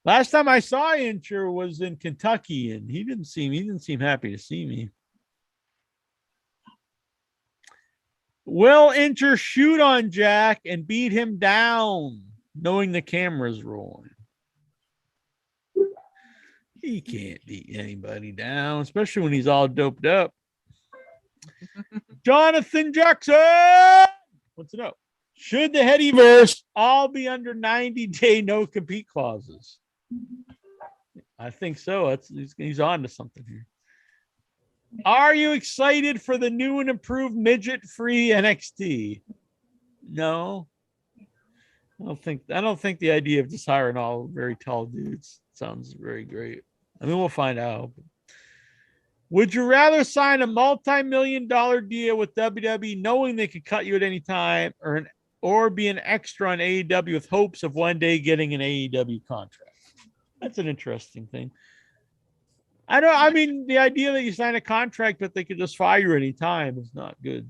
Last time I saw Incher was in Kentucky, and he didn't seem happy to see me. Will Incher shoot on Jack and beat him down, knowing the camera's rolling? He can't beat anybody down, especially when he's all doped up. Jonathan Jackson wants to know, should the Headyverse all be under 90-day no-compete clauses? I think so. He's on to something here. Are you excited for the new and improved midget-free NXT? No. I don't think the idea of just hiring all very tall dudes sounds very great. I mean, we'll find out. Would you rather sign a multi-million-dollar deal with WWE knowing they could cut you at any time, or be an extra on AEW with hopes of one day getting an AEW contract? That's an interesting thing. I mean, the idea that you sign a contract but they could just fire you any time is not good.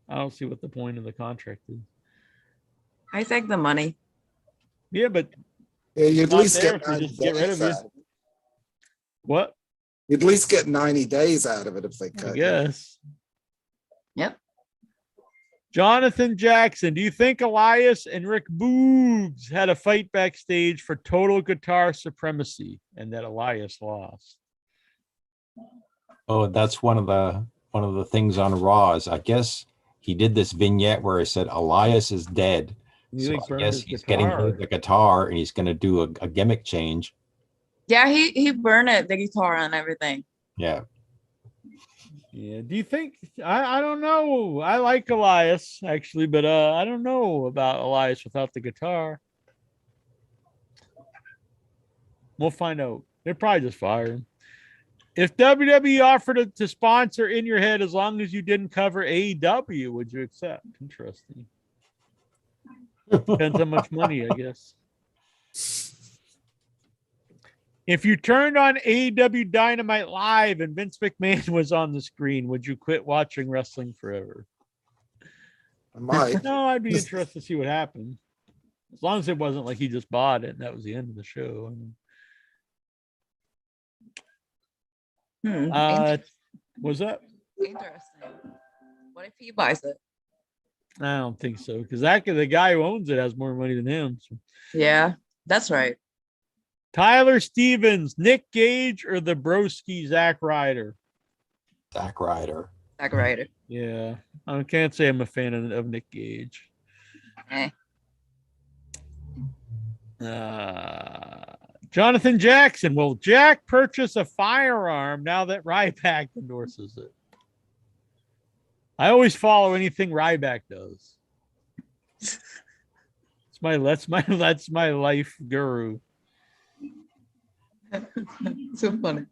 I don't see what the point of the contract is. I take the money. Yeah, but you at not least there get if they 90 just get rid of days you. out of it. What? You'd at least get 90 days out of it if they I cut you. guess. Yep. Jonathan Jackson, do you think Elias and Rick Boogs had a fight backstage for total guitar supremacy and that Elias lost? Oh, that's one of the things on Raw is I guess he did this vignette where he said Elias is dead. So I guess he's getting rid of the guitar and he's going to do a gimmick change. Yeah, he burned it, the guitar and everything. Yeah. Yeah. Do you think I don't know. I like Elias actually, but I don't know about Elias without the guitar. We'll find out. They'll probably just fire him. If WWE offered to sponsor In Your Head as long as you didn't cover AEW, would you accept? Interesting. Depends how much money, I guess. If you turned on AEW Dynamite Live and Vince McMahon was on the screen, would you quit watching wrestling forever? I might. No, I'd be interested to see what happened. As long as it wasn't like he just bought it and that was the end of the show. Was that? Interesting. What if he buys it? I don't think so, because the guy who owns it has more money than him. So. Yeah, that's right. Tyler Stevens, Nick Gage, or the broski Zack Ryder? Zack Ryder. Zack Ryder. Yeah, I can't say I'm a fan of Nick Gage. Jonathan Jackson, will Jack purchase a firearm now that Ryback endorses it? I always follow anything Ryback does. That's my life guru. So funny.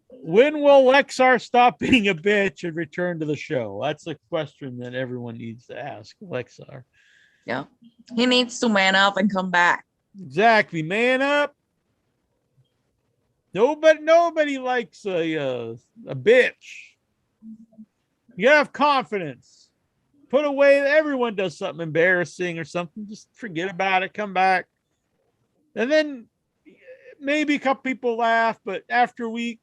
When will Lexar stop being a bitch and return to the show? That's a question that everyone needs to ask Lexar. Yeah. He needs to man up and come back. Exactly. Man up. Nobody likes a bitch. You gotta have confidence. Put away. Everyone does something embarrassing or something. Just forget about it. Come back, and then maybe a couple people laugh, but after a week,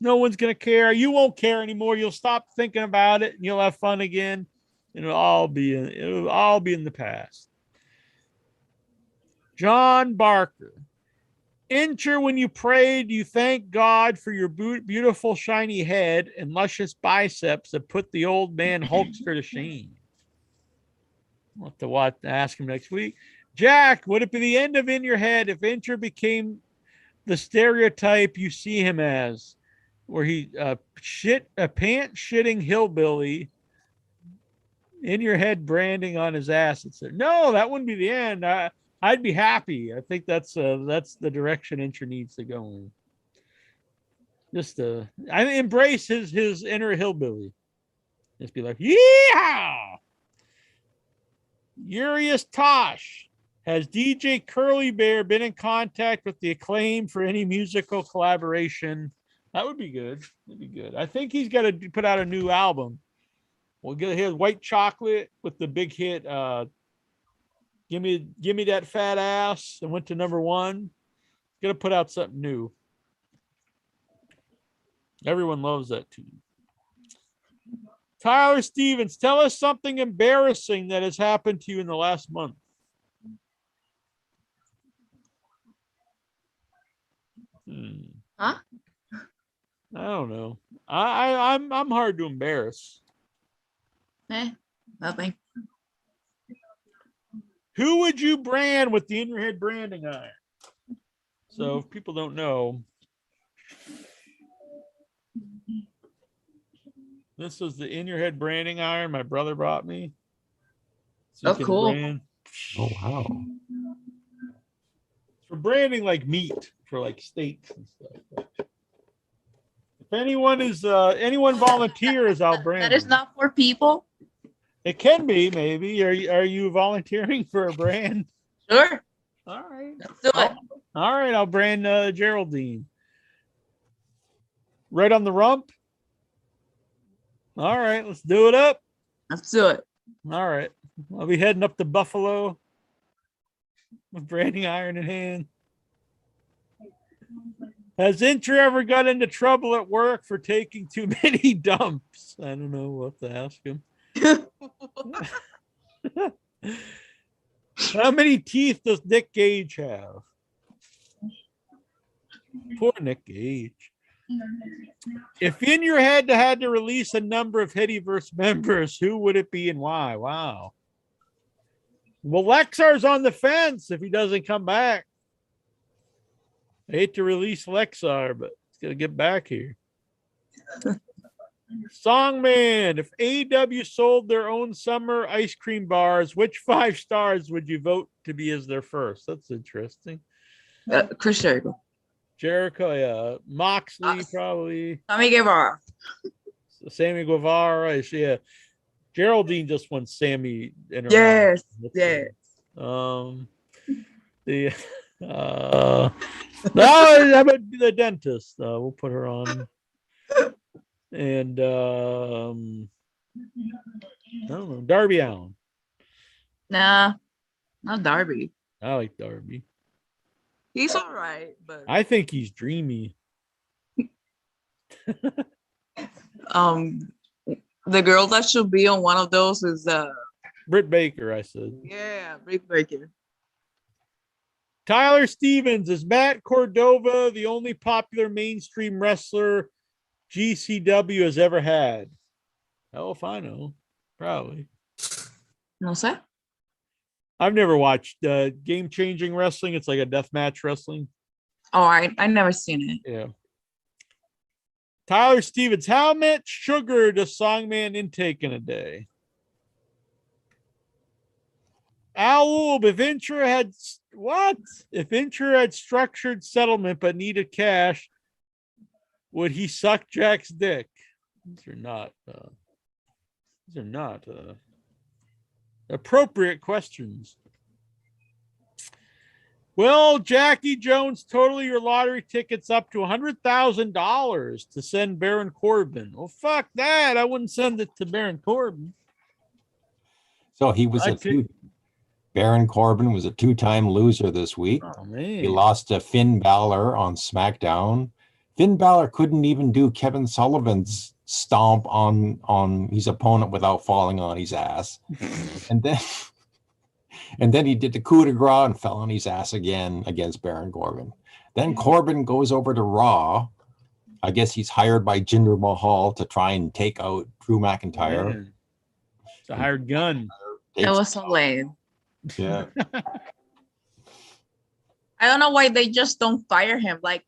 no one's gonna care. You won't care anymore. You'll stop thinking about it, and you'll have fun again. And it'll all be in the past. John Barker. Enter when you prayed, you thank God for your beautiful shiny head and luscious biceps that put the old man Hulkster to shame. I'll have to ask him next week. Jack, would it be the end of In Your Head if Enter became the stereotype you see him as, where he a pant shitting hillbilly, In Your Head branding on his ass? No, that wouldn't be the end. I'd be happy. I think that's the direction Incher needs to go in. Just I embrace his inner hillbilly. Just be like, yeah. Urias Tosh. Has DJ Curly Bear been in contact with the Acclaim for any musical collaboration? That would be good. That'd be good. I think he's got to put out a new album. We'll get his White Chocolate with the big hit. Give me that fat ass, and went to #1. Gonna put out something new. Everyone loves that tune. Tyler Stevens, tell us something embarrassing that has happened to you in the last month. Huh? I don't know. I'm hard to embarrass. Nothing. Who would you brand with the In Your Head branding iron? So if people don't know, this was the In Your Head branding iron my brother brought me. So Oh, cool. Oh, wow. For branding like meat, for like steaks and stuff. If anyone volunteers, I'll brand. That is them. not for people. It can be, maybe. Are you volunteering for a brand? Sure. All right. Let's do it. All right, I'll brand Geraldine. Right on the rump. All right, let's do it up. Let's do it. All right. I'll be heading up to Buffalo with branding iron in hand. Has Incher ever got into trouble at work for taking too many dumps? I don't know what to ask him. How many teeth does Nick Gage have? Poor Nick Gage. If In Your Head had to release a number of Headyverse members, who would it be and why? Wow. Well, Lexar's on the fence if he doesn't come back. I hate to release Lexar, but he's going to get back here. Songman, if AEW sold their own summer ice cream bars, which 5 stars would you vote to be as their first? That's interesting. Chris Jericho. Jericho, yeah. Moxley, probably. Sammy Guevara. Sammy Guevara, yeah. Geraldine just won Sammy. Yes. Yes. No, how about the dentist? We'll put her on. And I don't know, Darby Allin. Nah, not Darby. I like Darby. He's all right, but I think he's dreamy. the girl that should be on one of those is Britt Baker, I said. yeah, Britt Baker. Tyler Stevens, is Matt Cordova the only popular mainstream wrestler GCW has ever had? Hell if I know. Probably. No sé. I've never watched game-changing wrestling. It's like a deathmatch wrestling. Oh, I never seen it. Yeah. Tyler Stevens, how much sugar does Songman intake in a day? Al, if Incher had what? If Incher had structured settlement but needed cash, would he suck Jack's dick? These are not appropriate questions. Will Jackie Jones total your lottery tickets up to $100,000 to send Baron Corbin? Well, fuck that. I wouldn't send it to Baron Corbin. So he was Baron Corbin was a two-time loser this week. Oh, man. He lost to Finn Balor on SmackDown. Finn Balor couldn't even do Kevin Sullivan's stomp on his opponent without falling on his ass. and then he did the coup de grace and fell on his ass again against Baron Corbin. Then Corbin goes over to Raw. I guess he's hired by Jinder Mahal to try and take out Drew McIntyre. Man. It's a hired gun. It was so lame. Yeah. I don't know why they just don't fire him. Like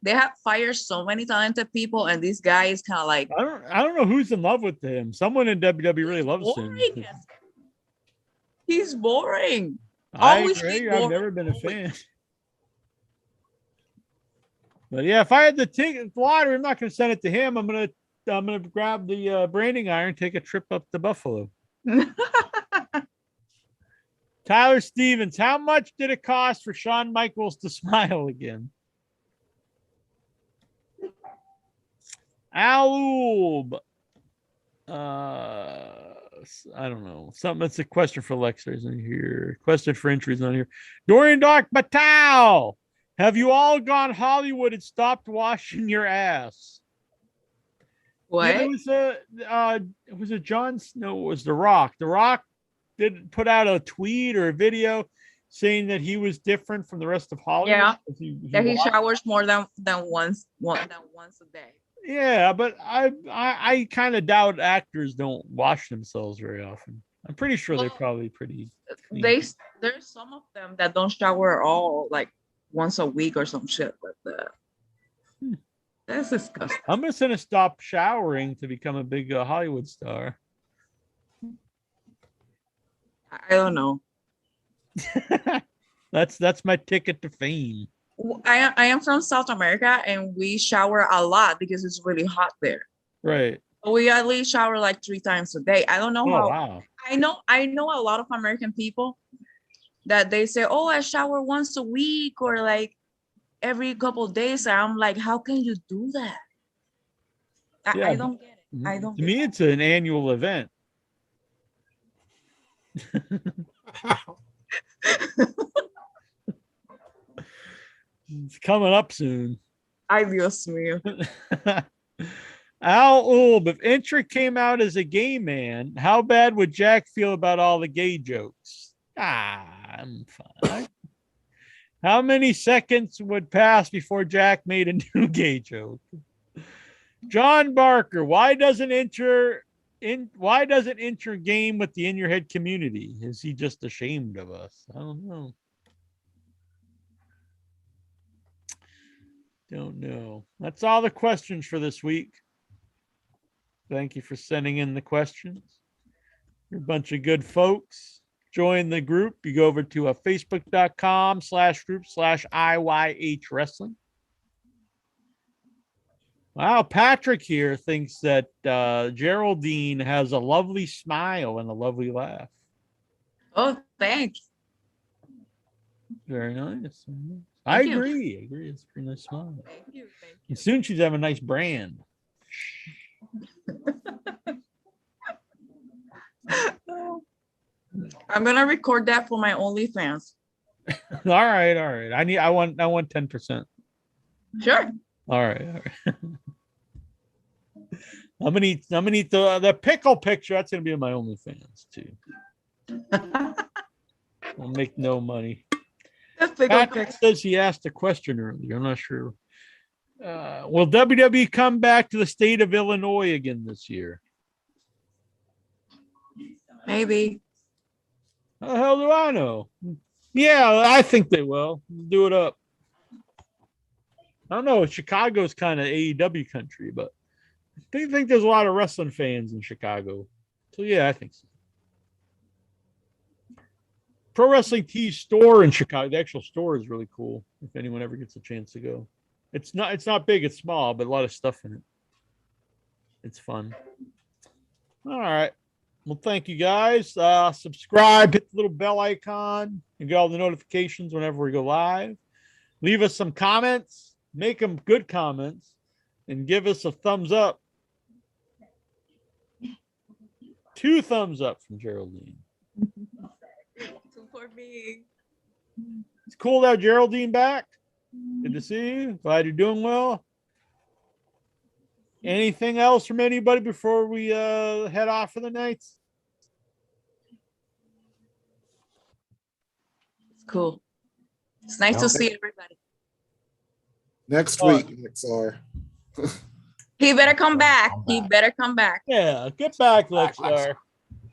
they have fired so many talented people, and this guy is kind of like I don't know who's in love with him. Someone in WWE really loves him. boring. He's boring. I Always agree. be I've boring. never been a fan. But yeah, if I had the ticket lottery, I'm not going to send it to him. I'm gonna grab the branding iron, take a trip up to Buffalo. Tyler Stevens, how much did it cost for Shawn Michaels to smile again? Alub. I don't know. Something that's a question for Lexers in here. Question for entries on here. Dorian Dark Batal. Have you all gone Hollywood and stopped washing your ass? What? Yeah, it was a John Snow. It was The Rock. The Rock did put out a tweet or a video saying that he was different from the rest of Hollywood. Yeah. He That he washed- showers more than once a day. Yeah, but I kind of doubt actors don't wash themselves very often. I'm pretty sure they're Well, probably pretty clean. There's some of them that don't shower at all, like once a week or some shit like that. That's disgusting. I'm just gonna stop showering to become a big Hollywood star. I don't know. That's my ticket to fame. I am from South America, and we shower a lot because it's really hot there. Right. We at least shower like 3 times a day. I don't know Oh how. wow. I know a lot of American people that they say, "Oh, I shower once a week or like every couple of days." And I'm like, how can you do that? Yeah, I don't get it. I don't. To me, it's an annual event. It's coming up soon. Ay, Dios mío. Al Ulb, if Intra came out as a gay man, how bad would Jack feel about all the gay jokes? I'm fine. How many seconds would pass before Jack made a new gay joke? John Barker, why doesn't Intra game with the in your head community? Is he just ashamed of us? I don't know. Don't know. That's all the questions for this week. Thank you for sending in the questions. You're a bunch of good folks. Join the group. You go over to facebook.com/group/IYH Wrestling. Wow, Patrick here thinks that Geraldine has a lovely smile and a lovely laugh. Oh, thanks. Very nice. I Thank you. agree. I agree. It's a pretty nice smile. Thank you. And soon she's having a nice brand. I'm gonna record that for my OnlyFans. All right. I want 10%. Sure. All right. I'm gonna eat the pickle picture. That's gonna be in my OnlyFans too. I'll make no money. That's big. Patrick says he asked a question earlier. I'm not sure. Will WWE come back to the state of Illinois again this year? Maybe. How the hell do I know? Yeah, I think they will. Do it up. I don't know. Chicago's kind of AEW country, but I think there's a lot of wrestling fans in Chicago. So yeah, I think so. Pro Wrestling Tees store in Chicago. The actual store is really cool. If anyone ever gets a chance to go, it's not big. It's small, but a lot of stuff in it. It's fun. All right. Well, thank you guys. Subscribe, hit hit the little bell icon and get all the notifications whenever we go live. Leave us some comments, make them good comments, and give us a thumbs up. 2 thumbs up from Geraldine. 2 for me. It's cool to have Geraldine back. Good to see you. Glad you're doing well. Anything else from anybody before we head off for the night? It's cool. It's nice No. to see everybody. Next week, XR. He better come back. He better come back. Yeah, get back, Back, Lexar.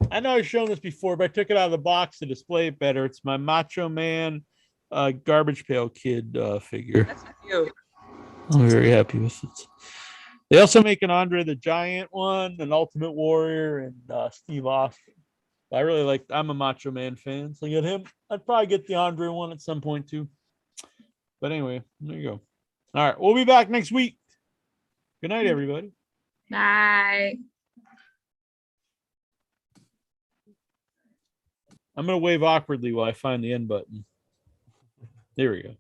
I know I've shown this before, but I took it out of the box to display it better. It's my Macho Man Garbage Pail Kid figure. That's cute. I'm very happy with it. They also make an Andre the Giant one, an Ultimate Warrior, and Steve Austin. I really like. I'm a Macho Man fan, so I get him. I'd probably get the Andre one at some point too. But anyway, there you go. All right, we'll be back next week. Good night, everybody. Bye. I'm gonna wave awkwardly while I find the end button. There we go.